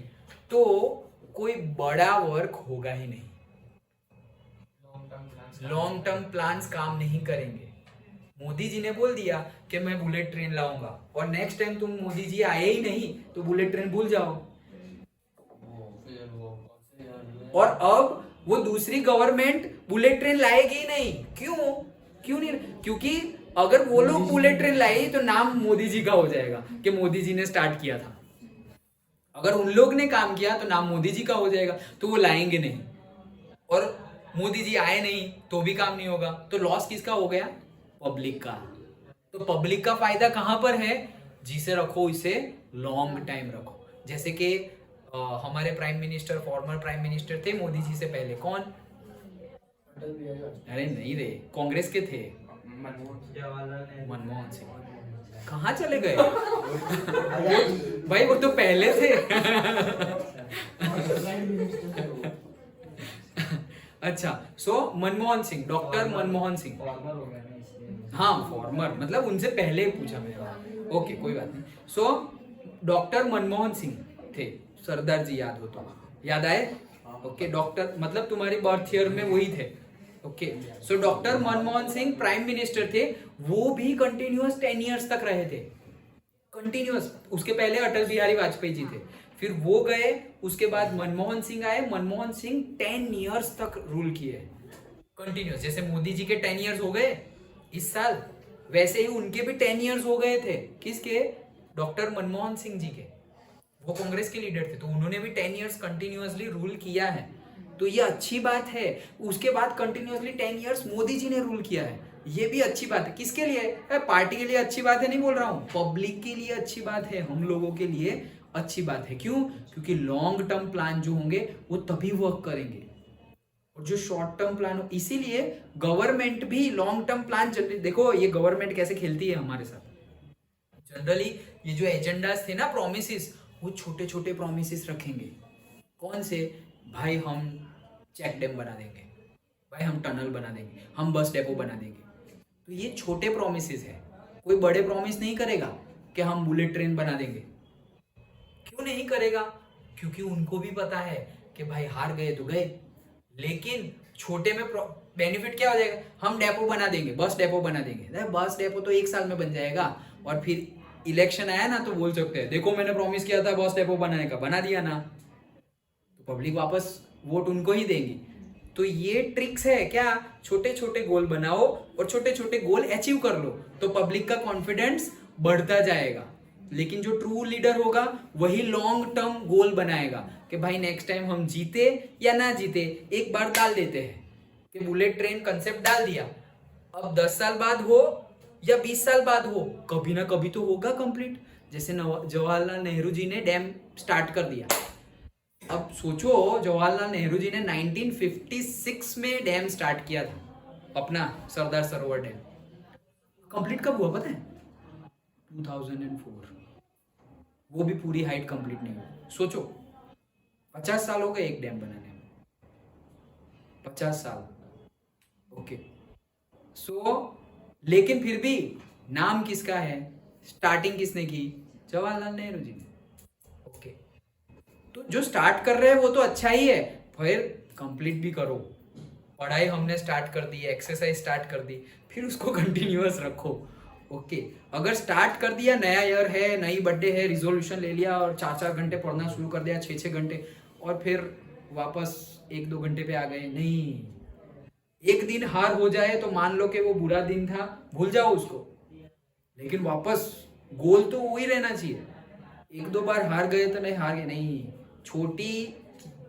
तो कोई बड़ा वर्क होगा ही नहीं, लॉन्ग टर्म प्लान्स काम नहीं करेंगे। मोदी जी ने बोल दिया कि मैं बुलेट ट्रेन लाऊंगा, और नेक्स्ट टाइम तुम मोदी जी आए ही नहीं तो बुलेट ट्रेन भूल जाओ। और अब वो दूसरी गवर्नमेंट बुलेट ट्रेन लाएगी ही नहीं। क्यों नहीं? क्योंकि अगर वो लोग बुलेट ट्रेन लाई तो नाम मोदी जी का हो जाएगा कि मोदी जी ने स्टार्ट किया था। अगर उन लोग ने काम किया तो नाम मोदी जी का हो जाएगा, तो वो लाएंगे नहीं। और मोदी जी आए नहीं तो भी काम नहीं होगा, तो लॉस किसका हो गया? पब्लिक का। तो पब्लिक का फायदा कहां पर है? जिसे रखो इसे लॉन्ग टाइम रखो। जैसे कि हमारे prime minister, former prime minister थे मोदी जी से पहले, कौन? अरे नहीं रे, कांग्रेस के थे, मनमोहन सिंह। कहाँ चले गए भाई? वो तो पहले थे। अच्छा, सो मनमोहन सिंह, डॉक्टर मनमोहन सिंह। फॉर्मर हो गया ना इसलिए। हाँ, फॉर्मर मतलब उनसे पहले पूछा मैंने। ओके, कोई बात नहीं। सो डॉक्टर मनमोहन सिंह थे, सरदार जी याद हो तो, याद आए? ओके, डॉक्टर मतलब तुम्हारी बर्थ ईयर में वही थे। Okay, so doctor Manmohan Singh prime minister थे, वो भी कंटिन्यूअस 10 इयर्स तक रहे थे, कंटिन्यूअस। उसके पहले अटल बिहारी वाजपेयी जी थे, फिर वो गए, उसके बाद मनमोहन सिंह आए। मनमोहन सिंह 10 इयर्स तक रूल किए कंटिन्यूअस। जैसे मोदी जी के 10 इयर्स हो गए इस साल, वैसे ही उनके भी 10 इयर्स हो गए थे। किसके? डॉक्टर मनमोहन सिंह जी के। वो कांग्रेस के लीडर थे, तो उन्होंने भी 10 इयर्स कंटिन्यूअसली रूल किया है, तो ये अच्छी बात है। उसके बाद कंटिन्यूअसली 10 इयर्स मोदी जी ने रूल किया है, ये भी अच्छी बात है। किसके लिए? पार्टी के लिए अच्छी बात है नहीं बोल रहा हूँ, पब्लिक के लिए अच्छी बात है, हम लोगों के लिए अच्छी बात है। क्यों? क्योंकि लॉन्ग टर्म प्लान जो होंगे वो तभी वर्क करेंगे, और जो शॉर्ट टर्म प्लान हो, इसीलिए गवर्नमेंट भी लॉन्ग टर्म प्लान देखो ये गवर्नमेंट कैसे खेलती है हमारे साथ। जनरली ये जो एजेंडास थे ना, प्रोमिसेस, वो छोटे छोटे प्रोमिसेस रखेंगे। कौन से? भाई हम चेक डैम बना देंगे, भाई हम टनल बना देंगे, हम बस डेपो बना देंगे। तो ये छोटे प्रोमिसेस है, कोई बड़े प्रॉमिस नहीं करेगा कि हम बुलेट ट्रेन बना देंगे। क्यों नहीं करेगा? क्योंकि उनको भी पता है कि भाई हार गए तो गए, लेकिन छोटे में बेनिफिट क्या हो जाएगा? हम डेपो बना देंगे, बस डेपो बना देंगे। बस डेपो तो 1 साल में बन जाएगा, और फिर इलेक्शन आया ना तो बोल सकते हैं देखो मैंने प्रॉमिस किया था बस डेपो बनाने का, बना दिया ना, तो पब्लिक वापस वोट उनको ही देंगी। तो ये ट्रिक्स है क्या? छोटे छोटे गोल बनाओ और छोटे छोटे गोल अचीव कर लो, तो पब्लिक का कॉन्फिडेंस बढ़ता जाएगा। लेकिन जो ट्रू लीडर होगा वही लॉन्ग टर्म गोल बनाएगा कि भाई नेक्स्ट टाइम हम जीते या ना जीते, एक बार डाल देते हैं कि बुलेट ट्रेन कंसेप्ट डाल दिया, अब 10 साल बाद हो या 20 साल बाद हो, कभी ना कभी तो होगा कंप्लीट। जैसे जवाहरलाल नेहरू जी ने डैम स्टार्ट कर दिया। अब सोचो जवाहरलाल नेहरू जी ने 1956 में डैम स्टार्ट किया था अपना सरदार सरोवर डैम, कंप्लीट कब हुआ पता है? 2004। वो भी पूरी हाइट कंप्लीट नहीं हुई। सोचो 50 साल हो गए एक डैम बनाने में, 50 साल। ओके लेकिन फिर भी नाम किसका है, स्टार्टिंग किसने की? जवाहरलाल नेहरू जी ने। ओके तो जो स्टार्ट कर रहे हैं वो तो अच्छा ही है, फिर कंप्लीट भी करो। पढ़ाई हमने स्टार्ट कर दी, एक्सरसाइज स्टार्ट कर दी, फिर उसको कंटिन्यूअस रखो। ओके अगर स्टार्ट कर दिया, नया ईयर है, नई बर्थडे है, रिजोल्यूशन ले लिया और 4-4 घंटे पढ़ना शुरू कर दिया, 6-6 घंटे, और फिर वापस 1-2 घंटे पे आ गए, नहीं। एक दिन हार हो जाए तो मान लो कि वो बुरा दिन था, भूल जाओ उसको, लेकिन वापस गोल तो वही रहना चाहिए। 1-2 बार हार गए तो नहीं, हार गए नहीं, छोटी,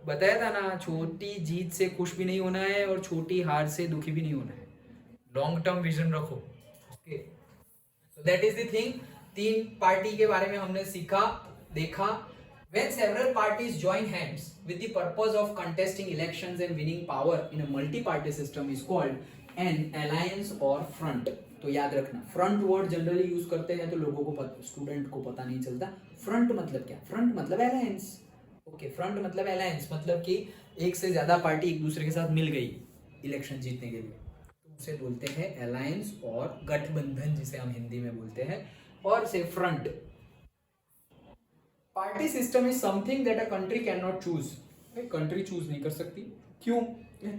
बताया था ना, छोटी जीत से खुश भी नहीं होना है और छोटी हार से दुखी भी नहीं होना है। लॉन्ग टर्म विजन रखो। Okay so that is the thing. 3 party के बारे में हमने सीखा, देखा। When several parties join hands with the purpose of contesting elections and winning power in a multi-party system is called an alliance or front। तो याद रखना, फ्रंट वर्ड जनरली यूज करते हैं तो लोगों को स्टूडेंट को पता नहीं चलता। फ्रंट मतलब क्या? फ्रंट मतलब अलायंस। ओके फ्रंट मतलब अलायंस, मतलब कि एक से ज्यादा पार्टी एक दूसरे के साथ मिल गई इलेक्शन जीतने के लिए, तो उसे बोलते हैं अलायंस और गठबंधन, जिसे हम हिंदी में बोलते हैं। और से front. Party system is something that a country can not choose. Country choose नहीं कर सकती, क्यों?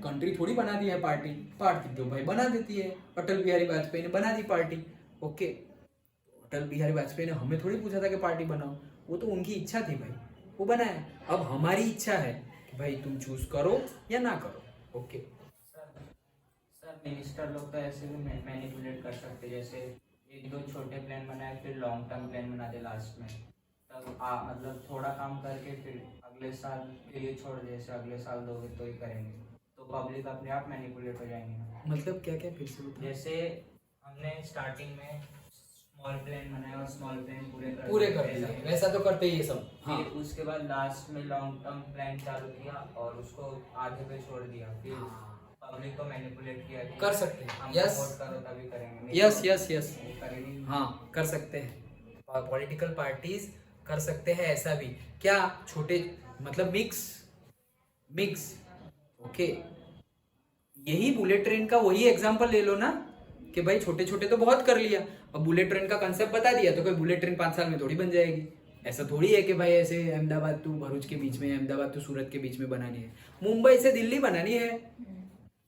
कंट्री थोड़ी बना दी है पार्टी, पार्टी जो भाई बना देती है। अटल बिहारी वाजपेयी ने बना दी पार्टी। ओके अटल बिहारी वाजपेयी ने हमें थोड़ी पूछा था कि पार्टी बनाओ, वो तो उनकी इच्छा थी भाई, वो बनाया। अब हमारी इच्छा है कि भाई तुम चूज करो या ना करो। ओके सर मिनिस्टर लोग तो ऐसे भी मैनिपुलेट कर सकते, जैसे 1-2 छोटे प्लान बनाए फिर लॉन्ग टर्म प्लान बना दे लास्ट में, तब मतलब थोड़ा काम करके फिर अगले साल के लिए छोड़ दे, जैसे अगले साल दोगे तो ही करेंगे, तो पब्लिक अपने आप मैनिपुलेट हो जाएंगे। मतलब क्या क्या फिर से बताओ। जैसे हमने स्टार्टिंग में स्मॉल प्लान बनाया और स्मॉल प्लान पूरे कर दिए, वैसा तो करते ही ये सब। हाँ फिर उसके बाद लास्ट में लॉन्ग टर्म प्लान चालू किया और उसको आधे पे छोड़ दिया, फिर पब्लिक को मैनिपुलेट किया कि कर सकते हैं। हमको यस वोट करो तभी करेंगे। यस यस यस करेंगे। हाँ कर सकते हैं। पॉलिटिकल पार्टीज कर सकते हैं ऐसा भी। क्या? छोटे मतलब मिक्स। ओके यही बुलेट ट्रेन का वही एग्जांपल ले लो ना, कि भाई छोटे छोटे तो बहुत कर लिया, अब बुलेट ट्रेन का कंसेप्ट बता दिया तो कोई बुलेट ट्रेन 5 साल में थोड़ी बन जाएगी। ऐसा थोड़ी है कि भाई ऐसे अहमदाबाद टू भरूच के बीच में, अहमदाबाद टू सूरत के बीच में बनानी है, मुंबई से दिल्ली बनानी है,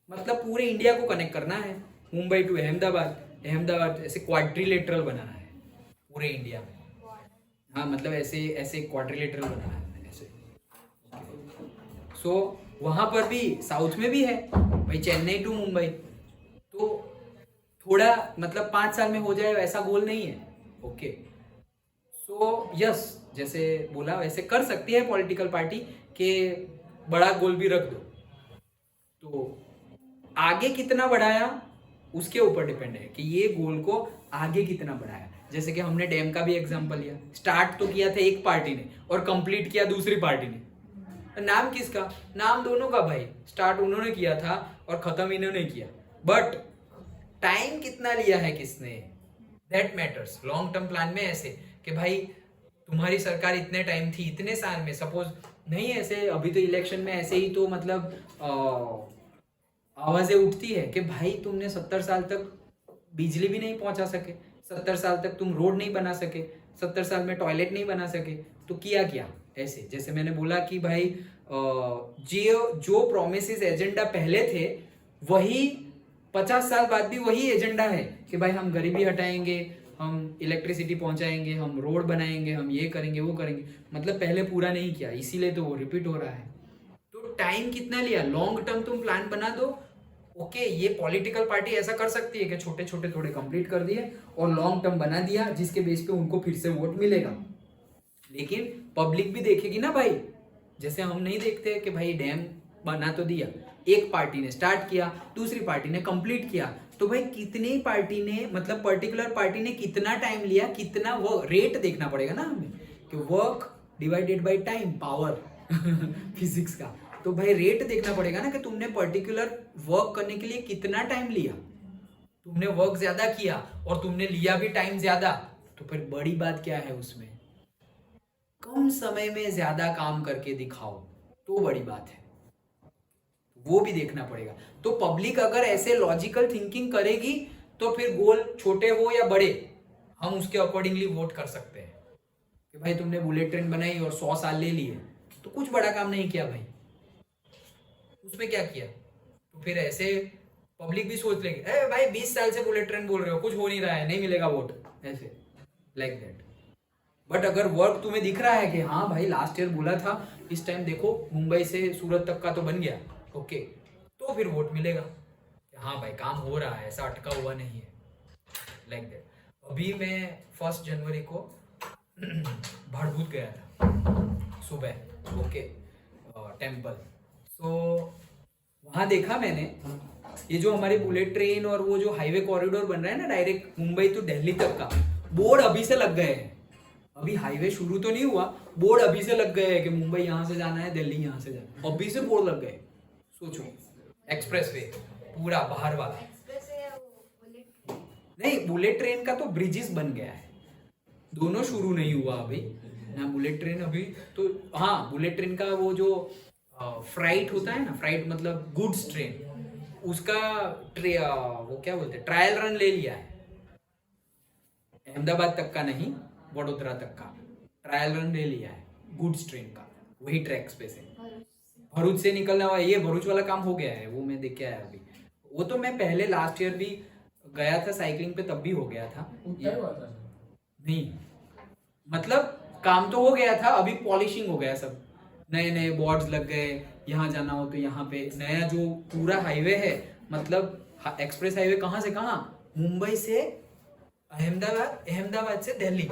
मतलब पूरे इंडिया को कनेक्ट करना है, मुंबई टू अहमदाबाद, अहमदाबाद, ऐसे क्वाड्रिलेटरल बनाना है पूरे इंडिया में। हाँ मतलब ऐसे ऐसे क्वाड्रिलेटरल बनाना है ऐसे। सो वहां पर भी साउथ में भी है भाई, चेन्नई टू मुंबई, तो थोड़ा मतलब 5 साल में हो जाए वैसा गोल नहीं है। ओके सो यस जैसे बोला वैसे कर सकती है पॉलिटिकल पार्टी के, बड़ा गोल भी रख दो, तो आगे कितना बढ़ाया उसके ऊपर डिपेंड है कि ये गोल को आगे कितना बढ़ाया। जैसे कि हमने डैम का भी एग्जांपल लिया, स्टार्ट तो किया था एक पार्टी ने और कंप्लीट किया दूसरी पार्टी ने, नाम किसका? नाम दोनों का भाई, स्टार्ट उन्होंने किया था और खत्म इन्होंने किया, बट टाइम कितना लिया है किसने, that matters. Long term plan में ऐसे कि भाई तुम्हारी सरकार इतने टाइम थी, इतने साल में, सपोज नहीं ऐसे अभी तो इलेक्शन में ऐसे ही तो मतलब आवाजें उठती है कि भाई तुमने 70 साल तक बिजली भी नहीं पहुंचा सके, 70 साल तक तुम रोड नहीं बना सके, 70 साल में टॉयलेट नहीं बना सके, तो किया क्या ऐसे। जैसे मैंने बोला कि भाई जो प्रोमिसेस एजेंडा पहले थे वही 50 साल बाद भी वही एजेंडा है कि भाई हम गरीबी हटाएंगे, हम इलेक्ट्रिसिटी पहुंचाएंगे, हम रोड बनाएंगे, हम ये करेंगे वो करेंगे, मतलब पहले पूरा नहीं किया, इसीलिए तो वो रिपीट हो रहा है। तो टाइम कितना लिया? लॉन्ग टर्म तुम प्लान बना दो, ओके, ये पॉलिटिकल पार्टी ऐसा कर सकती है कि छोटे छोटे थोड़े कंप्लीट कर दिए और लॉन्ग टर्म बना दिया, जिसके बेस पे उनको फिर से वोट मिलेगा। लेकिन पब्लिक भी देखेगी ना भाई, जैसे हम नहीं देखते कि भाई डैम बना तो दिया, एक पार्टी ने स्टार्ट किया, दूसरी पार्टी ने कंप्लीट किया, तो भाई कितनी पार्टी ने, मतलब पर्टिकुलर पार्टी ने कितना टाइम लिया, कितना वो रेट देखना पड़ेगा ना हमें, कि work divided by time, power physics का। तो भाई रेट देखना पड़ेगा ना कि तुमने पर्टिकुलर वर्क करने के लिए कितना टाइम लिया। तुमने वर्क ज्यादा किया और तुमने लिया भी टाइम ज्यादा, तो फिर बड़ी बात क्या है उसमें, कम समय में ज्यादा काम करके दिखाओ, तो बड़ी बात है, वो भी देखना पड़ेगा। तो पब्लिक अगर ऐसे लॉजिकल थिंकिंग करेगी तो फिर गोल छोटे हो या बड़े, हम उसके अकॉर्डिंगली वोट कर सकते हैं कि भाई तुमने बुलेट ट्रेन बनाई और 100 साल ले लिए, तो कुछ बड़ा काम नहीं किया भाई, उसमें क्या किया। तो फिर ऐसे पब्लिक भी सोच लेगी, ए भाई 20 साल से बुलेट ट्रेन बोल रहे हो, कुछ हो नहीं रहा है, नहीं मिलेगा वोट, ऐसे लाइक दैट। बट अगर वर्क तुम्हें दिख रहा है कि हाँ भाई लास्ट ईयर बोला था, इस टाइम देखो मुंबई से सूरत तक का तो बन गया, ओके, तो फिर वोट मिलेगा कि हाँ भाई काम हो रहा है, ऐसा अटका हुआ नहीं है, लाइक दैट। अभी मैं 1 जनवरी को भाड़भूत गया था सुबह, ओके, टेम्पल। सो वहाँ देखा मैंने, ये जो हमारी बुलेट ट्रेन और वो जो हाईवे कॉरिडोर बन रहा है ना डायरेक्ट मुंबई टू दिल्ली तक का, बोर्ड अभी से लग गए हैं। अभी हाईवे शुरू तो नहीं हुआ, बोर्ड अभी से लग गए हैं कि मुंबई यहाँ से जाना है, दिल्ली यहाँ से जाना है, अभी से बोर्ड लग गए। सोचो, एक्सप्रेस वे पूरा बाहर वाला, एक्सप्रेस है वो बुलेट। नहीं बुलेट ट्रेन का तो ब्रिजेस बन गया है, दोनों शुरू नहीं हुआ अभी ना, बुलेट ट्रेन अभी तो, हाँ बुलेट ट्रेन का वो जो फ्राइट होता है ना, फ्राइट मतलब गुड्स ट्रेन, उसका वो क्या बोलते हैं, ट्रायल रन ले लिया है, अहमदाबाद तक का नहीं, वडोदरा तक का ट्रायल रन ले लिया है गुड्स ट्रेन का, वही ट्रैक्स पे से भरूच से निकलना हुआ, ये भरूच वाला काम हो गया है, वो मैं देख के आया अभी। वो तो मैं पहले लास्ट ईयर भी गया था साइकिलिंग पे, तब भी हो गया था। उतना ही हुआ था सर? नहीं मतलब काम तो हो गया था, अभी पॉलिशिंग हो गया सब, नए नए बोर्ड्स लग गए, यहाँ जाना हो तो यहाँ पे नया जो पूरा हाईवे है, मतलब एक्सप्रेस हाईवे कहाँ से कहाँ, मुंबई से अहमदाबाद, अहमदाबाद से दिल्ली,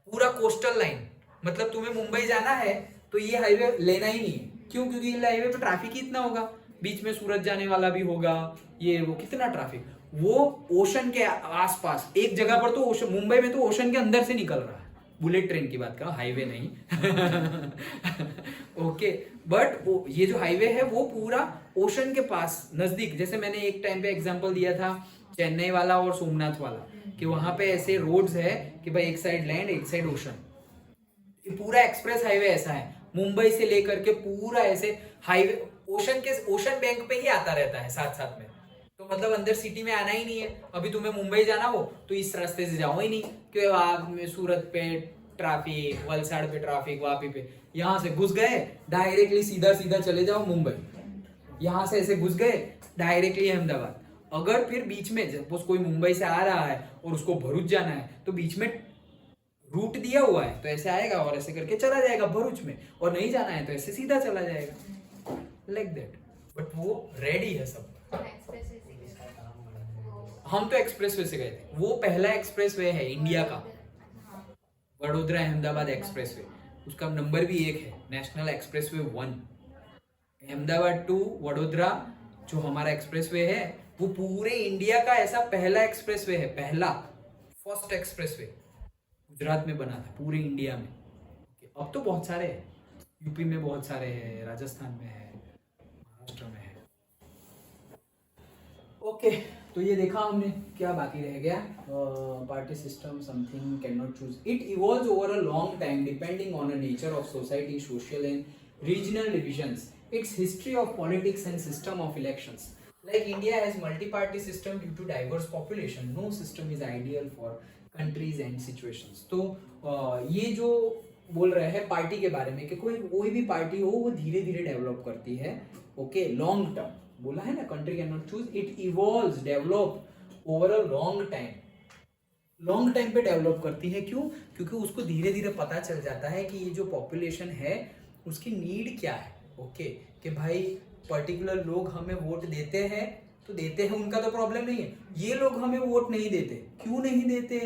पूरा कोस्टल लाइन, मतलब तुम्हें मुंबई जाना है तो ये हाईवे लेना ही नहीं है। क्यों? क्योंकि इस हाईवे पे ट्रैफिक ही इतना होगा, बीच में सूरत जाने वाला भी होगा, ये वो कितना ट्रैफिक, वो ओशन के आसपास एक जगह पर तो ओशन, मुंबई में तो ओशन के अंदर से निकल रहा है, बुलेट ट्रेन की बात कर, हाईवे नहीं ओके। बट ये जो हाईवे है वो पूरा ओशन के पास नजदीक, जैसे मैंने एक टाइम पे एग्जांपल दिया था चेन्नई वाला और सोमनाथ वाला, कि वहां पे ऐसे रोड्स है कि भाई एक साइड लैंड एक साइड ओशन, पूरा एक्सप्रेस हाईवे ऐसा है, मुंबई से लेकर के पूरा ऐसे हाईवे ओशन के, ओशन बैंक पे ही आता रहता है साथ साथ में, तो मतलब अंदर सिटी में आना ही नहीं है। अभी तुम्हें मुंबई जाना हो तो इस रास्ते से जाओ ही नहीं, क्योंकि वहां में सूरत पे ट्रैफिक, वलसाड़ पे ट्रैफिक, वापी पे, यहाँ से घुस गए डायरेक्टली सीधा सीधा चले जाओ मुंबई, यहाँ से ऐसे घुस गए डायरेक्टली अहमदाबाद। अगर फिर बीच में सपोज कोई मुंबई से आ रहा है और उसको भरूच जाना है, तो बीच में रूट दिया हुआ है तो ऐसे आएगा और ऐसे करके चला जाएगा भरूच में, और नहीं जाना है तो ऐसे सीधा चला जाएगा, लाइक दैट। बट वो रेडी है सब। एक्सप्रेस से हम तो एक्सप्रेसवे से गए थे, वो पहला एक्सप्रेसवे है इंडिया का, वडोदरा अहमदाबाद एक्सप्रेसवे, उसका नंबर भी 1 है, national expressway 1। Ahmedabad to Vadodara जो हमारा एक्सप्रेसवे है वो पूरे इंडिया का ऐसा पहला एक्सप्रेसवे है, पहला फर्स्ट एक्सप्रेसवे गुजरात में बना था पूरे इंडिया में। अब तो बहुत सारे हैं, यूपी में बहुत सारे हैं, राजस्थान में है, महाराष्ट्र में है। ओके, तो ये देखा हमने, क्या बाकी रह गया, party system something can not choose, it evolves over a long time depending on a nature of society, social and regional divisions, its history of politics and system of elections. Like India has multi-party system due to diverse population. No system is ideal for countries and situations. तो ये जो बोल रहे हैं पार्टी के बारे में कि कोई भी पार्टी हो वो धीरे धीरे डेवलप करती है, ओके, लॉन्ग टर्म बोला है ना, country can not choose, it evolves, develop over a long time, long time पे डेवलप करती है। क्यों? क्योंकि उसको धीरे धीरे पता चल जाता है कि ये जो पॉपुलेशन है उसकी नीड क्या है, ओके, कि भाई पर्टिकुलर लोग हमें वोट देते हैं तो देते हैं, उनका तो प्रॉब्लम नहीं है। ये लोग हमें वोट नहीं देते, क्यों नहीं देते?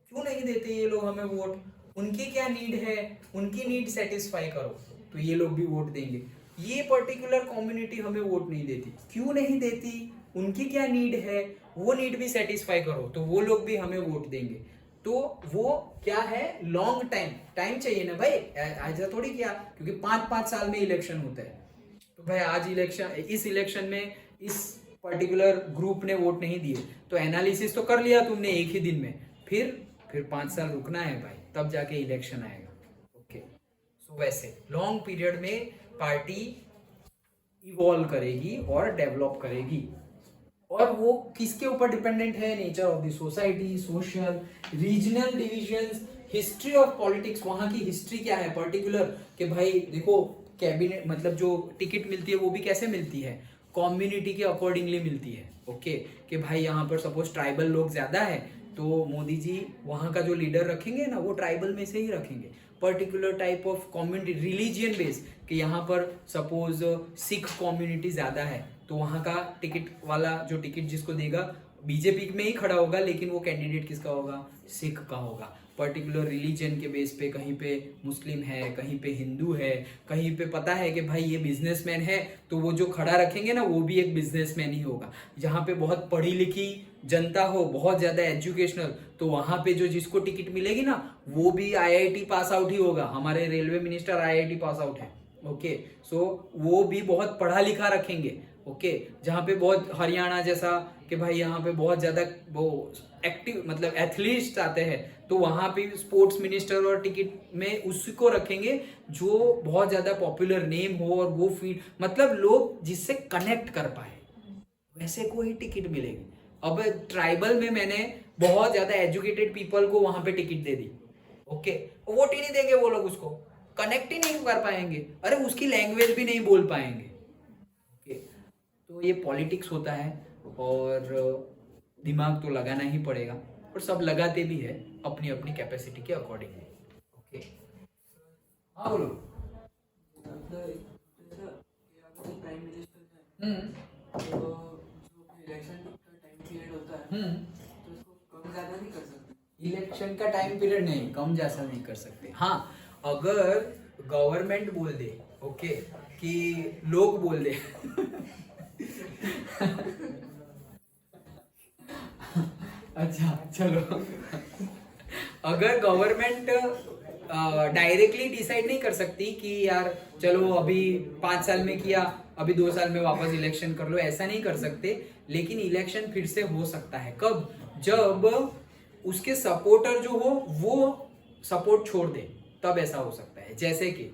क्यों नहीं देते ये लोग हमें वोट? उनकी क्या नीड है, उनकी नीड सेटिस्फाई करो तो ये लोग भी वोट देंगे। ये पर्टिकुलर कम्युनिटी हमें वोट नहीं देती, क्यों नहीं देती? उनकी क्या नीड है, वो नीड भी सेटिस्फाई करो तो वो लोग भी हमें वोट देंगे। तो वो क्या है, लॉन्ग टाइम चाहिए ना भाई, ऐसा थोड़ी किया क्योंकि 5-5 साल में इलेक्शन होता है तो भाई आज इस इलेक्शन में इस पर्टिकुलर ग्रुप ने वोट नहीं दिए तो एनालिसिस तो कर लिया तुमने एक ही दिन में, फिर 5 साल रुकना है भाई, तब जाके इलेक्शन आएगा। ओके, सो वैसे लॉन्ग पीरियड में पार्टी इवॉल्व करेगी और डेवलप करेगी। और वो किसके ऊपर डिपेंडेंट है? Nature of the society, social, regional divisions, history of politics, वहां की हिस्ट्री क्या है पर्टिकुलर, कि भाई देखो कैबिनेट मतलब जो टिकट मिलती है वो भी कैसे मिलती है, कम्युनिटी के अकॉर्डिंगली मिलती है। ओके, कि भाई यहाँ पर सपोज ट्राइबल लोग ज्यादा है तो मोदी जी वहाँ का जो लीडर रखेंगे ना वो ट्राइबल में से ही रखेंगे। Particular type of community, religion base, कि यहाँ पर सपोज सिख कम्युनिटी ज्यादा है तो वहाँ का टिकट वाला जो टिकट जिसको देगा बीजेपी में ही खड़ा होगा, लेकिन वो कैंडिडेट किसका होगा? सिख का होगा। पर्टिकुलर रिलीजन के बेस पे कहीं पे मुस्लिम है, कहीं पे हिंदू है, कहीं पे पता है कि भाई ये बिजनेसमैन है तो वो जो खड़ा रखेंगे ना वो भी एक बिजनेसमैन ही होगा। जहाँ पे बहुत पढ़ी लिखी जनता हो, बहुत ज्यादा एजुकेशनल, तो वहां पे जो जिसको टिकट मिलेगी ना वो भी आईआईटी पास आउट ही होगा। हमारे railway minister IIT pass out है। ओके, सो वो भी बहुत पढ़ा लिखा रखेंगे। ओके, जहाँ पे बहुत हरियाणा जैसा कि भाई यहाँ पे बहुत ज्यादा वो एक्टिव मतलब एथलीट्स आते हैं तो वहां पे स्पोर्ट्स मिनिस्टर और टिकट में उसको रखेंगे जो बहुत ज्यादा पॉपुलर नेम हो और वो फील्ड मतलब लोग जिससे कनेक्ट कर पाए, वैसे को ही टिकट मिलेगी। अब ट्राइबल में मैंने बहुत ज्यादा एजुकेटेड पीपल को वहां पे टिकट दे दी, ओके, वोट ही नहीं देंगे वो लोग, उसको कनेक्ट ही नहीं कर पाएंगे, अरे उसकी लैंग्वेज भी नहीं बोल पाएंगे। ओके, तो ये पॉलिटिक्स होता है और दिमाग तो लगाना ही पड़ेगा और सब लगाते भी है अपनी अपनी कैपेसिटी के अकॉर्डिंगली। ओके, हाँ बोलो। प्राइम मिनिस्टर है तो जो इलेक्शन का टाइम पीरियड होता है तो उसको कम ज्यादा नहीं कर सकते। इलेक्शन का टाइम पीरियड नहीं कम ज्यादा नहीं कर सकते। हाँ, अगर गवर्नमेंट बोल दे, ओके, कि लोग बोल दे अच्छा चलो, अगर गवर्नमेंट डायरेक्टली डिसाइड नहीं कर सकती कि यार चलो अभी 5 साल में किया अभी 2 साल में वापस इलेक्शन कर लो, ऐसा नहीं कर सकते, लेकिन इलेक्शन फिर से हो सकता है। कब? जब उसके सपोर्टर जो हो वो सपोर्ट छोड़ दे, तब ऐसा हो सकता है। जैसे कि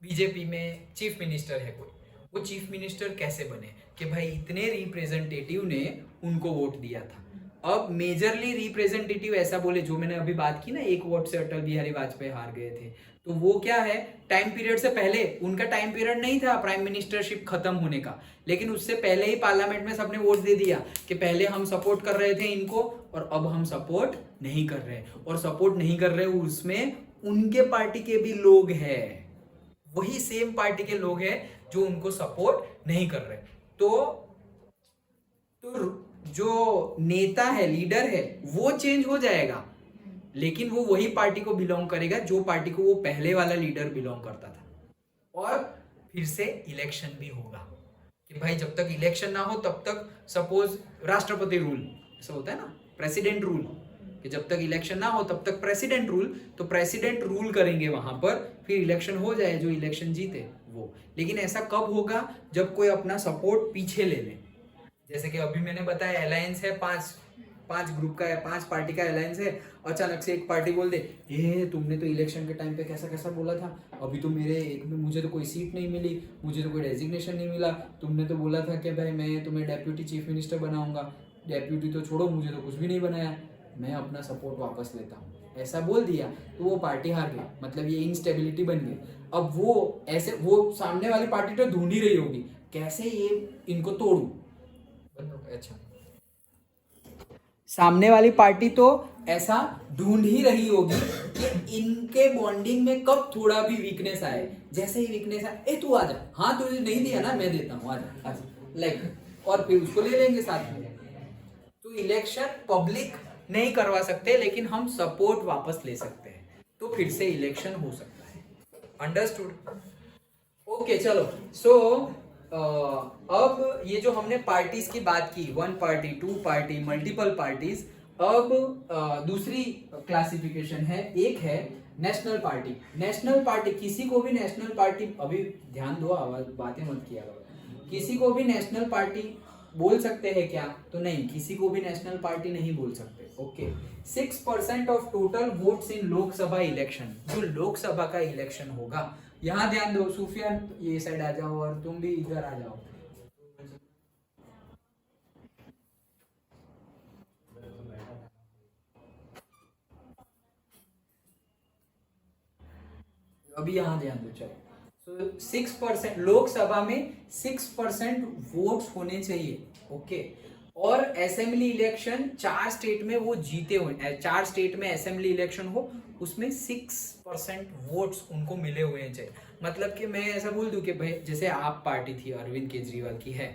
बीजेपी में चीफ मिनिस्टर है कोई, वो चीफ मिनिस्टर कैसे बने कि भाई इतने रिप्रेजेंटेटिव ने उनको वोट दिया था। अब मेजरली रिप्रेजेंटेटिव ऐसा बोले, जो मैंने अभी बात की ना 1 वोट से अटल बिहारी वाजपेयी हार गए थे, तो वो क्या है, टाइम पीरियड से पहले उनका टाइम पीरियड नहीं था प्राइम मिनिस्टरशिप खत्म होने का, लेकिन उससे पहले ही पार्लियामेंट में सबने वोट दे दिया कि पहले हम सपोर्ट कर रहे थे इनको और अब हम सपोर्ट नहीं कर रहे, और सपोर्ट नहीं कर रहे उसमें उनके पार्टी के भी लोग हैं, वही सेम पार्टी के लोग हैं जो उनको सपोर्ट नहीं कर रहे। तो जो नेता है, लीडर है, वो चेंज हो जाएगा, लेकिन वो वही पार्टी को बिलोंग करेगा जो पार्टी को वो पहले वाला लीडर बिलोंग करता था। और फिर से इलेक्शन भी होगा कि भाई जब तक इलेक्शन ना हो तब तक, सपोज राष्ट्रपति रूल ऐसा होता है ना, प्रेसिडेंट रूल, कि जब तक इलेक्शन ना हो तब तक प्रेसिडेंट रूल, तो प्रेसिडेंट रूल करेंगे वहां पर, फिर इलेक्शन हो जाए, जो इलेक्शन जीते वो। लेकिन ऐसा कब होगा? जब कोई अपना सपोर्ट पीछे ले ले। जैसे कि अभी मैंने बताया अलायंस है, 5 ग्रुप का है, 5 पार्टी का अलायंस है, अचानक से एक पार्टी बोल दे ये तुमने तो इलेक्शन के टाइम पे कैसा कैसा बोला था, अभी तो मेरे एक में मुझे तो कोई सीट नहीं मिली, मुझे तो कोई डेजिग्नेशन नहीं मिला, तुमने तो बोला था कि भाई मैं तुम्हें डेप्यूटी चीफ मिनिस्टर बनाऊंगा, डेप्यूटी तो छोड़ो मुझे तो कुछ भी नहीं बनाया, मैं अपना सपोर्ट वापस लेता हूँ, ऐसा बोल दिया तो वो पार्टी हार गई, मतलब ये इंस्टेबिलिटी बन गई। अब वो ऐसे, वो सामने वाली पार्टी तो ढूंढ ही रही होगी कैसे ये इनको तोड़ू। अच्छा, सामने वाली पार्टी तो ऐसा ढूंढ ही रही होगी कि इनके बॉन्डिंग में कब थोड़ा भी वीकनेस आए, जैसे ही वीकनेस आए, ए तू आजा, हाँ तुझे नहीं दिया ना मैं देता हूँ, आजा आजा, लाइक और फिर उसको ले लेंगे साथ में। तो इलेक्शन पब्लिक नहीं करवा सकते, लेकिन हम सपोर्ट वापस ले सकते हैं, तो फिर से इलेक्शन हो सकता है। अंडरस्टूड? ओके चलो। सो अब ये जो हमने पार्टीज की बात की, 1 पार्टी, 2 पार्टी, मल्टीपल पार्टीज, अब दूसरी क्लासिफिकेशन है, एक है नेशनल पार्टी। नेशनल पार्टी, किसी को भी नेशनल पार्टी, अभी ध्यान दो, आवाज बातें मत किया करो, किसी को भी नेशनल पार्टी बोल सकते हैं क्या? तो नहीं, किसी को भी नेशनल पार्टी नहीं बोल सकते। Okay. 6% of total votes in Lok Sabha election, जो लोकसभा का इलेक्शन होगा, यहाँ ध्यान दो, सुफियान ये साइड आ जाओ और तुम भी इधर आ जाओ। अभी यहाँ ध्यान दो, चलो। So 6%, लोकसभा में 6% वोट्स होने चाहिए। ओके। और असेंबली इलेक्शन 4 स्टेट में वो जीते हुए, 4 स्टेट में असेंबली इलेक्शन हो, उसमें 6% वोट्स उनको मिले हुए चाहिए। मतलब कि मैं ऐसा बोल दूं कि भाई जैसे आप पार्टी थी अरविंद केजरीवाल की है,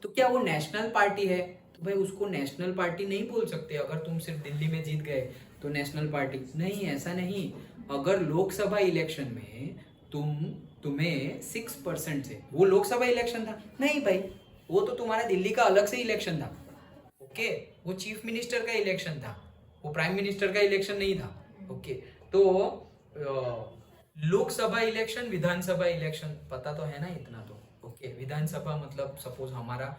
तो क्या वो नेशनल पार्टी है? तो भाई उसको नेशनल पार्टी नहीं बोल सकते। अगर तुम सिर्फ दिल्ली में जीत गए तो नेशनल पार्टी नहीं, ऐसा नहीं। अगर लोकसभा इलेक्शन में तुम्हें 6% से, वो लोकसभा इलेक्शन था नहीं भाई, वो तो तुम्हारा दिल्ली का अलग से इलेक्शन था। ओके, वो चीफ मिनिस्टर का इलेक्शन था, वो प्राइम मिनिस्टर का इलेक्शन नहीं था। ओके, तो लोकसभा इलेक्शन, विधानसभा इलेक्शन पता तो है ना इतना तो। ओके, विधानसभा मतलब सपोज हमारा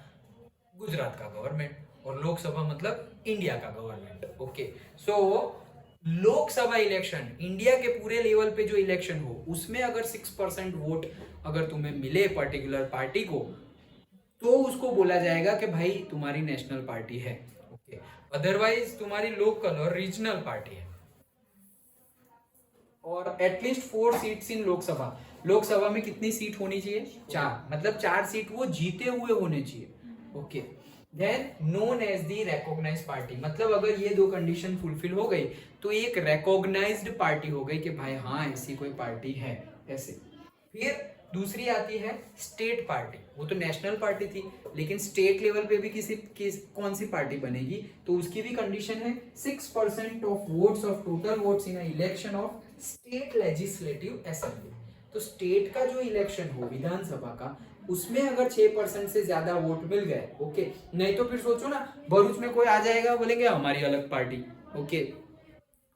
गुजरात का गवर्नमेंट, और लोकसभा मतलब इंडिया का गवर्नमेंट। ओके, सो लोकसभा इलेक्शन, इंडिया के पूरे लेवल पे जो इलेक्शन हो, उसमें अगर 6% वोट अगर तुम्हें मिले पर्टिकुलर पार्टी को, तो उसको बोला जाएगा कि भाई तुम्हारी नेशनल पार्टी है। ओके, अदरवाइज तुम्हारी लोकल और रीजनल पार्टी है। और at least 4 seats in Lok Sabha. Lok Sabha में कितनी सीट होनी चाहिए? 4, मतलब 4 सीट वो जीते हुए होने चाहिए। Okay, then known as the recognised party, मतलब अगर ये 2 कंडीशन फुलफिल हो गई तो एक रिकॉग्नाइज्ड पार्टी हो गई कि भाई हाँ ऐसी कोई पार्टी है, ऐसे। फिर दूसरी आती है स्टेट पार्टी। वो तो नेशनल पार्टी थी, लेकिन स्टेट लेवल पे भी कौन सी पार्टी बनेगी? तो उसकी भी कंडीशन है 6% of votes of total votes in election of state legislative assembly. तो स्टेट का जो इलेक्शन हो विधानसभा का, उसमें अगर 6% से ज्यादा वोट मिल गए, ओके, नहीं तो फिर सोचो ना, भरूच में कोई आ जाएगा, बोलेंगे हमारी अलग पार्टी। ओके,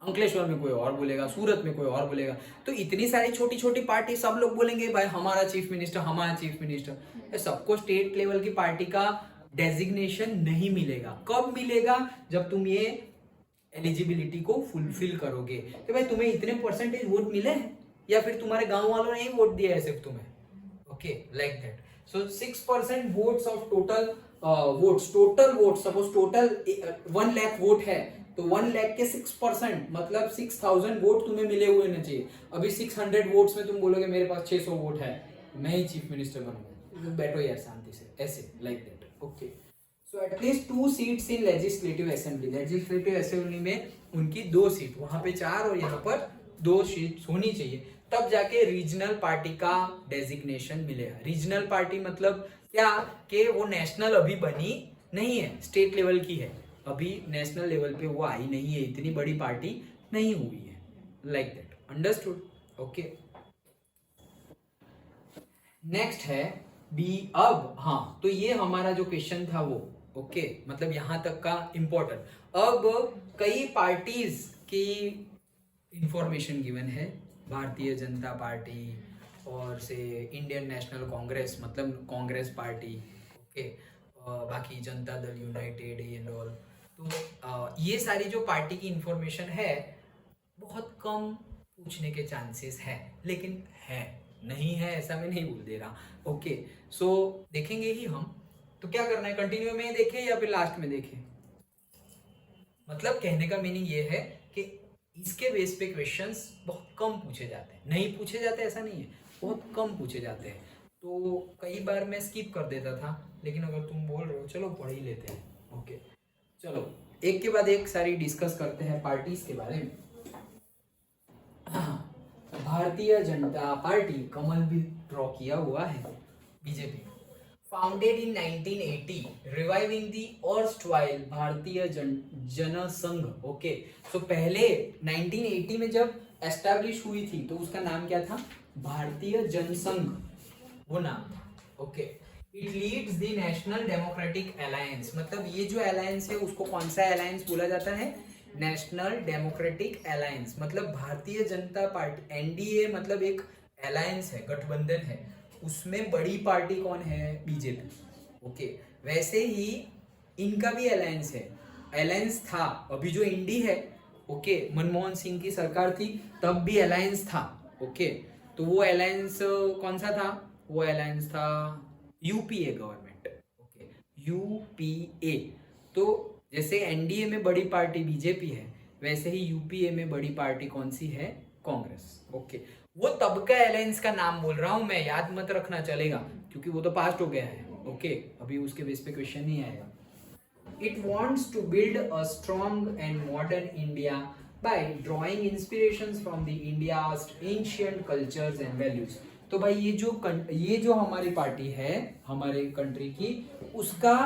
अंकलेश्वर में कोई और बोलेगा, सूरत में कोई और बोलेगा, तो इतनी सारी छोटी छोटी पार्टी, सब लोग बोलेंगे भाई हमारा चीफ मिनिस्टर, हमारा चीफ मिनिस्टर। सबको स्टेट लेवल की पार्टी का डेजिग्नेशन नहीं मिलेगा। कब मिलेगा? जब तुम ये एलिजिबिलिटी को फुलफिल करोगे कि भाई तुम्हें इतने परसेंटेज वोट मिले हैं, या फिर तुम्हारे गांव वालों ने ही वोट दिया है सिर्फ तुम्हें। Okay, like that. So 6% votes of total votes, suppose total 1 lakh vote है, तो 1 लाख के 6% मतलब 6000 वोट तुम्हें मिले हुए होने चाहिए। अभी 600 वोट्स में तुम बोलोगे मेरे पास 600 वोट है, मैं ही चीफ मिनिस्टर बनूंगा, बैठो यार शांति से, ऐसे, like that. Okay, so at least 2 seats in legislative assembly. Legislative assembly में उनकी 2 सीट, वहां पे 4 और यहाँ पर 2 सीट होनी चाहिए, तब जाके रीजनल पार्टी का डेजिग्नेशन मिलेगा। रीजनल पार्टी मतलब क्या? कि वो नेशनल अभी बनी नहीं है, स्टेट लेवल की है, अभी नेशनल लेवल पे वो आई नहीं है, इतनी बड़ी पार्टी नहीं हुई है, like that. Understood? Okay, next है बी। अब हाँ, तो ये हमारा जो क्वेश्चन था वो, ओके, मतलब यहां तक का इंपॉर्टेंट। अब कई पार्टीज की इंफॉर्मेशन गिवन है, भारतीय जनता पार्टी और से इंडियन नेशनल कांग्रेस, मतलब कांग्रेस पार्टी, ओके, बाकी Janata Dal United and all. तो ये सारी जो पार्टी की इंफॉर्मेशन है, बहुत कम पूछने के चांसेस है, लेकिन है, नहीं है ऐसा मैं नहीं बोल दे रहा। ओके, सो देखेंगे ही हम। तो क्या करना है, कंटिन्यू में देखें या फिर लास्ट में देखें? मतलब कहने का मीनिंग ये है कि इसके बेस पे क्वेश्चंस बहुत कम पूछे जाते हैं, नहीं पूछे जाते ऐसा नहीं है, बहुत कम पूछे जाते हैं। तो कई बार मैं स्किप कर देता था, लेकिन अगर तुम बोल रहे हो चलो पढ़ ही लेते हैं। ओके, चलो एक के बाद एक सारी डिस्कस करते हैं पार्टीज के बारे में। भारतीय जनता पार्टी, कमल भी ड्रॉ किया हुआ है, BJP. Founded in 1980, reviving the erstwhile भारतीय जनसंघ. ओके, सो पहले 1980 में जब एस्टैब्लिश हुई थी तो उसका नाम क्या था? भारतीय जनसंघ, वो नाम था. Okay, it leads the national democratic alliance. मतलब ये जो अलायंस है उसको कौन सा अलायंस बोला जाता है? National democratic alliance. मतलब भारतीय जनता पार्टी, एनडीए मतलब एक अलायंस है, गठबंधन है. उसमें बड़ी पार्टी कौन है? बीजेपी. ओके, वैसे ही इनका भी अलायंस है, अलायंस था. अभी जो इंडी है, ओके, मनमोहन सिंह की सरकार थी तब भी अलायंस था. ओके, तो वो अलायंस कौन सा था? वो अलायंस था यूपीए गवर्नमेंट. Okay, UPA. तो जैसे एनडीए में बड़ी पार्टी बीजेपी है, वैसे ही यूपीए में बड़ी पार्टी कौन सी है? कांग्रेस. ओके, वो तब का अलायंस का नाम बोल रहा हूं मैं, याद मत रखना चलेगा क्योंकि वो तो पास्ट हो गया है. ओके, अभी उसके बेस पे क्वेश्चन नहीं आएगा. It wants to build a strong and modern India by drawing inspirations from the India's ancient cultures and values. तो भाई ये जो हमारी पार्टी है, हमारे कंट्री की, उसका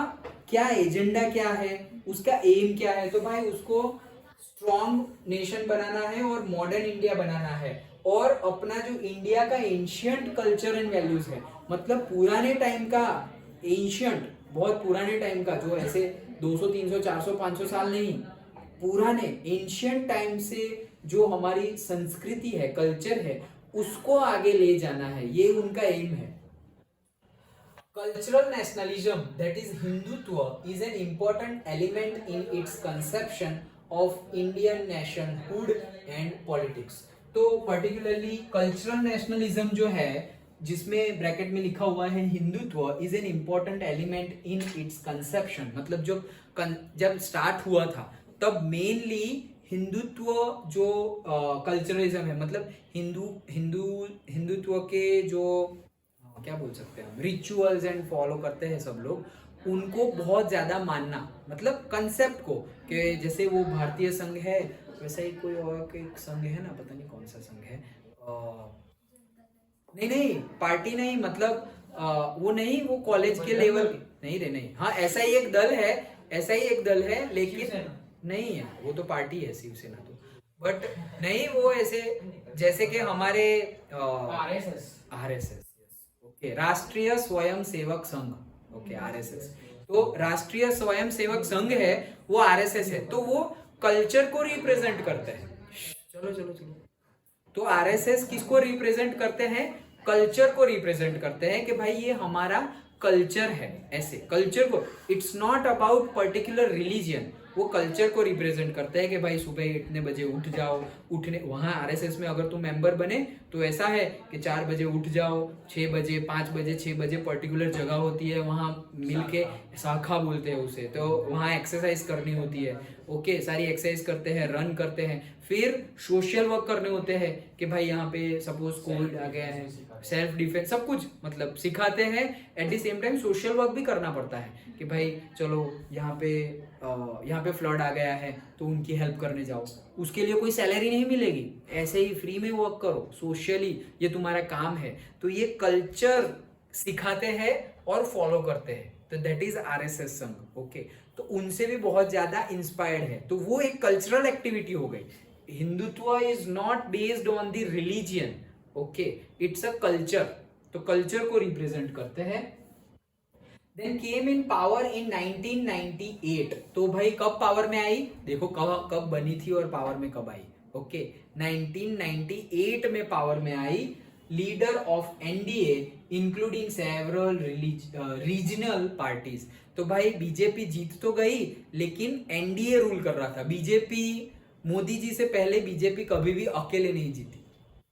क्या एजेंडा क्या है, उसका एम क्या है? तो भाई उसको स्ट्रॉन्ग नेशन बनाना है और मॉडर्न इंडिया बनाना है, और अपना जो इंडिया का एंशियंट कल्चर एंड वैल्यूज है, मतलब पुराने टाइम का, एंशियंट बहुत पुराने टाइम का, जो ऐसे 200 300 400 500 साल नहीं, पुराने एंशियंट टाइम से जो हमारी संस्कृति है, कल्चर है, उसको आगे ले जाना है. ये उनका एम है. Cultural nationalism, that is Hindutva, is an important element in its conception of Indian nationhood and politics. तो particularly cultural nationalism जो है, जिसमें ब्रैकेट में लिखा हुआ है Hindutva, is an important element in its conception. मतलब जब स्टार्ट हुआ था तब मेनली हिंदुत्व जो कल्चरलिज्म है, मतलब हिंदुत्व के जो क्या बोल सकते हैं हम, रिचुअल्स एंड फॉलो करते हैं सब लोग, उनको बहुत ज्यादा मानना, मतलब कंसेप्ट को, कि जैसे वो भारतीय संघ है वैसा ही कोई और एक संघ है ना, पता नहीं कौन सा संघ है, नहीं पार्टी नहीं, मतलब वो नहीं, वो कॉलेज के लेवल नहीं रे, नहीं, हाँ ऐसा ही एक दल है, लेकिन नहीं है, वो तो पार्टी है शिवसेना तो, बट नहीं, वो ऐसे जैसे कि हमारे आरएसएस. ओके, राष्ट्रीय स्वयं सेवक संघ. Okay, RSS. तो राष्ट्रीय स्वयं सेवक संघ है, वो आरएसएस है, तो वो कल्चर को रिप्रेजेंट करते हैं. चलो. तो आरएसएस किसको रिप्रेजेंट करते हैं? कल्चर को रिप्रेजेंट करते हैं कि भाई ये हमारा कल्चर है. ऐसे कल्चर को, it's not about particular religion, वो कल्चर को रिप्रेजेंट करते हैं कि भाई सुबह इतने बजे उठ जाओ, उठने वहाँ आरएसएस में अगर तुम मेंबर बने तो ऐसा है कि 4 बजे उठ जाओ, 6 बजे 5 बजे 6 बजे पर्टिकुलर जगह होती है, वहाँ मिलके शाखा बोलते हैं उसे, तो वहाँ एक्सरसाइज करनी होती है. ओके, सारी एक्सरसाइज करते हैं, रन करते हैं, फिर सोशल वर्क करने होते हैं कि भाई यहाँ पे सपोज कोविड आ गया है, सेल्फ डिफेंस, सब कुछ मतलब सिखाते हैं. At the same time social work भी करना पड़ता है कि भाई चलो यहाँ पे फ्लड आ गया है तो उनकी हेल्प करने जाओ. उसके लिए कोई सैलरी नहीं मिलेगी, ऐसे ही फ्री में वर्क करो, सोशली ये तुम्हारा काम है. तो ये कल्चर सिखाते हैं और फॉलो करते हैं, तो दैट इज आरएसएस संघ. ओके, तो उनसे भी बहुत ज्यादा इंस्पायर्ड है, तो वो एक कल्चरल एक्टिविटी हो गई. Hindutva is not based on the religion. Okay, it's a culture, तो कल्चर को रिप्रेजेंट करते हैं. Then came in power in 1998. तो भाई कब पावर में आई? देखो कब बनी थी और पावर में कब आई. ओके, 1998 में पावर में आई. Leader of NDA including several regional parties. तो भाई बीजेपी जीत तो गई, लेकिन एनडीए रूल कर रहा था. बीजेपी, मोदी जी से पहले बीजेपी कभी भी अकेले नहीं जीती.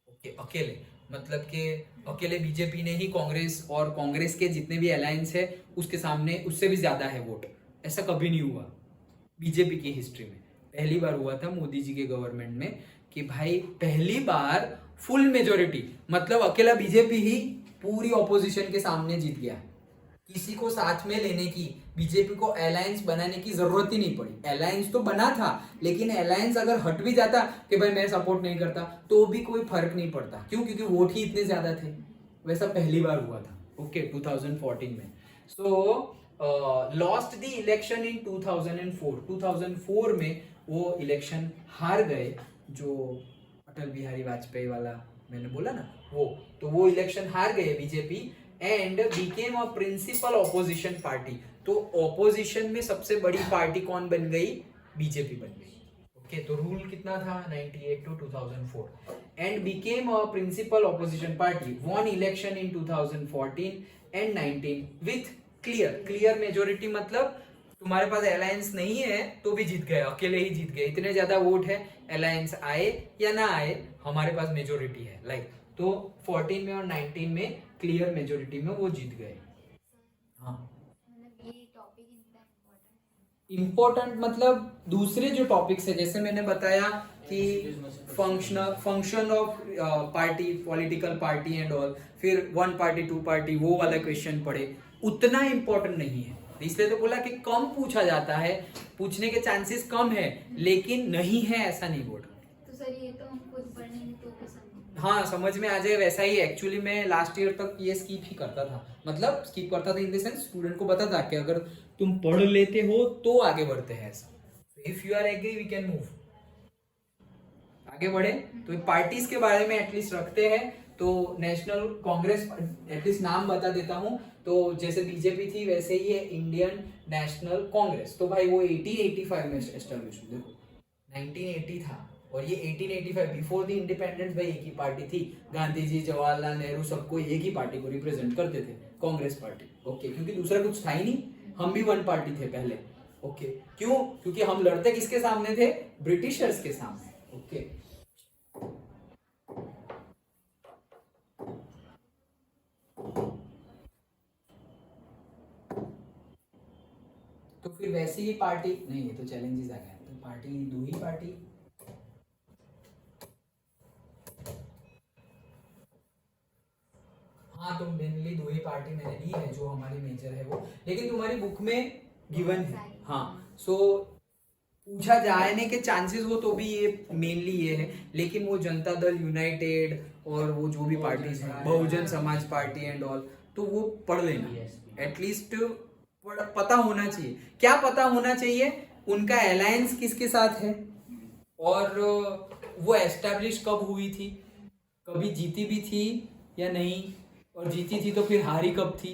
ओके, अकेले मतलब कि अकेले बीजेपी ने ही कांग्रेस और कांग्रेस के जितने भी अलायंस है उसके सामने उससे भी ज्यादा है वोट, ऐसा कभी नहीं हुआ बीजेपी की हिस्ट्री में. पहली बार हुआ था मोदी जी के गवर्नमेंट में कि भाई पहली बार फुल मेजोरिटी, मतलब अकेला बीजेपी ही पूरी ऑपोजिशन के सामने जीत गया. किसी को साथ में लेने की, बीजेपी को अलायंस बनाने की जरूरत ही नहीं पड़ी. अलायंस तो बना था, लेकिन अलायंस अगर हट भी जाता कि भाई मैं सपोर्ट नहीं करता, तो भी कोई फर्क नहीं पड़ता. क्यों? क्योंकि वोट ही इतने ज्यादा थे. वैसा पहली बार हुआ था. ओके, 2014 में. So lost the election in 2004. 2004 में वो इलेक्शन हार गए, जो अटल बिहारी वाजपेयी वाला मैंने बोला ना, वो इलेक्शन हार गए BJP, and became a principal opposition party. तो ऑपोजिशन में सबसे बड़ी पार्टी कौन बन गई? बीजेपी बन गई. ओके, तो रूल कितना था? 98 to 2004. And became a principal opposition party, won election in 2014 and 19 with clear majority. मतलब तुम्हारे पास अलायंस नहीं है तो भी जीत गए, अकेले ही जीत गए. इतने ज्यादा वोट है, अलायंस आए या ना आए, हमारे पास मेजोरिटी है. लाइक तो 14 में और 19 में क्लियर मेजोरिटी में वो जीत गए. हाँ, मतलब ये टॉपिक इतना इम्पोर्टेंट है. इम्पोर्टेंट मतलब दूसरे जो टॉपिक्स है, जैसे मैंने बताया कि function of party, political party and all, फिर 1 पार्टी 2 पार्टी, वो वाला क्वेश्चन पढ़े, उतना इम्पोर्टेंट नहीं है. इसलिए तो बोला कि कम पूछा जाता है, पूछने के चांसेस कम है, लेकिन नहीं है ऐसा नहीं बोल रहा. तो सर ये तो हम खुद पढ़ेंगे तो पसंद. हाँ, समझ में आ जाए वैसा ही. एक्चुअली मैं लास्ट ईयर तक ये स्किप ही करता था, मतलब स्किप करता था इन द सेंस स्टूडेंट को बताता कि अगर तुम पढ़ लेते हो तो आगे बढ़ते हैं. ऐसा if you are agree we can move, आगे बढ़े. तो पार्टीज के बारे में एटलीस्ट रखते हैं. तो नेशनल कांग्रेस, एटलीस्ट नाम बता देता हूं. तो जैसे बीजेपी थी वैसे ही है इंडियन नेशनल कांग्रेस. तो भाई वो 1885 में एस्टेब्लिश हुई. देखो 1980 था और ये 1885 बिफोर द इंडिपेंडेंस. भाई एक ही पार्टी थी, गांधी जी, जवाहरलाल नेहरू, सबको एक ही पार्टी को रिप्रेजेंट करते थे, कांग्रेस पार्टी. ओके, क्योंकि दूसरा कुछ था ही नहीं. हम भी 1 पार्टी थे पहले. ओके, क्यों? क्योंकि हम लड़ते किसके सामने थे? ब्रिटिशर्स के सामने. ओके, तो फिर वैसी ही पार्टी नहीं, ये तो चैलेंजेस आ गए. तो पार्टी, 2 ही पार्टी. हाँ, तो मेनली 2 ही पार्टी मैंने ली है जो हमारी मेजर है वो, लेकिन तुम्हारी बुक में गिवन है. हाँ, सो पूछा जाने के चांसेस हो तो भी ये मेनली ये है, लेकिन वो जनता दल यूनाइटेड और वो जो भी पार्टीज हैं, Bahujan Samaj party and all, तो वो पढ़ लेना एटलीस्ट. पता होना चाहिए. क्या पता होना चाहिए? उनका अलायंस किसके साथ है, और वो एस्टैब्लिश कब हुई थी, कभी जीती भी थी या नहीं, और जीती थी तो फिर हारी कब थी,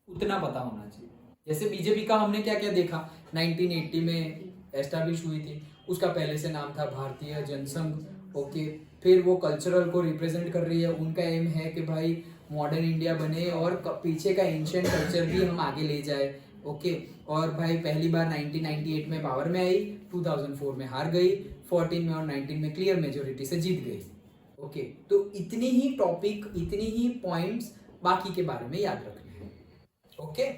उतना पता होना चाहिए. जैसे बीजेपी का हमने क्या क्या देखा, 1980 में एस्टैब्लिश हुई थी. उसका पहले से नाम था भारतीय जनसंघ. ओके, फिर वो कल्चरल को रिप्रेजेंट कर रही है. उनका एम है कि भाई मॉडर्न इंडिया बने और पीछे का एंशिएंट कल्चर भी हम आगे ले जाए. ओके, और भाई पहली बार 1998 में पावर में आई, 2004 में हार गई, 14 में और 19 में क्लियर मेजोरिटी से जीत गई. ओके, तो इतनी ही टॉपिक, इतनी ही पॉइंट्स बाकी के बारे में याद रखने हैं. ओके,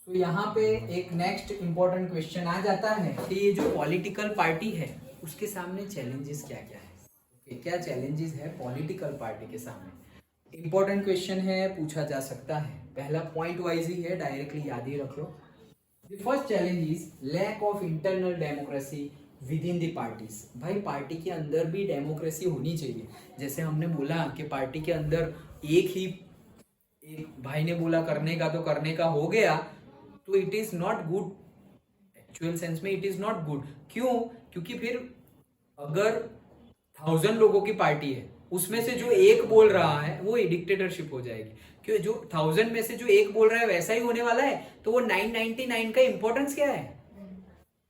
तो यहाँ पे एक नेक्स्ट इंपॉर्टेंट क्वेश्चन आ जाता है कि ये जो पॉलिटिकल पार्टी है उसके सामने चैलेंजेस क्या क्या है. ओके, क्या चैलेंजेस है पॉलिटिकल पार्टी के सामने? इंपॉर्टेंट क्वेश्चन है, पूछा जा सकता है. पहला पॉइंट वाइज ही है, डायरेक्टली याद ही रख लो. The first challenge is lack of internal democracy within the parties. भाई पार्टी के अंदर भी डेमोक्रेसी होनी चाहिए. जैसे हमने बोला कि पार्टी के अंदर एक भाई ने बोला करने का तो करने का हो गया, तो it is not good. Actual sense में इट इज नॉट गुड. क्यों? क्योंकि फिर अगर 1000 लोगों की पार्टी है, उसमें से जो एक बोल रहा है वो डिक्टेटरशिप हो जाएगी. क्यों? जो 1000 में से जो एक बोल रहा है वैसा ही होने वाला है. तो वो 999 का इंपॉर्टेंस क्या है?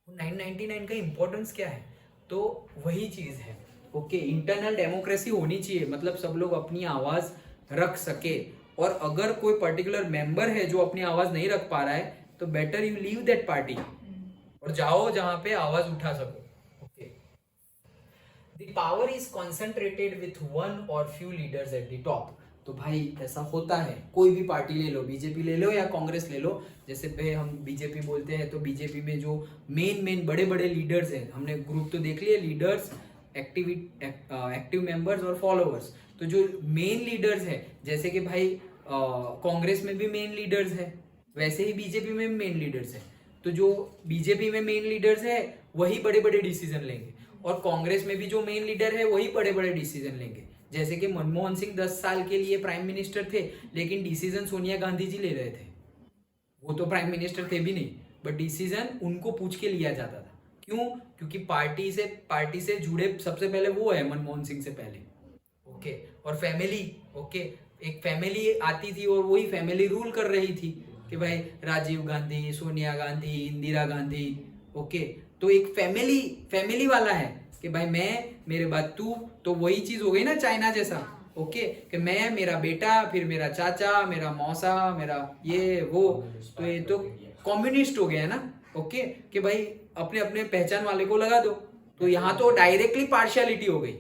999 का इंपॉर्टेंस क्या है? तो वही चीज है. ओके, इंटरनल डेमोक्रेसी होनी चाहिए, मतलब सब लोग अपनी आवाज रख सके. और अगर कोई पर्टिकुलर मेंबर है जो अपनी आवाज नहीं रख पा रहा है, तो better you leave that party और जाओ जहां पे आवाज उठा सको. Okay, the power is concentrated with 1 और few leaders at the top. तो भाई ऐसा होता है, कोई भी पार्टी ले लो, बीजेपी ले लो या कांग्रेस ले लो. जैसे पे हम बीजेपी बोलते हैं तो बीजेपी में जो मेन बड़े बड़े लीडर्स हैं, हमने ग्रुप तो देख लिए, लीडर्स, एक्टिव मेंबर्स और फॉलोअर्स. तो जो मेन लीडर्स है, जैसे कि भाई कांग्रेस में भी मेन लीडर्स है, वैसे ही बीजेपी में मेन लीडर्स है, तो जो बीजेपी में मेन लीडर्स है वही बड़े बड़े डिसीजन लेंगे, और कांग्रेस में भी जो मेन लीडर है वही बड़े बड़े डिसीजन लेंगे। जैसे कि मनमोहन सिंह 10 साल के लिए प्राइम मिनिस्टर थे, लेकिन डिसीजन सोनिया गांधी जी ले रहे थे। वो तो प्राइम मिनिस्टर थे भी नहीं, बट डिसीजन उनको पूछ के लिया जाता था। क्यों? क्योंकि पार्टी से जुड़े सबसे पहले वो है, मनमोहन सिंह से पहले। ओके, और फैमिली, ओके, एक फैमिली आती थी और वही फैमिली रूल कर रही थी कि भाई राजीव गांधी, सोनिया गांधी, इंदिरा गांधी, ओके, तो एक फैमिली वाला है कि भाई मैं, मेरे बाद तू, तो वही चीज हो गई ना चाइना जैसा, ओके, कि मैं, मेरा बेटा, फिर मेरा चाचा, मेरा मौसा, मेरा ये वो, तो ये तो कम्युनिस्ट हो गया है ना, ओके, कि भाई अपने अपने पहचान वाले को लगा दो। तो यहाँ तो डायरेक्टली पार्शियलिटी हो गई।